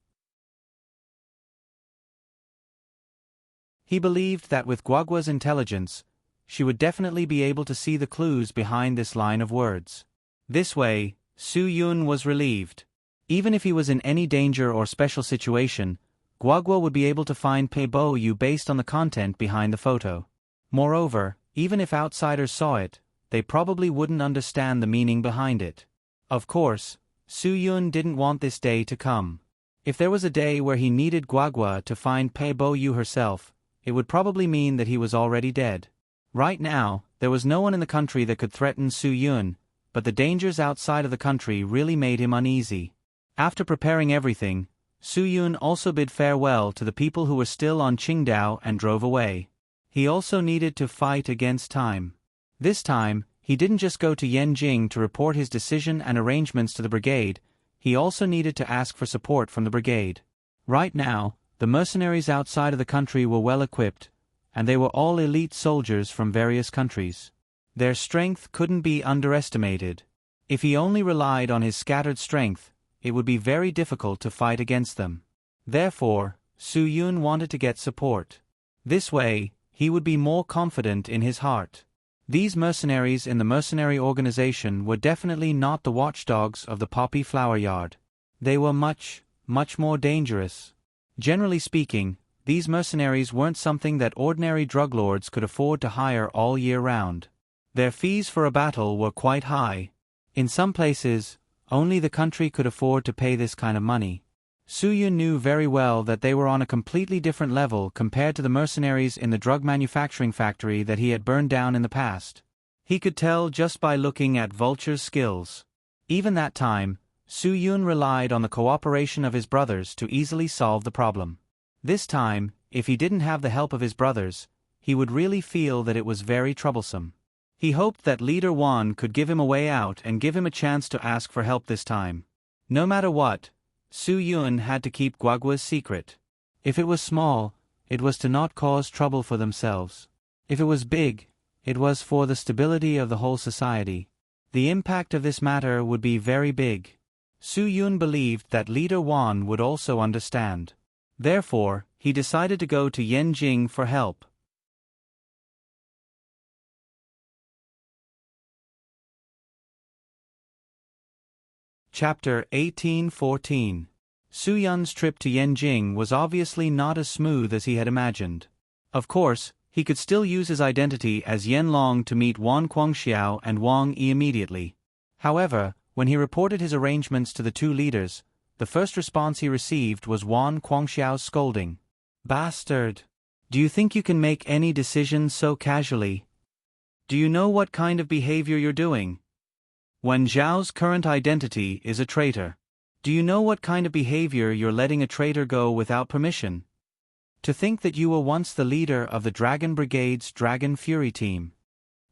He believed that with Guagua's intelligence, she would definitely be able to see the clues behind this line of words. This way, Su Yun was relieved. Even if he was in any danger or special situation, Guagua would be able to find Peibo Yu based on the content behind the photo. Moreover, even if outsiders saw it, they probably wouldn't understand the meaning behind it. Of course, Su Yun didn't want this day to come. If there was a day where he needed Guagua to find Peibo Yu herself, it would probably mean that he was already dead. Right now, there was no one in the country that could threaten Su Yun, but the dangers outside of the country really made him uneasy. After preparing everything, Su Yun also bid farewell to the people who were still on Qingdao and drove away. He also needed to fight against time. This time, he didn't just go to Yanjing to report his decision and arrangements to the brigade, he also needed to ask for support from the brigade. Right now, the mercenaries outside of the country were well equipped, and they were all elite soldiers from various countries. Their strength couldn't be underestimated. If he only relied on his scattered strength, it would be very difficult to fight against them. Therefore, Su Yun wanted to get support. This way, he would be more confident in his heart. These mercenaries in the mercenary organization were definitely not the watchdogs of the poppy flower yard. They were much, much more dangerous. Generally speaking, these mercenaries weren't something that ordinary drug lords could afford to hire all year round. Their fees for a battle were quite high. In some places, only the country could afford to pay this kind of money. Su Yun knew very well that they were on a completely different level compared to the mercenaries in the drug manufacturing factory that he had burned down in the past. He could tell just by looking at Vulture's skills. Even that time, Su Yun relied on the cooperation of his brothers to easily solve the problem. This time, if he didn't have the help of his brothers, he would really feel that it was very troublesome. He hoped that Leader Wan could give him a way out and give him a chance to ask for help this time. No matter what, Su Yun had to keep Guagua's secret. If it was small, it was to not cause trouble for themselves. If it was big, it was for the stability of the whole society. The impact of this matter would be very big. Su Yun believed that Leader Wan would also understand. Therefore, he decided to go to Yanjing for help. Chapter 1814. Su Yun's trip to Yanjing was obviously not as smooth as he had imagined. Of course, he could still use his identity as Yen Long to meet Wan Guangxiao and Wang Yi immediately. However, when he reported his arrangements to the two leaders, the first response he received was Wan Guangxiao's scolding. "Bastard! Do you think you can make any decisions so casually? Do you know what kind of behavior you're doing? Wen Zhao's current identity is a traitor. Do you know what kind of behavior you're letting a traitor go without permission? To think that you were once the leader of the Dragon Brigade's Dragon Fury team."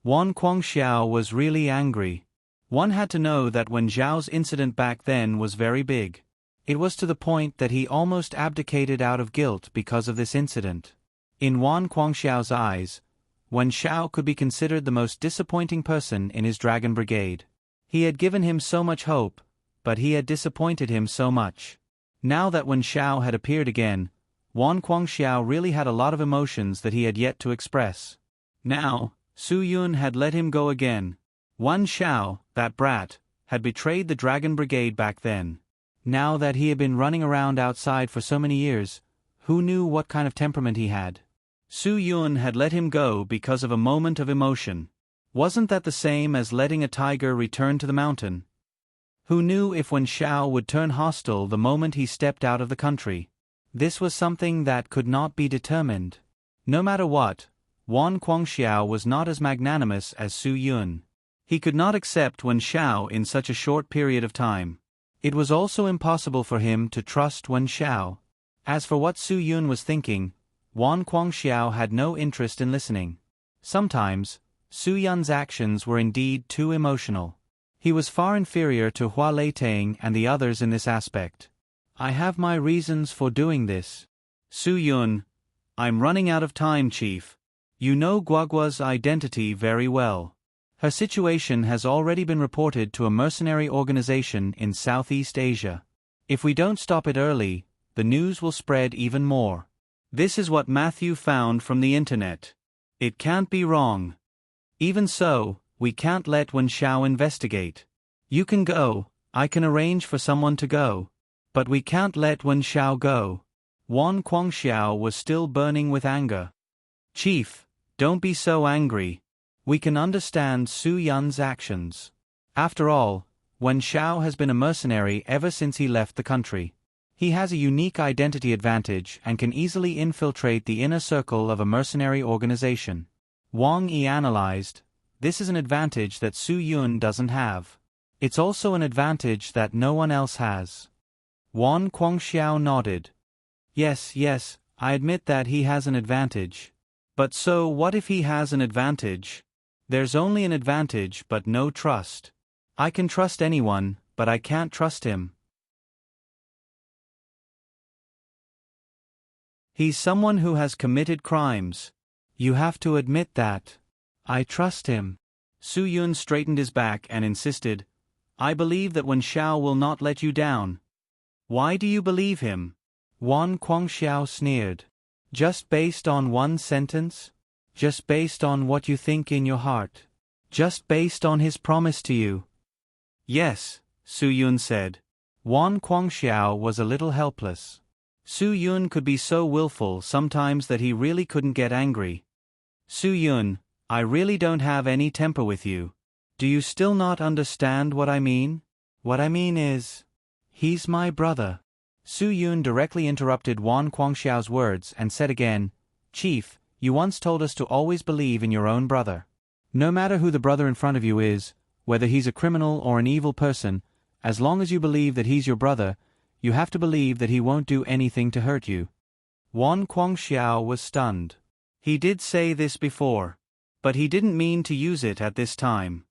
Wan Guangxiao was really angry. One had to know that Wen Zhao's incident back then was very big. It was to the point that he almost abdicated out of guilt because of this incident. In Wan Guangxiao's eyes, Wen Zhao could be considered the most disappointing person in his Dragon Brigade. He had given him so much hope, but he had disappointed him so much. Now that Wen Zhao had appeared again, Wan Guangxiao really had a lot of emotions that he had yet to express. Now, Su Yun had let him go again. Wan Zhao, that brat, had betrayed the Dragon Brigade back then. Now that he had been running around outside for so many years, who knew what kind of temperament he had? Su Yun had let him go because of a moment of emotion. Wasn't that the same as letting a tiger return to the mountain? Who knew if Wen Zhao would turn hostile the moment he stepped out of the country? This was something that could not be determined. No matter what, Wan Guangxiao was not as magnanimous as Su Yun. He could not accept Wen Zhao in such a short period of time. It was also impossible for him to trust Wen Zhao. As for what Su Yun was thinking, Wan Guangxiao had no interest in listening. Sometimes, Su Yun's actions were indeed too emotional. He was far inferior to Hua Leitang and the others in this aspect. "I have my reasons for doing this." "Su Yun, I'm running out of time, Chief. You know Guagua's identity very well. Her situation has already been reported to a mercenary organization in Southeast Asia. If we don't stop it early, the news will spread even more. This is what Matthew found from the internet. It can't be wrong. Even so, we can't let Wen Zhao investigate. You can go, I can arrange for someone to go. But we can't let Wen Zhao go. Wan Guangxiao was still burning with anger. Chief, don't be so angry. We can understand Su Yun's actions. After all, Wen Xiao has been a mercenary ever since he left the country. He has a unique identity advantage and can easily infiltrate the inner circle of a mercenary organization. Wang Yi analyzed, this is an advantage that Su Yun doesn't have. It's also an advantage that no one else has. Wan Guangxiao nodded. Yes, I admit that he has an advantage. But so what if he has an advantage? There's only an advantage but no trust. I can trust anyone, but I can't trust him. He's someone who has committed crimes. You have to admit that. I trust him. Su Yun straightened his back and insisted, I believe that Wen Xiao will not let you down. Why do you believe him? Wan Guangxiao sneered. Just based on one sentence? Just based on what you think in your heart? Just based on his promise to you? Yes, Su Yun said. Wan Guangxiao was a little helpless. Su Yun could be so willful sometimes that he really couldn't get angry. Su Yun, I really don't have any temper with you. Do you still not understand what I mean? What I mean is, he's my brother. Su Yun directly interrupted Wan Guangxiao's words and said again, Chief, you once told us to always believe in your own brother. No matter who the brother in front of you is, whether he's a criminal or an evil person, as long as you believe that he's your brother, you have to believe that he won't do anything to hurt you. Wan Guangxiao was stunned. He did say this before, but he didn't mean to use it at this time.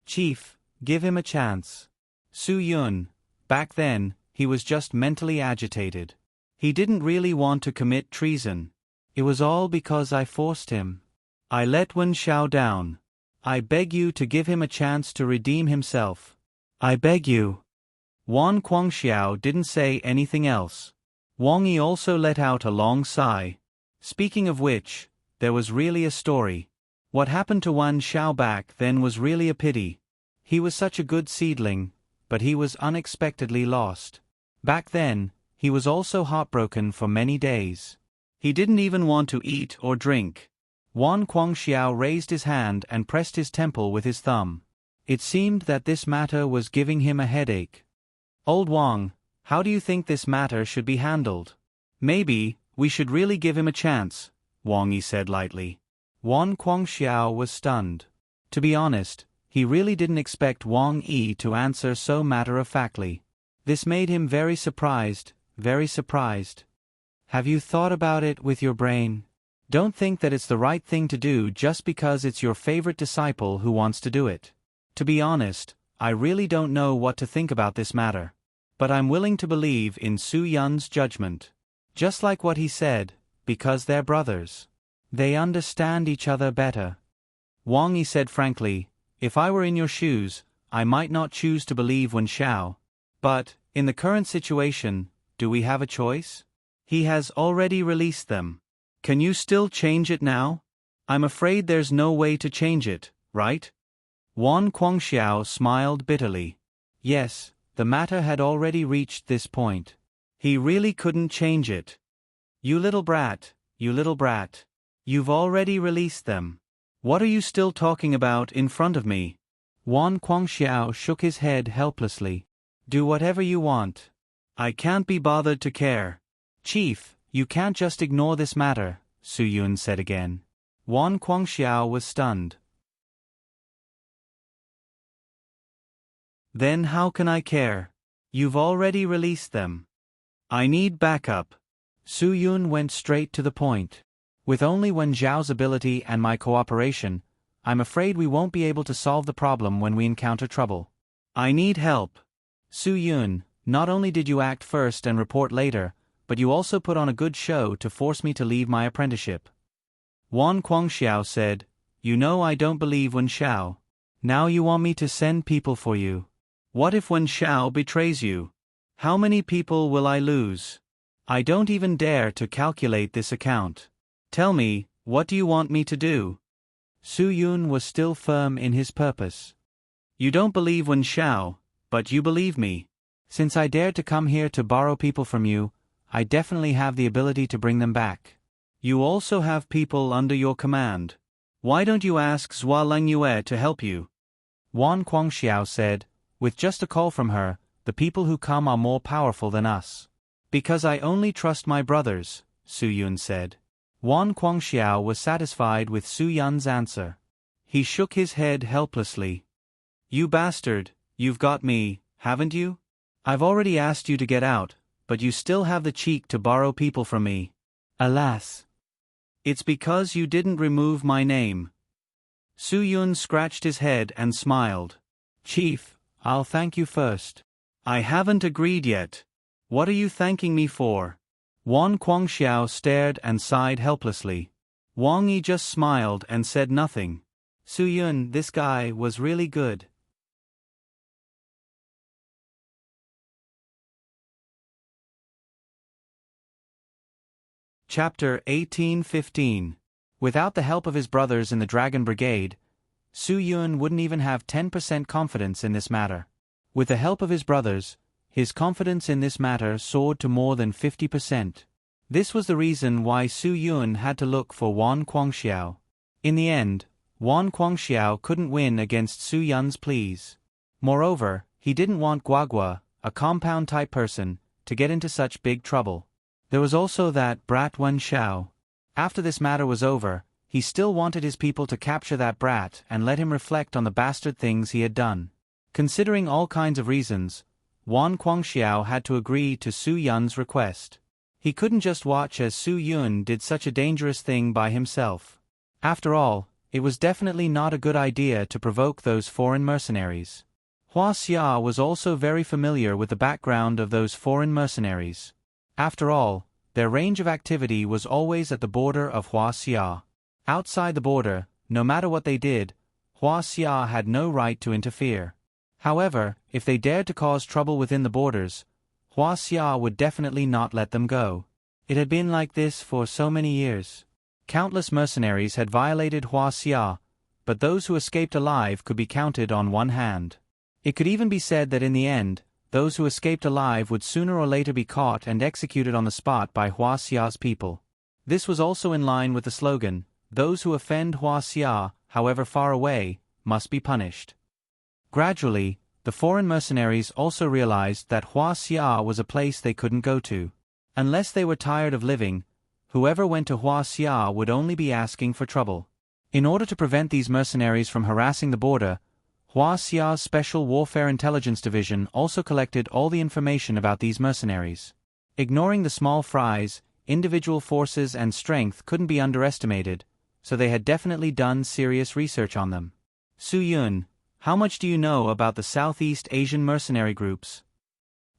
Chief, give him a chance. Su Yun, back then, he was just mentally agitated. He didn't really want to commit treason. It was all because I forced him. I let Wen Xiao down. I beg you to give him a chance to redeem himself. I beg you. Wan Guangxiao didn't say anything else. Wang Yi also let out a long sigh. Speaking of which, there was really a story. What happened to Wan Xiao back then was really a pity. He was such a good seedling, but he was unexpectedly lost. Back then, he was also heartbroken for many days. He didn't even want to eat or drink. Wan Guangxiao raised his hand and pressed his temple with his thumb. It seemed that this matter was giving him a headache. Old Wang, how do you think this matter should be handled? Maybe, we should really give him a chance, Wang Yi said lightly. Wan Guangxiao was stunned. To be honest, he really didn't expect Wang Yi to answer so matter-of-factly. This made him very surprised, very surprised. Have you thought about it with your brain? Don't think that it's the right thing to do just because it's your favorite disciple who wants to do it. To be honest, I really don't know what to think about this matter. But I'm willing to believe in Su Yun's judgment. Just like what he said, because they're brothers. They understand each other better. Wang Yi said frankly, if I were in your shoes, I might not choose to believe Wen Xiao. But, in the current situation, do we have a choice? He has already released them. Can you still change it now? I'm afraid there's no way to change it, right? Wan Guangxiao smiled bitterly. Yes, the matter had already reached this point. He really couldn't change it. You little brat, you little brat. You've already released them. What are you still talking about in front of me? Wan Guangxiao shook his head helplessly. Do whatever you want. I can't be bothered to care. Chief, you can't just ignore this matter, Su Yun said again. Wan Guangxiao was stunned. Then how can I care? You've already released them. I need backup. Su Yun went straight to the point. With only Wen Zhao's ability and my cooperation, I'm afraid we won't be able to solve the problem when we encounter trouble. I need help. Su Yun, not only did you act first and report later, but you also put on a good show to force me to leave my apprenticeship. Wan Guangxiao said, You know I don't believe Wen Xiao. Now you want me to send people for you. What if Wen Xiao betrays you? How many people will I lose? I don't even dare to calculate this account. Tell me, what do you want me to do? Su Yun was still firm in his purpose. You don't believe Wen Xiao, but you believe me. Since I dared to come here to borrow people from you, I definitely have the ability to bring them back. You also have people under your command. Why don't you ask Zhua Lengyue to help you? Wan Guangxiao said, with just a call from her, the people who come are more powerful than us. Because I only trust my brothers, Su Yun said. Wan Guangxiao was satisfied with Su Yun's answer. He shook his head helplessly. You bastard, you've got me, haven't you? I've already asked you to get out, but you still have the cheek to borrow people from me. Alas. It's because you didn't remove my name. Su Yun scratched his head and smiled. Chief, I'll thank you first. I haven't agreed yet. What are you thanking me for? Wan Guangxiao stared and sighed helplessly. Wang Yi just smiled and said nothing. Su Yun, this guy was really good. Chapter 1815. Without the help of his brothers in the Dragon Brigade, Su Yun wouldn't even have 10% confidence in this matter. With the help of his brothers, his confidence in this matter soared to more than 50%. This was the reason why Su Yun had to look for Wan Guangxiao. In the end, Wan Guangxiao couldn't win against Su Yun's pleas. Moreover, he didn't want Guagua, a compound-type person, to get into such big trouble. There was also that brat Wen Xiao. After this matter was over, he still wanted his people to capture that brat and let him reflect on the bastard things he had done. Considering all kinds of reasons, Wan Guangxiao had to agree to Su Yun's request. He couldn't just watch as Su Yun did such a dangerous thing by himself. After all, it was definitely not a good idea to provoke those foreign mercenaries. Hua Xia was also very familiar with the background of those foreign mercenaries. After all, their range of activity was always at the border of Hua Xia. Outside the border, no matter what they did, Hua Xia had no right to interfere. However, if they dared to cause trouble within the borders, Hua Xia would definitely not let them go. It had been like this for so many years. Countless mercenaries had violated Hua Xia, but those who escaped alive could be counted on one hand. It could even be said that in the end, those who escaped alive would sooner or later be caught and executed on the spot by Hua Xia's people. This was also in line with the slogan, "Those who offend Hua Xia, however far away, must be punished." Gradually, the foreign mercenaries also realized that Hua Xia was a place they couldn't go to. Unless they were tired of living, whoever went to Hua Xia would only be asking for trouble. In order to prevent these mercenaries from harassing the border, Hua Xia's Special Warfare Intelligence Division also collected all the information about these mercenaries. Ignoring the small fries, individual forces and strength couldn't be underestimated, so they had definitely done serious research on them. Su Yun, how much do you know about the Southeast Asian mercenary groups?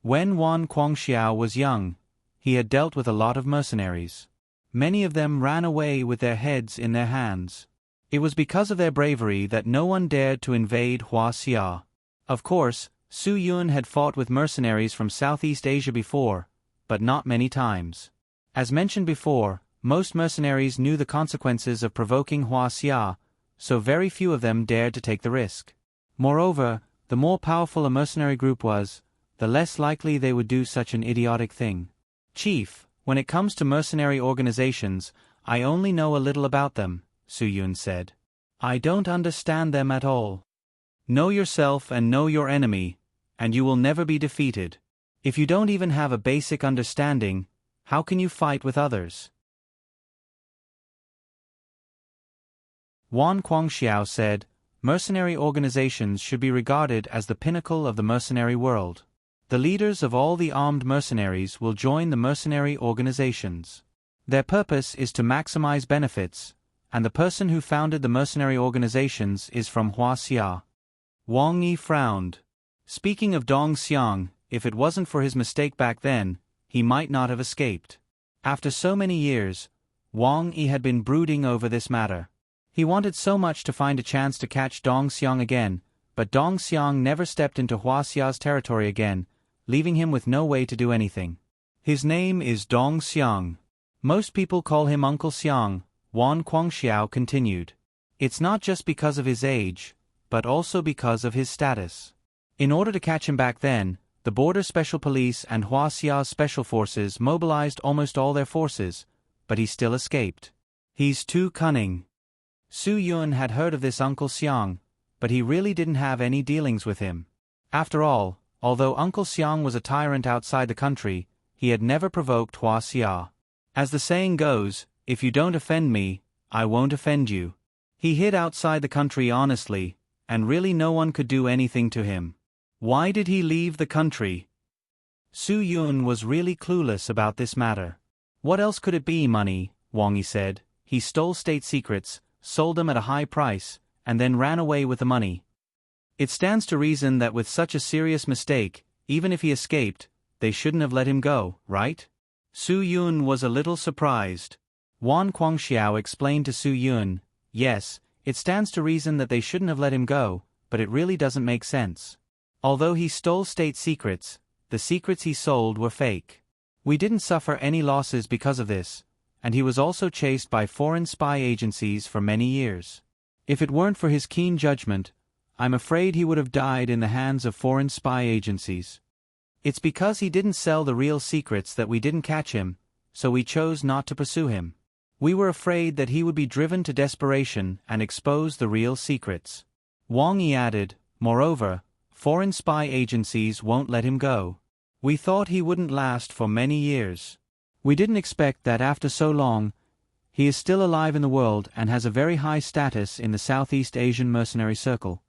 When Wan Guangxiao was young, he had dealt with a lot of mercenaries. Many of them ran away with their heads in their hands. It was because of their bravery that no one dared to invade Hua Xia. Of course, Su Yun had fought with mercenaries from Southeast Asia before, but not many times. As mentioned before, most mercenaries knew the consequences of provoking Hua Xia, so very few of them dared to take the risk. Moreover, the more powerful a mercenary group was, the less likely they would do such an idiotic thing. Chief, when it comes to mercenary organizations, I only know a little about them, Su Yun said. I don't understand them at all. Know yourself and know your enemy, and you will never be defeated. If you don't even have a basic understanding, how can you fight with others? Wan Guangxiao said, mercenary organizations should be regarded as the pinnacle of the mercenary world. The leaders of all the armed mercenaries will join the mercenary organizations. Their purpose is to maximize benefits, and the person who founded the mercenary organizations is from Hua Xia. Wang Yi frowned. Speaking of Dong Xiang, if it wasn't for his mistake back then, he might not have escaped. After so many years, Wang Yi had been brooding over this matter. He wanted so much to find a chance to catch Dong Xiang again, but Dong Xiang never stepped into Hua Xia's territory again, leaving him with no way to do anything. His name is Dong Xiang. Most people call him Uncle Xiang, Wan Guangxiao continued. It's not just because of his age, but also because of his status. In order to catch him back then, the Border Special Police and Hua Xia's special forces mobilized almost all their forces, but he still escaped. He's too cunning. Su Yun had heard of this Uncle Xiang, but he really didn't have any dealings with him. After all, although Uncle Xiang was a tyrant outside the country, he had never provoked Hua Xia. As the saying goes, if you don't offend me, I won't offend you. He hid outside the country honestly, and really no one could do anything to him. Why did he leave the country? Su Yun was really clueless about this matter. What else could it be? Money, Wang Yi said. He stole state secrets, sold them at a high price, and then ran away with the money. It stands to reason that with such a serious mistake, even if he escaped, they shouldn't have let him go, right? Su Yun was a little surprised. Wan Guangxiao explained to Su Yun, yes, it stands to reason that they shouldn't have let him go, but it really doesn't make sense. Although he stole state secrets, the secrets he sold were fake. We didn't suffer any losses because of this, and he was also chased by foreign spy agencies for many years. If it weren't for his keen judgment, I'm afraid he would have died in the hands of foreign spy agencies. It's because he didn't sell the real secrets that we didn't catch him, so we chose not to pursue him. We were afraid that he would be driven to desperation and expose the real secrets. Wang Yi added, moreover, foreign spy agencies won't let him go. We thought he wouldn't last for many years. We didn't expect that after so long, he is still alive in the world and has a very high status in the Southeast Asian mercenary circle.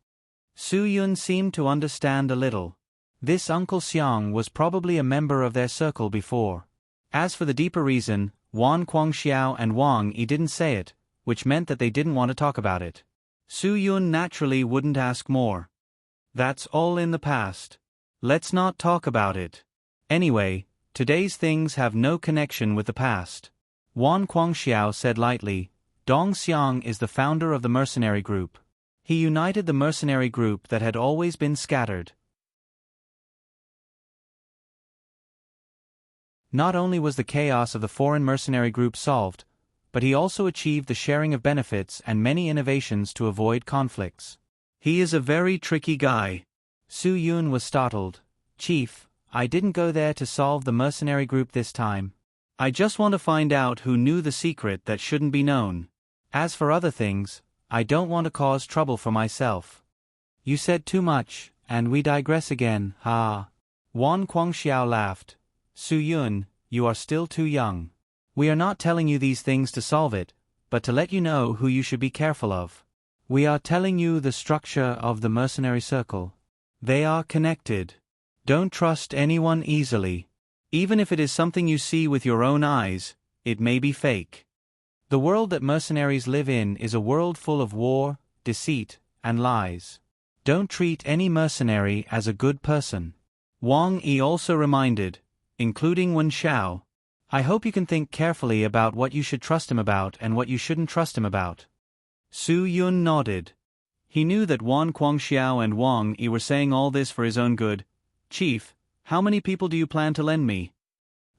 Su Yun seemed to understand a little. This Uncle Xiang was probably a member of their circle before. As for the deeper reason, Wan Guangxiao and Wang Yi didn't say it, which meant that they didn't want to talk about it. Su Yun naturally wouldn't ask more. That's all in the past. Let's not talk about it. Anyway, today's things have no connection with the past. Wan Guangxiao said lightly, Dong Xiang is the founder of the mercenary group. He united the mercenary group that had always been scattered. Not only was the chaos of the foreign mercenary group solved, but he also achieved the sharing of benefits and many innovations to avoid conflicts. He is a very tricky guy. Su Yun was startled. Chief, I didn't go there to solve the mercenary group this time. I just want to find out who knew the secret that shouldn't be known. As for other things, I don't want to cause trouble for myself. You said too much, and we digress again, ha. Wan Guangxiao laughed. Su Yun, you are still too young. We are not telling you these things to solve it, but to let you know who you should be careful of. We are telling you the structure of the mercenary circle. They are connected. Don't trust anyone easily. Even if it is something you see with your own eyes, it may be fake. The world that mercenaries live in is a world full of war, deceit, and lies. Don't treat any mercenary as a good person. Wang Yi also reminded, including Wen Xiao. I hope you can think carefully about what you should trust him about and what you shouldn't trust him about. Su Yun nodded. He knew that Wan Guangxiao and Wang Yi were saying all this for his own good. Chief, how many people do you plan to lend me?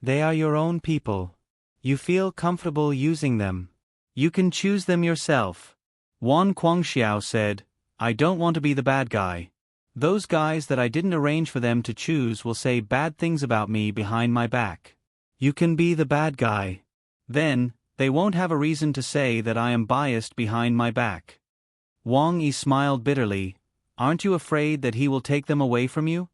They are your own people. You feel comfortable using them. You can choose them yourself. Wan Guangxiao said, I don't want to be the bad guy. Those guys that I didn't arrange for them to choose will say bad things about me behind my back. You can be the bad guy. Then, they won't have a reason to say that I am biased behind my back. Wang Yi smiled bitterly. Aren't you afraid that he will take them away from you?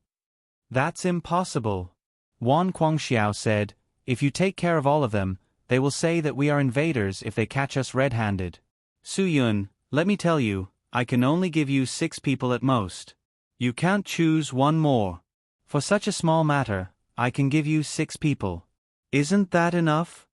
That's impossible. Wan Guangxiao said, if you take care of all of them, they will say that we are invaders if they catch us red-handed. Su Yun, let me tell you, I can only give you 6 people at most. You can't choose one more. For such a small matter, I can give you 6 people. Isn't that enough?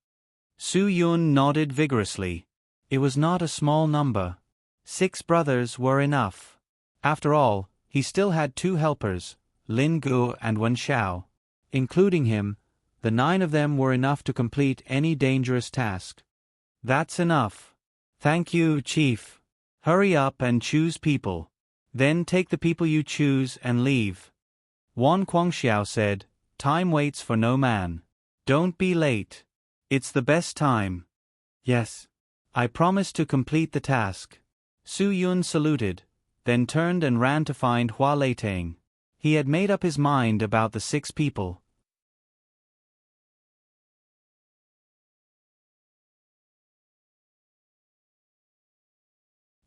Su Yun nodded vigorously. It was not a small number. 6 brothers were enough. After all, he still had 2 helpers, Lin Gu and Wen Xiao. Including him, the 9 of them were enough to complete any dangerous task. That's enough. Thank you, Chief. Hurry up and choose people. Then take the people you choose and leave. Wan Guangxiao said, time waits for no man. Don't be late. It's the best time. Yes. I promise to complete the task. Su Yun saluted, then turned and ran to find Hua Leiteng. He had made up his mind about the 6 people.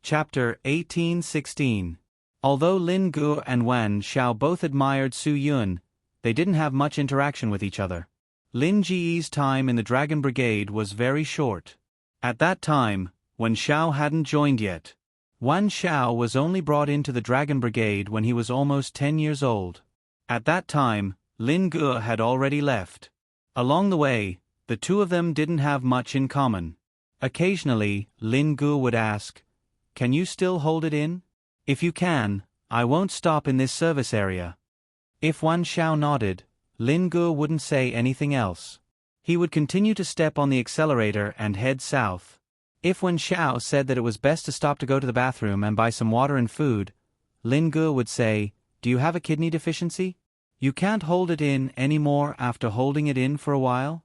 Chapter 18:16. Although Lin Gu and Wan Xiao both admired Su Yun, they didn't have much interaction with each other. Lin Ji's time in the Dragon Brigade was very short. At that time, Wan Xiao hadn't joined yet. Wan Xiao was only brought into the Dragon Brigade when he was almost 10 years old. At that time, Lin Gu had already left. Along the way, the two of them didn't have much in common. Occasionally, Lin Gu would ask, "Can you still hold it in? If you can, I won't stop in this service area." If Wan Xiao nodded, Lin Gu wouldn't say anything else. He would continue to step on the accelerator and head south. If Wan Xiao said that it was best to stop to go to the bathroom and buy some water and food, Lin Gu would say, "Do you have a kidney deficiency? You can't hold it in anymore after holding it in for a while?"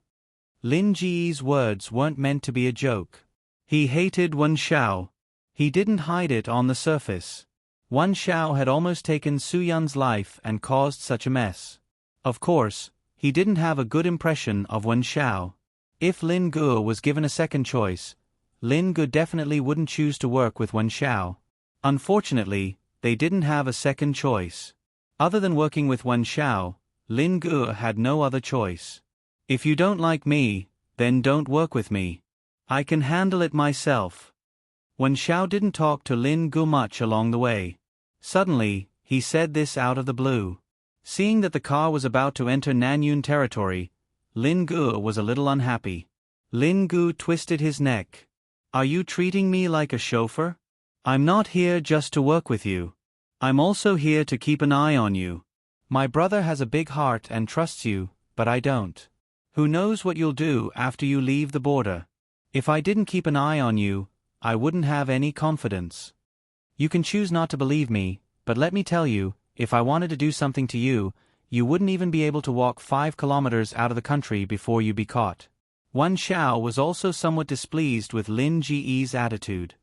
Lin Ji's words weren't meant to be a joke. He hated Wan Xiao. He didn't hide it on the surface. Wan Xiao had almost taken Su Yun's life and caused such a mess. Of course, he didn't have a good impression of Wan Xiao. If Lin Gu was given a second choice, Lin Gu definitely wouldn't choose to work with Wan Xiao. Unfortunately, they didn't have a second choice. Other than working with Wan Xiao, Lin Gu had no other choice. "If you don't like me, then don't work with me. I can handle it myself." Wan Xiao didn't talk to Lin Gu much along the way. Suddenly, he said this out of the blue. Seeing that the car was about to enter Nanyun territory, Lin Gu was a little unhappy. Lin Gu twisted his neck. "Are you treating me like a chauffeur? I'm not here just to work with you. I'm also here to keep an eye on you. My brother has a big heart and trusts you, but I don't. Who knows what you'll do after you leave the border? If I didn't keep an eye on you, I wouldn't have any confidence. You can choose not to believe me, but let me tell you, if I wanted to do something to you, you wouldn't even be able to walk 5 kilometers out of the country before you'd be caught." Wan Xiao was also somewhat displeased with Lin Ji's attitude.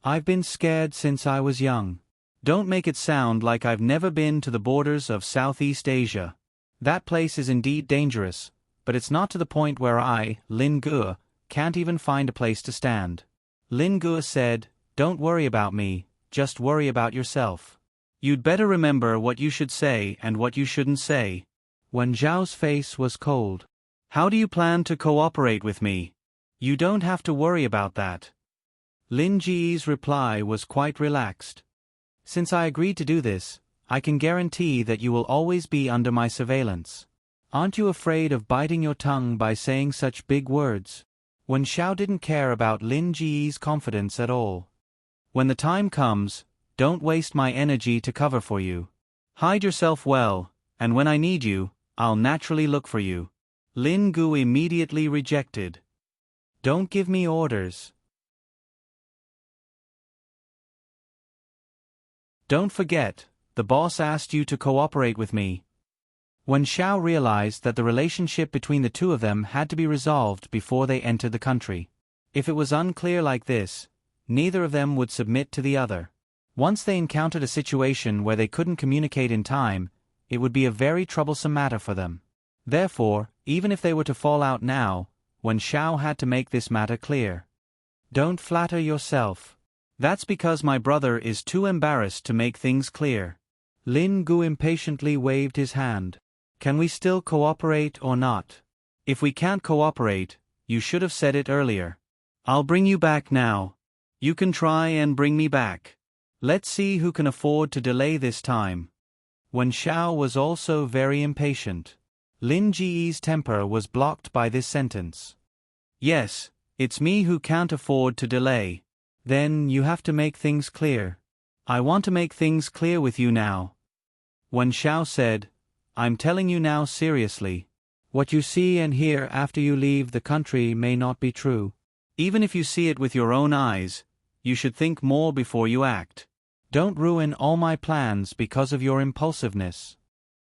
"I've been scared since I was young. Don't make it sound like I've never been to the borders of Southeast Asia. That place is indeed dangerous, but it's not to the point where I, Lin Gu, can't even find a place to stand." Lin Gu said, "Don't worry about me, just worry about yourself. You'd better remember what you should say and what you shouldn't say." Wan Zhao's face was cold. "How do you plan to cooperate with me? You don't have to worry about that." Lin Ji's reply was quite relaxed. "Since I agreed to do this, I can guarantee that you will always be under my surveillance. Aren't you afraid of biting your tongue by saying such big words?" Wan Xiao didn't care about Lin Ji's confidence at all. "When the time comes, don't waste my energy to cover for you. Hide yourself well, and when I need you, I'll naturally look for you." Lin Gu immediately rejected. "Don't give me orders. Don't forget, the boss asked you to cooperate with me." Wan Xiao realized that the relationship between the two of them had to be resolved before they entered the country. If it was unclear like this, neither of them would submit to the other. Once they encountered a situation where they couldn't communicate in time, it would be a very troublesome matter for them. Therefore, even if they were to fall out now, Wan Xiao had to make this matter clear. "Don't flatter yourself. That's because my brother is too embarrassed to make things clear." Lin Gu impatiently waved his hand. "Can we still cooperate or not? If we can't cooperate, you should have said it earlier. I'll bring you back now. You can try and bring me back. Let's see who can afford to delay this time." Wan Xiao was also very impatient. Lin Ji's temper was blocked by this sentence. "Yes, it's me who can't afford to delay." "Then you have to make things clear." "I want to make things clear with you now." Wan Xiao said, "I'm telling you now seriously. What you see and hear after you leave the country may not be true. Even if you see it with your own eyes, you should think more before you act. Don't ruin all my plans because of your impulsiveness."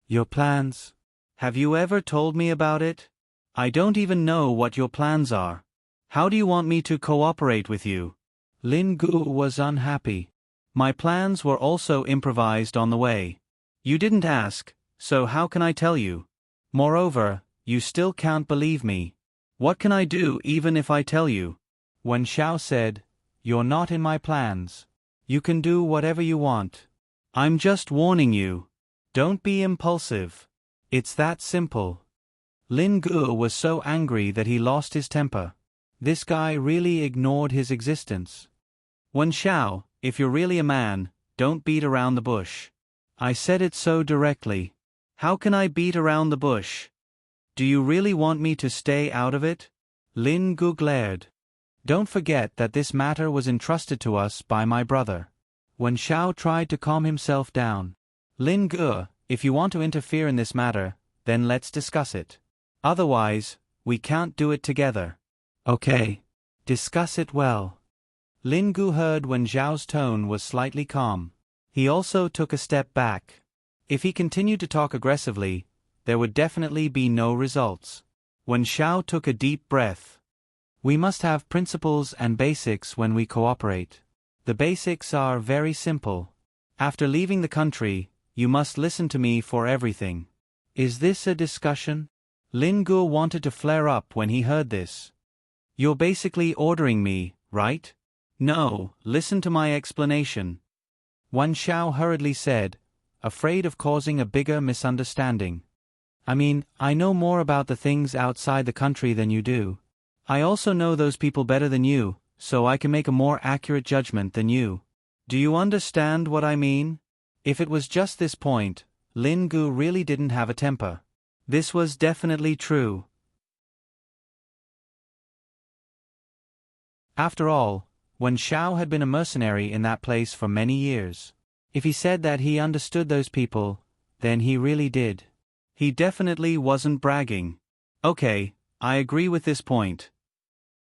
"Your plans? Have you ever told me about it? I don't even know what your plans are. How do you want me to cooperate with you?" Lin Gu was unhappy. "My plans were also improvised on the way. You didn't ask, so how can I tell you? Moreover, you still can't believe me. What can I do even if I tell you? Wen Xiao said, You're not in my plans. You can do whatever you want. I'm just warning you. Don't be impulsive. It's that simple. Lin Gu was so angry that he lost his temper. This guy really ignored his existence. Wen Xiao, if you're really a man, don't beat around the bush. I said it so directly. How can I beat around the bush? Do you really want me to stay out of it? Lin Gu glared. Don't forget that this matter was entrusted to us by my brother. Wen Xiao tried to calm himself down. Lin Gu, if you want to interfere in this matter, then let's discuss it. Otherwise, we can't do it together. Okay. Discuss it well. Lin Gu heard Wen Xiao's tone was slightly calm. He also took a step back. If he continued to talk aggressively, there would definitely be no results. Wen Xiao took a deep breath. We must have principles and basics when we cooperate. The basics are very simple. After leaving the country, you must listen to me for everything. Is this a discussion? Lin Gu wanted to flare up when he heard this. You're basically ordering me, right? No, listen to my explanation. Wen Xiao hurriedly said, afraid of causing a bigger misunderstanding. I mean, I know more about the things outside the country than you do. I also know those people better than you, so I can make a more accurate judgment than you. Do you understand what I mean? If it was just this point, Lin Gu really didn't have a temper. This was definitely true. After all, Wen Xiao had been a mercenary in that place for many years. If he said that he understood those people, then he really did. He definitely wasn't bragging. Okay, I agree with this point.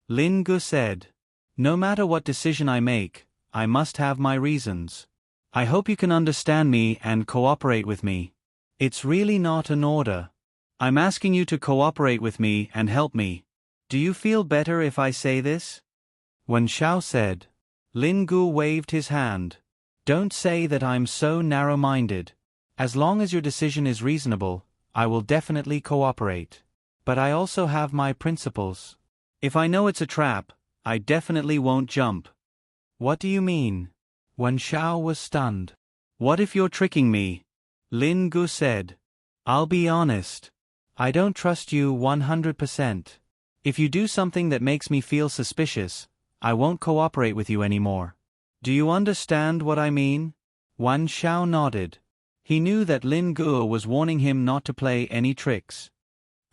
Lin Gu said. No matter what decision I make, I must have my reasons. I hope you can understand me and cooperate with me. It's really not an order. I'm asking you to cooperate with me and help me. Do you feel better if I say this? Wen Xiao said. Lin Gu waved his hand. Don't say that I'm so narrow-minded. As long as your decision is reasonable, I will definitely cooperate. But I also have my principles. If I know it's a trap, I definitely won't jump. What do you mean? Wen Xiao was stunned. What if you're tricking me? Lin Gu said. I'll be honest. I don't trust you 100%. If you do something that makes me feel suspicious, I won't cooperate with you anymore. Do you understand what I mean? Wen Xiao nodded. He knew that Lin Gu was warning him not to play any tricks.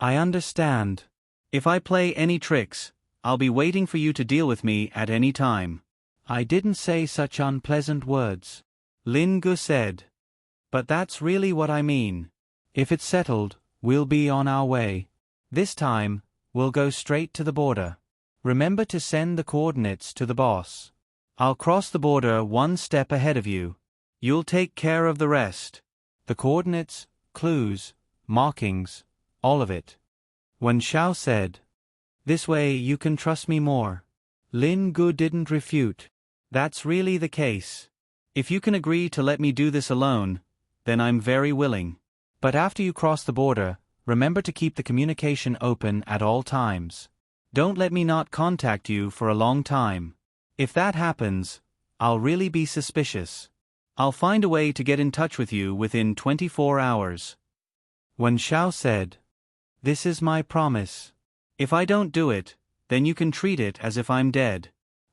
I understand. If I play any tricks, I'll be waiting for you to deal with me at any time. I didn't say such unpleasant words. Lin Gu said. But that's really what I mean. If it's settled, we'll be on our way. This time, we'll go straight to the border. Remember to send the coordinates to the boss. I'll cross the border one step ahead of you. You'll take care of the rest. The coordinates, clues, markings, all of it. Wen Xiao said. This way you can trust me more. Lin Gu didn't refute. That's really the case. If you can agree to let me do this alone, then I'm very willing. But after you cross the border, remember to keep the communication open at all times. Don't let me not contact you for a long time. If that happens, I'll really be suspicious. I'll find a way to get in touch with you within 24 hours. Wen Xiao said. This is my promise. If I don't do it, then you can treat it as if I'm dead.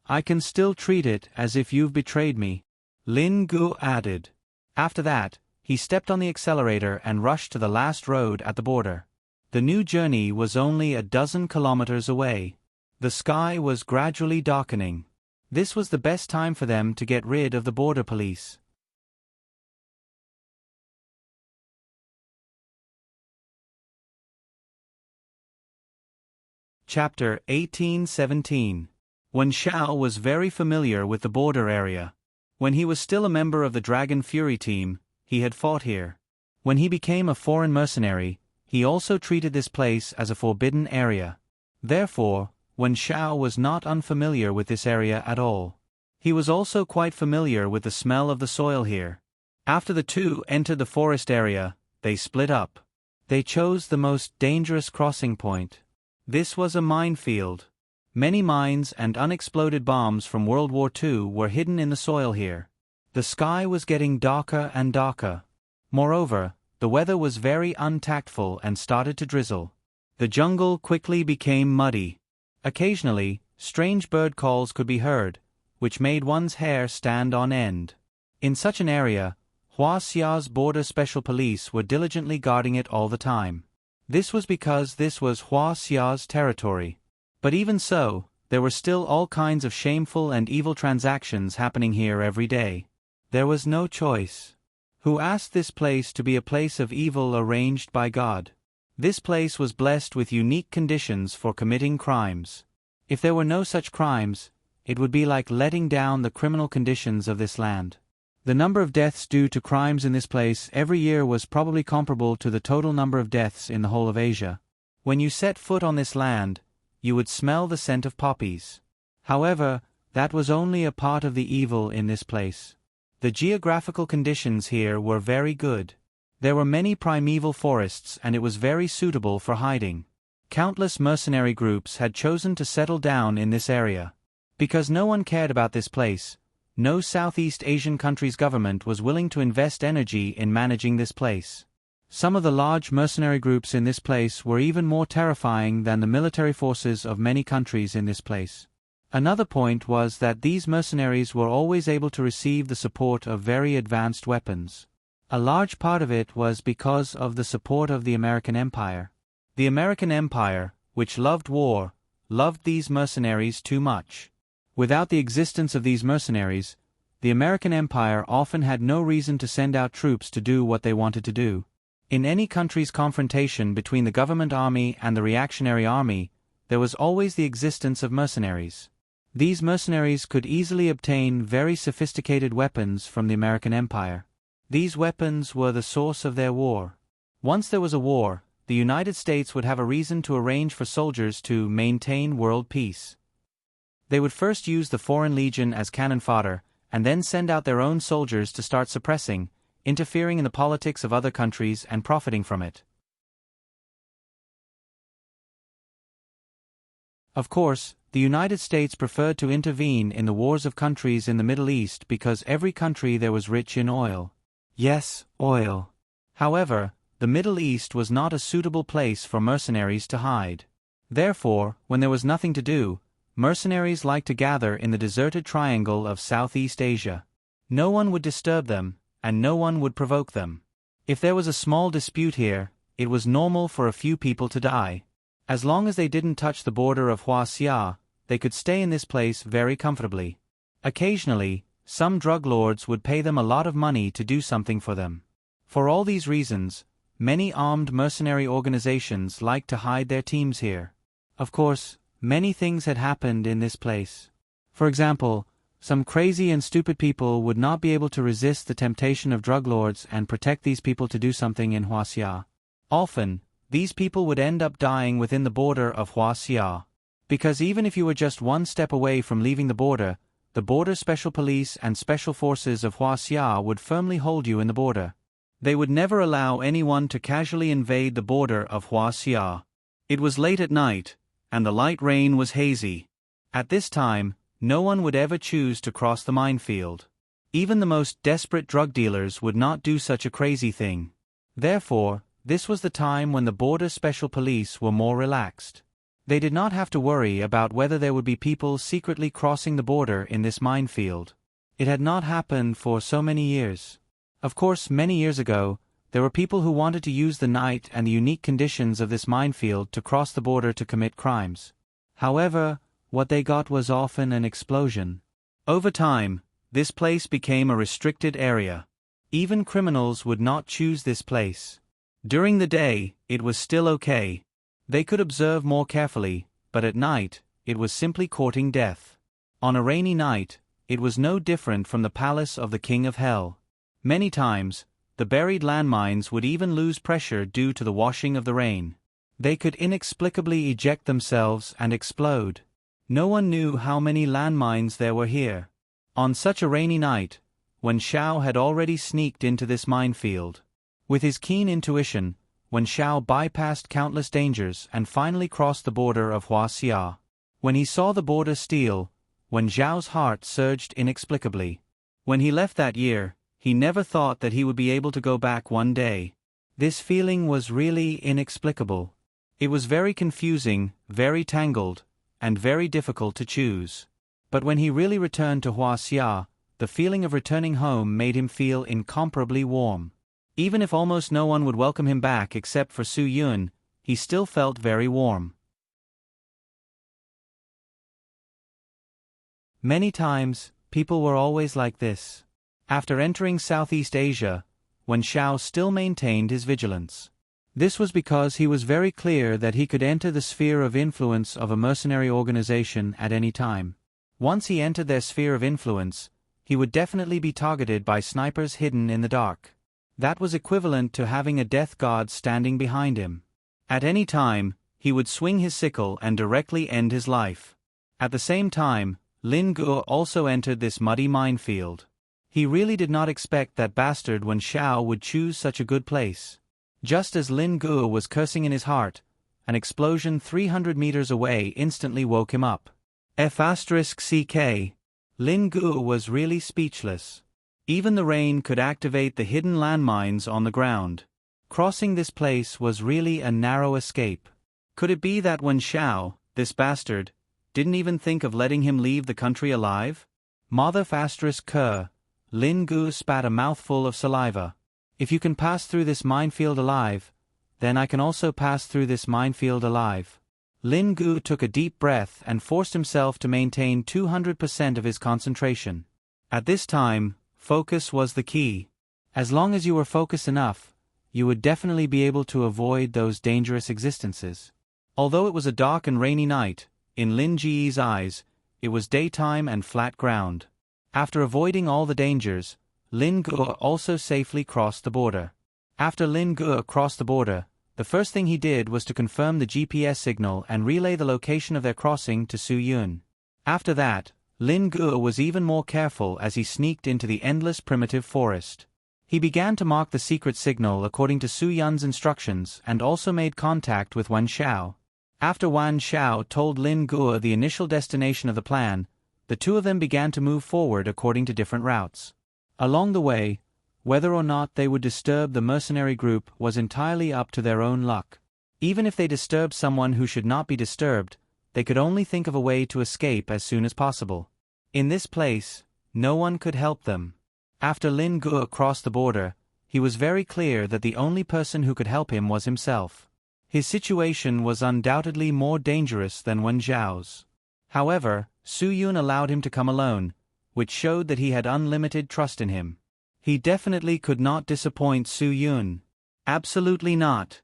I can still treat it as if you've betrayed me. Lin Gu added. After that, he stepped on the accelerator and rushed to the last road at the border. The new journey was only a dozen kilometers away. The sky was gradually darkening. This was the best time for them to get rid of the border police. Chapter 1817. Wen Xiao was very familiar with the border area. When he was still a member of the Dragon Fury team, he had fought here. When he became a foreign mercenary, he also treated this place as a forbidden area. Therefore, Wen Xiao was not unfamiliar with this area at all. He was also quite familiar with the smell of the soil here. After the two entered the forest area, they split up. They chose the most dangerous crossing point. This was a minefield. Many mines and unexploded bombs from World War II were hidden in the soil here. The sky was getting darker and darker. Moreover, the weather was very untactful and started to drizzle. The jungle quickly became muddy. Occasionally, strange bird calls could be heard, which made one's hair stand on end. In such an area, Huaxia's border special police were diligently guarding it all the time. This was because this was Huaxia's territory. But even so, there were still all kinds of shameful and evil transactions happening here every day. There was no choice. Who asked this place to be a place of evil arranged by God? This place was blessed with unique conditions for committing crimes. If there were no such crimes, it would be like letting down the criminal conditions of this land. The number of deaths due to crimes in this place every year was probably comparable to the total number of deaths in the whole of Asia. When you set foot on this land, you would smell the scent of poppies. However, that was only a part of the evil in this place. The geographical conditions here were very good. There were many primeval forests and it was very suitable for hiding. Countless mercenary groups had chosen to settle down in this area. Because no one cared about this place, no Southeast Asian country's government was willing to invest energy in managing this place. Some of the large mercenary groups in this place were even more terrifying than the military forces of many countries in this place. Another point was that these mercenaries were always able to receive the support of very advanced weapons. A large part of it was because of the support of the American Empire. The American Empire, which loved war, loved these mercenaries too much. Without the existence of these mercenaries, the American Empire often had no reason to send out troops to do what they wanted to do. In any country's confrontation between the government army and the reactionary army, there was always the existence of mercenaries. These mercenaries could easily obtain very sophisticated weapons from the American Empire. These weapons were the source of their war. Once there was a war, the United States would have a reason to arrange for soldiers to maintain world peace. They would first use the Foreign Legion as cannon fodder, and then send out their own soldiers to start suppressing, interfering in the politics of other countries and profiting from it. Of course, the United States preferred to intervene in the wars of countries in the Middle East because every country there was rich in oil. Yes, oil. However, the Middle East was not a suitable place for mercenaries to hide. Therefore, when there was nothing to do, mercenaries liked to gather in the deserted triangle of Southeast Asia. No one would disturb them, and no one would provoke them. If there was a small dispute here, it was normal for a few people to die. As long as they didn't touch the border of Huaxia, they could stay in this place very comfortably. Occasionally, some drug lords would pay them a lot of money to do something for them. For all these reasons, many armed mercenary organizations liked to hide their teams here. Of course, many things had happened in this place. For example, some crazy and stupid people would not be able to resist the temptation of drug lords and protect these people to do something in Huaxia. Often, these people would end up dying within the border of Huaxia. Because even if you were just one step away from leaving the border special police and special forces of Huaxia would firmly hold you in the border. They would never allow anyone to casually invade the border of Huaxia. It was late at night, and the light rain was hazy. At this time, no one would ever choose to cross the minefield. Even the most desperate drug dealers would not do such a crazy thing. Therefore, this was the time when the border special police were more relaxed. They did not have to worry about whether there would be people secretly crossing the border in this minefield. It had not happened for so many years. Of course, many years ago, there were people who wanted to use the night and the unique conditions of this minefield to cross the border to commit crimes. However, what they got was often an explosion. Over time, this place became a restricted area. Even criminals would not choose this place. During the day, it was still okay. They could observe more carefully, but at night, it was simply courting death. On a rainy night, it was no different from the palace of the King of Hell. Many times, the buried landmines would even lose pressure due to the washing of the rain. They could inexplicably eject themselves and explode. No one knew how many landmines there were here. On such a rainy night, Wen Xiao had already sneaked into this minefield. With his keen intuition, Wen Xiao bypassed countless dangers and finally crossed the border of Huaxia. When he saw the border steel, Wen Xiao's heart surged inexplicably. When he left that year, he never thought that he would be able to go back one day. This feeling was really inexplicable. It was very confusing, very tangled, and very difficult to choose. But when he really returned to Huaxia, the feeling of returning home made him feel incomparably warm. Even if almost no one would welcome him back except for Su Yun, he still felt very warm. Many times, people were always like this. After entering Southeast Asia, Wen Xiao still maintained his vigilance. This was because he was very clear that he could enter the sphere of influence of a mercenary organization at any time. Once he entered their sphere of influence, he would definitely be targeted by snipers hidden in the dark. That was equivalent to having a death guard standing behind him. At any time, he would swing his sickle and directly end his life. At the same time, Lin Guo also entered this muddy minefield. He really did not expect that bastard Wen Xiao would choose such a good place. Just as Lin Guo was cursing in his heart, an explosion 300 meters away instantly woke him up. F***CK. Lin Guo was really speechless. Even the rain could activate the hidden landmines on the ground. Crossing this place was really a narrow escape. Could it be that Wen Xiao, this bastard, didn't even think of letting him leave the country alive? Mother****, Lin Guo spat a mouthful of saliva. If you can pass through this minefield alive, then I can also pass through this minefield alive. Lin Guo took a deep breath and forced himself to maintain 200% of his concentration. At this time, focus was the key. As long as you were focused enough, you would definitely be able to avoid those dangerous existences. Although it was a dark and rainy night, in Lin Ji's eyes, it was daytime and flat ground. After avoiding all the dangers, Lin Guo also safely crossed the border. After Lin Guo crossed the border, the first thing he did was to confirm the GPS signal and relay the location of their crossing to Su Yun. After that, Lin Guo was even more careful as he sneaked into the endless primitive forest. He began to mark the secret signal according to Su Yun's instructions and also made contact with Wen Xiao. After Wen Xiao told Lin Guo the initial destination of the plan, the two of them began to move forward according to different routes. Along the way, whether or not they would disturb the mercenary group was entirely up to their own luck. Even if they disturbed someone who should not be disturbed, they could only think of a way to escape as soon as possible. In this place, no one could help them. After Lin Guo crossed the border, he was very clear that the only person who could help him was himself. His situation was undoubtedly more dangerous than Wen Xiao's. However, Su Yun allowed him to come alone, which showed that he had unlimited trust in him. He definitely could not disappoint Su Yun. Absolutely not.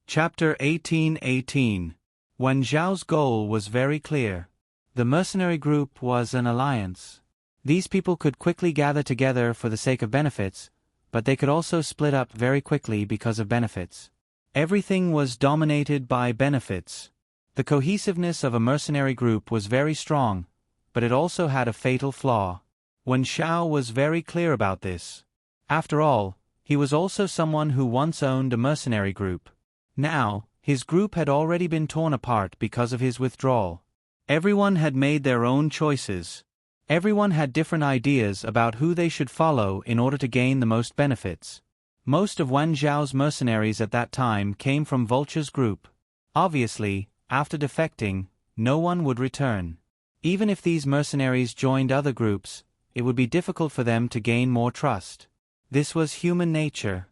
Chapter 18:18. Wen Zhao's goal was very clear. The mercenary group was an alliance. These people could quickly gather together for the sake of benefits, but they could also split up very quickly because of benefits. Everything was dominated by benefits. The cohesiveness of a mercenary group was very strong, but it also had a fatal flaw. Wen Xiao was very clear about this. After all, he was also someone who once owned a mercenary group. Now, his group had already been torn apart because of his withdrawal. Everyone had made their own choices. Everyone had different ideas about who they should follow in order to gain the most benefits. Most of Wen Zhao's mercenaries at that time came from Vulture's group. Obviously, after defecting, no one would return. Even if these mercenaries joined other groups, it would be difficult for them to gain more trust. This was human nature.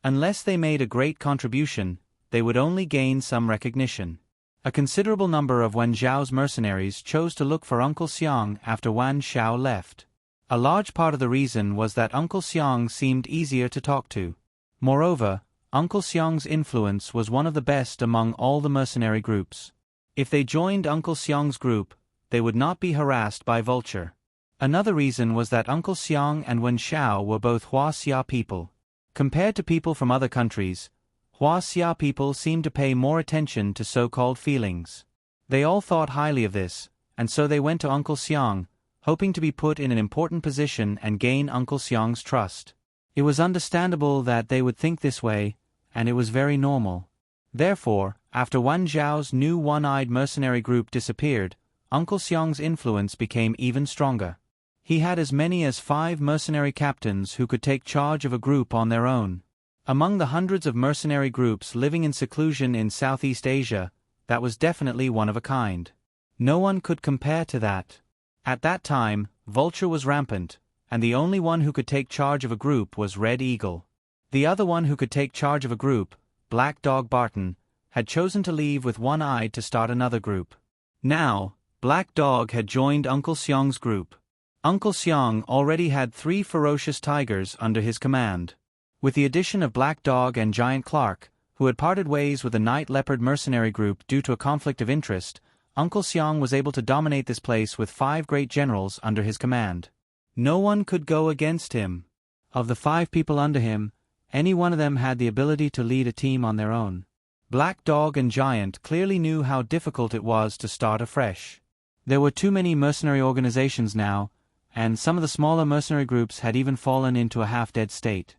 Unless they made a great contribution, they would only gain some recognition. A considerable number of Wen Zhao's mercenaries chose to look for Uncle Xiang after Wen Xiao left. A large part of the reason was that Uncle Xiang seemed easier to talk to. Moreover, Uncle Xiang's influence was one of the best among all the mercenary groups. If they joined Uncle Xiang's group, they would not be harassed by Vulture. Another reason was that Uncle Xiang and Wen Xiao were both Huaxia people. Compared to people from other countries, Hua Xia people seemed to pay more attention to so-called feelings. They all thought highly of this, and so they went to Uncle Xiang, hoping to be put in an important position and gain Uncle Xiang's trust. It was understandable that they would think this way, and it was very normal. Therefore, after Wan Zhao's new one-eyed mercenary group disappeared, Uncle Xiang's influence became even stronger. He had as many as 5 mercenary captains who could take charge of a group on their own. Among the hundreds of mercenary groups living in seclusion in Southeast Asia, that was definitely one of a kind. No one could compare to that. At that time, Vulture was rampant, and the only one who could take charge of a group was Red Eagle. The other one who could take charge of a group, Black Dog Barton, had chosen to leave with one eye to start another group. Now, Black Dog had joined Uncle Xiang's group. Uncle Xiang already had 3 ferocious tigers under his command. With the addition of Black Dog and Giant Clark, who had parted ways with the Night Leopard mercenary group due to a conflict of interest, Uncle Xiang was able to dominate this place with 5 great generals under his command. No one could go against him. Of the 5 people under him, any one of them had the ability to lead a team on their own. Black Dog and Giant clearly knew how difficult it was to start afresh. There were too many mercenary organizations now, and some of the smaller mercenary groups had even fallen into a half-dead state.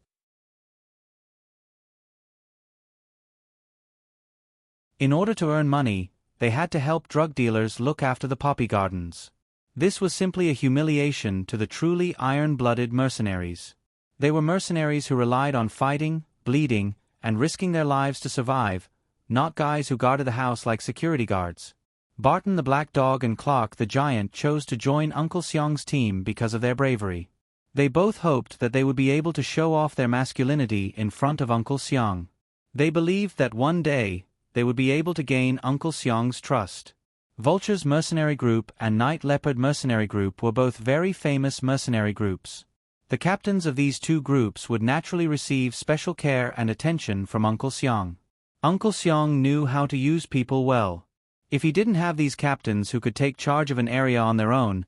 In order to earn money, they had to help drug dealers look after the poppy gardens. This was simply a humiliation to the truly iron-blooded mercenaries. They were mercenaries who relied on fighting, bleeding, and risking their lives to survive, not guys who guarded the house like security guards. Barton the Black Dog and Clark the Giant chose to join Uncle Xiang's team because of their bravery. They both hoped that they would be able to show off their masculinity in front of Uncle Xiang. They believed that one day, they would be able to gain Uncle Xiang's trust. Vulture's mercenary group and Night Leopard mercenary group were both very famous mercenary groups. The captains of these 2 groups would naturally receive special care and attention from Uncle Xiang. Uncle Xiang knew how to use people well. If he didn't have these captains who could take charge of an area on their own,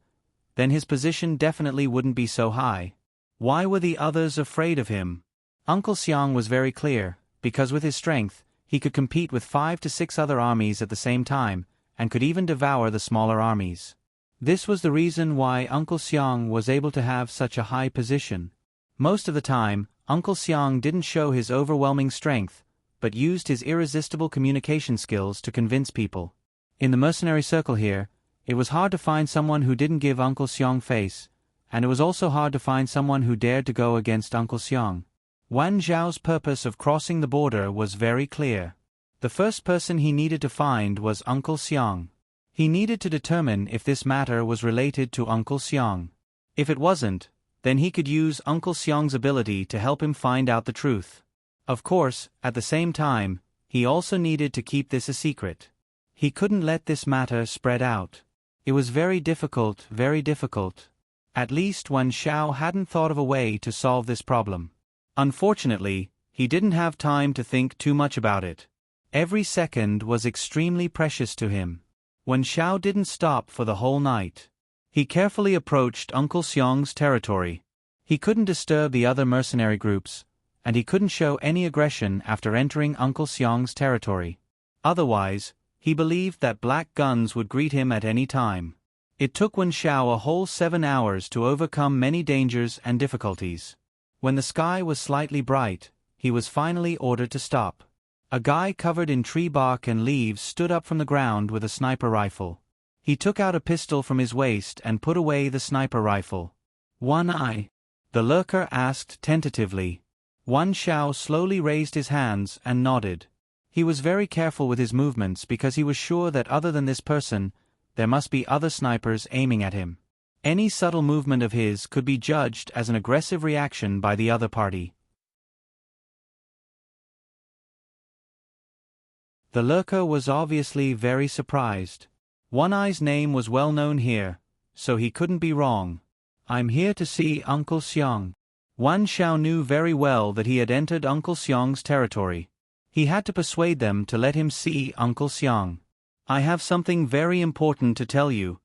then his position definitely wouldn't be so high. Why were the others afraid of him? Uncle Xiang was very clear, because with his strength, he could compete with 5 to 6 other armies at the same time, and could even devour the smaller armies. This was the reason why Uncle Xiang was able to have such a high position. Most of the time, Uncle Xiang didn't show his overwhelming strength, but used his irresistible communication skills to convince people. In the mercenary circle here, it was hard to find someone who didn't give Uncle Xiang face, and it was also hard to find someone who dared to go against Uncle Xiang. Wan Zhao's purpose of crossing the border was very clear. The first person he needed to find was Uncle Xiang. He needed to determine if this matter was related to Uncle Xiang. If it wasn't, then he could use Uncle Xiang's ability to help him find out the truth. Of course, at the same time, he also needed to keep this a secret. He couldn't let this matter spread out. It was very difficult, very difficult. At least Wan Zhao hadn't thought of a way to solve this problem. Unfortunately, he didn't have time to think too much about it. Every second was extremely precious to him. Wan Zhao didn't stop for the whole night. He carefully approached Uncle Xiang's territory. He couldn't disturb the other mercenary groups, and he couldn't show any aggression after entering Uncle Xiang's territory. Otherwise, he believed that black guns would greet him at any time. It took Wan Zhao a whole 7 hours to overcome many dangers and difficulties. When the sky was slightly bright, he was finally ordered to stop. A guy covered in tree bark and leaves stood up from the ground with a sniper rifle. He took out a pistol from his waist and put away the sniper rifle. "One eye?" the lurker asked tentatively. Wan Zhao slowly raised his hands and nodded. He was very careful with his movements because he was sure that other than this person, there must be other snipers aiming at him. Any subtle movement of his could be judged as an aggressive reaction by the other party. The lurker was obviously very surprised. One Eye's name was well known here, so he couldn't be wrong. "I'm here to see Uncle Xiang." Wan Zhao knew very well that he had entered Uncle Xiang's territory. He had to persuade them to let him see Uncle Xiang. "I have something very important to tell you.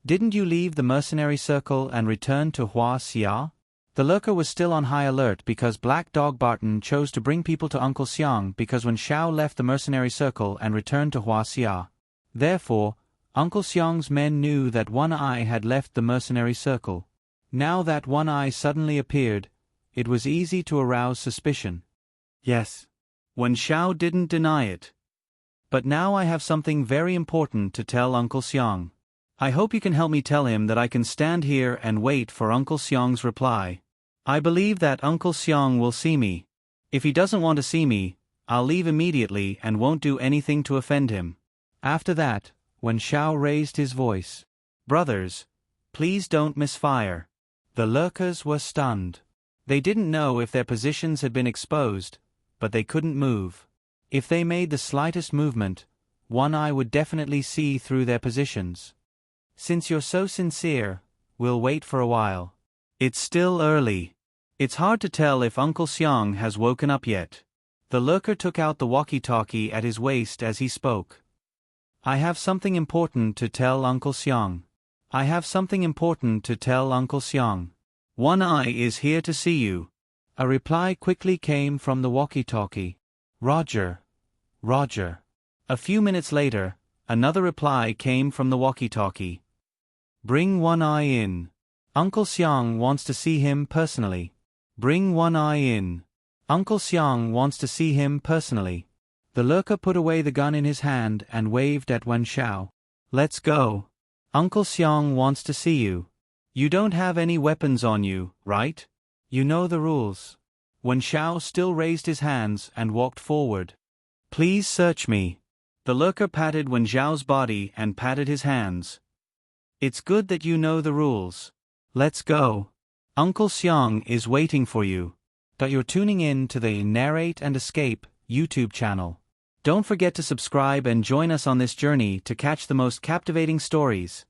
Didn't you leave the mercenary circle and return to Hua Xia?" The lurker was still on high alert because Black Dog Barton chose to bring people to Uncle Xiang because when Xiao left the mercenary circle and returned to Huaxia. Therefore, Uncle Xiang's men knew that One Eye had left the mercenary circle. Now that One Eye suddenly appeared, it was easy to arouse suspicion. Yes. When Xiao didn't deny it. But now I have something very important to tell Uncle Xiang. I hope you can help me tell him that I can stand here and wait for Uncle Xiang's reply. I believe that Uncle Xiang will see me. If he doesn't want to see me, I'll leave immediately and won't do anything to offend him. After that, when Xiao raised his voice, "Brothers, please don't misfire." The lurkers were stunned. They didn't know if their positions had been exposed, but they couldn't move. If they made the slightest movement, One Eye would definitely see through their positions. Since you're so sincere, we'll wait for a while. It's still early. It's hard to tell if Uncle Xiang has woken up yet. The lurker took out the walkie-talkie at his waist as he spoke. I have something important to tell Uncle Xiang. I have something important to tell Uncle Xiang. One Eye is here to see you. A reply quickly came from the walkie-talkie. Roger. Roger. A few minutes later, another reply came from the walkie-talkie. Bring One Eye in. Uncle Xiang wants to see him personally. Bring One Eye in. Uncle Xiang wants to see him personally. The lurker put away the gun in his hand and waved at Wen Xiao. Let's go. Uncle Xiang wants to see you. You don't have any weapons on you, right? You know the rules. Wen Xiao still raised his hands and walked forward. Please search me. The lurker patted Wen Xiao's body and patted his hands. It's good that you know the rules. Let's go. Uncle Xiang is waiting for you. You're tuning in to the Narrate and Escape YouTube channel. Don't forget to subscribe and join us on this journey to catch the most captivating stories.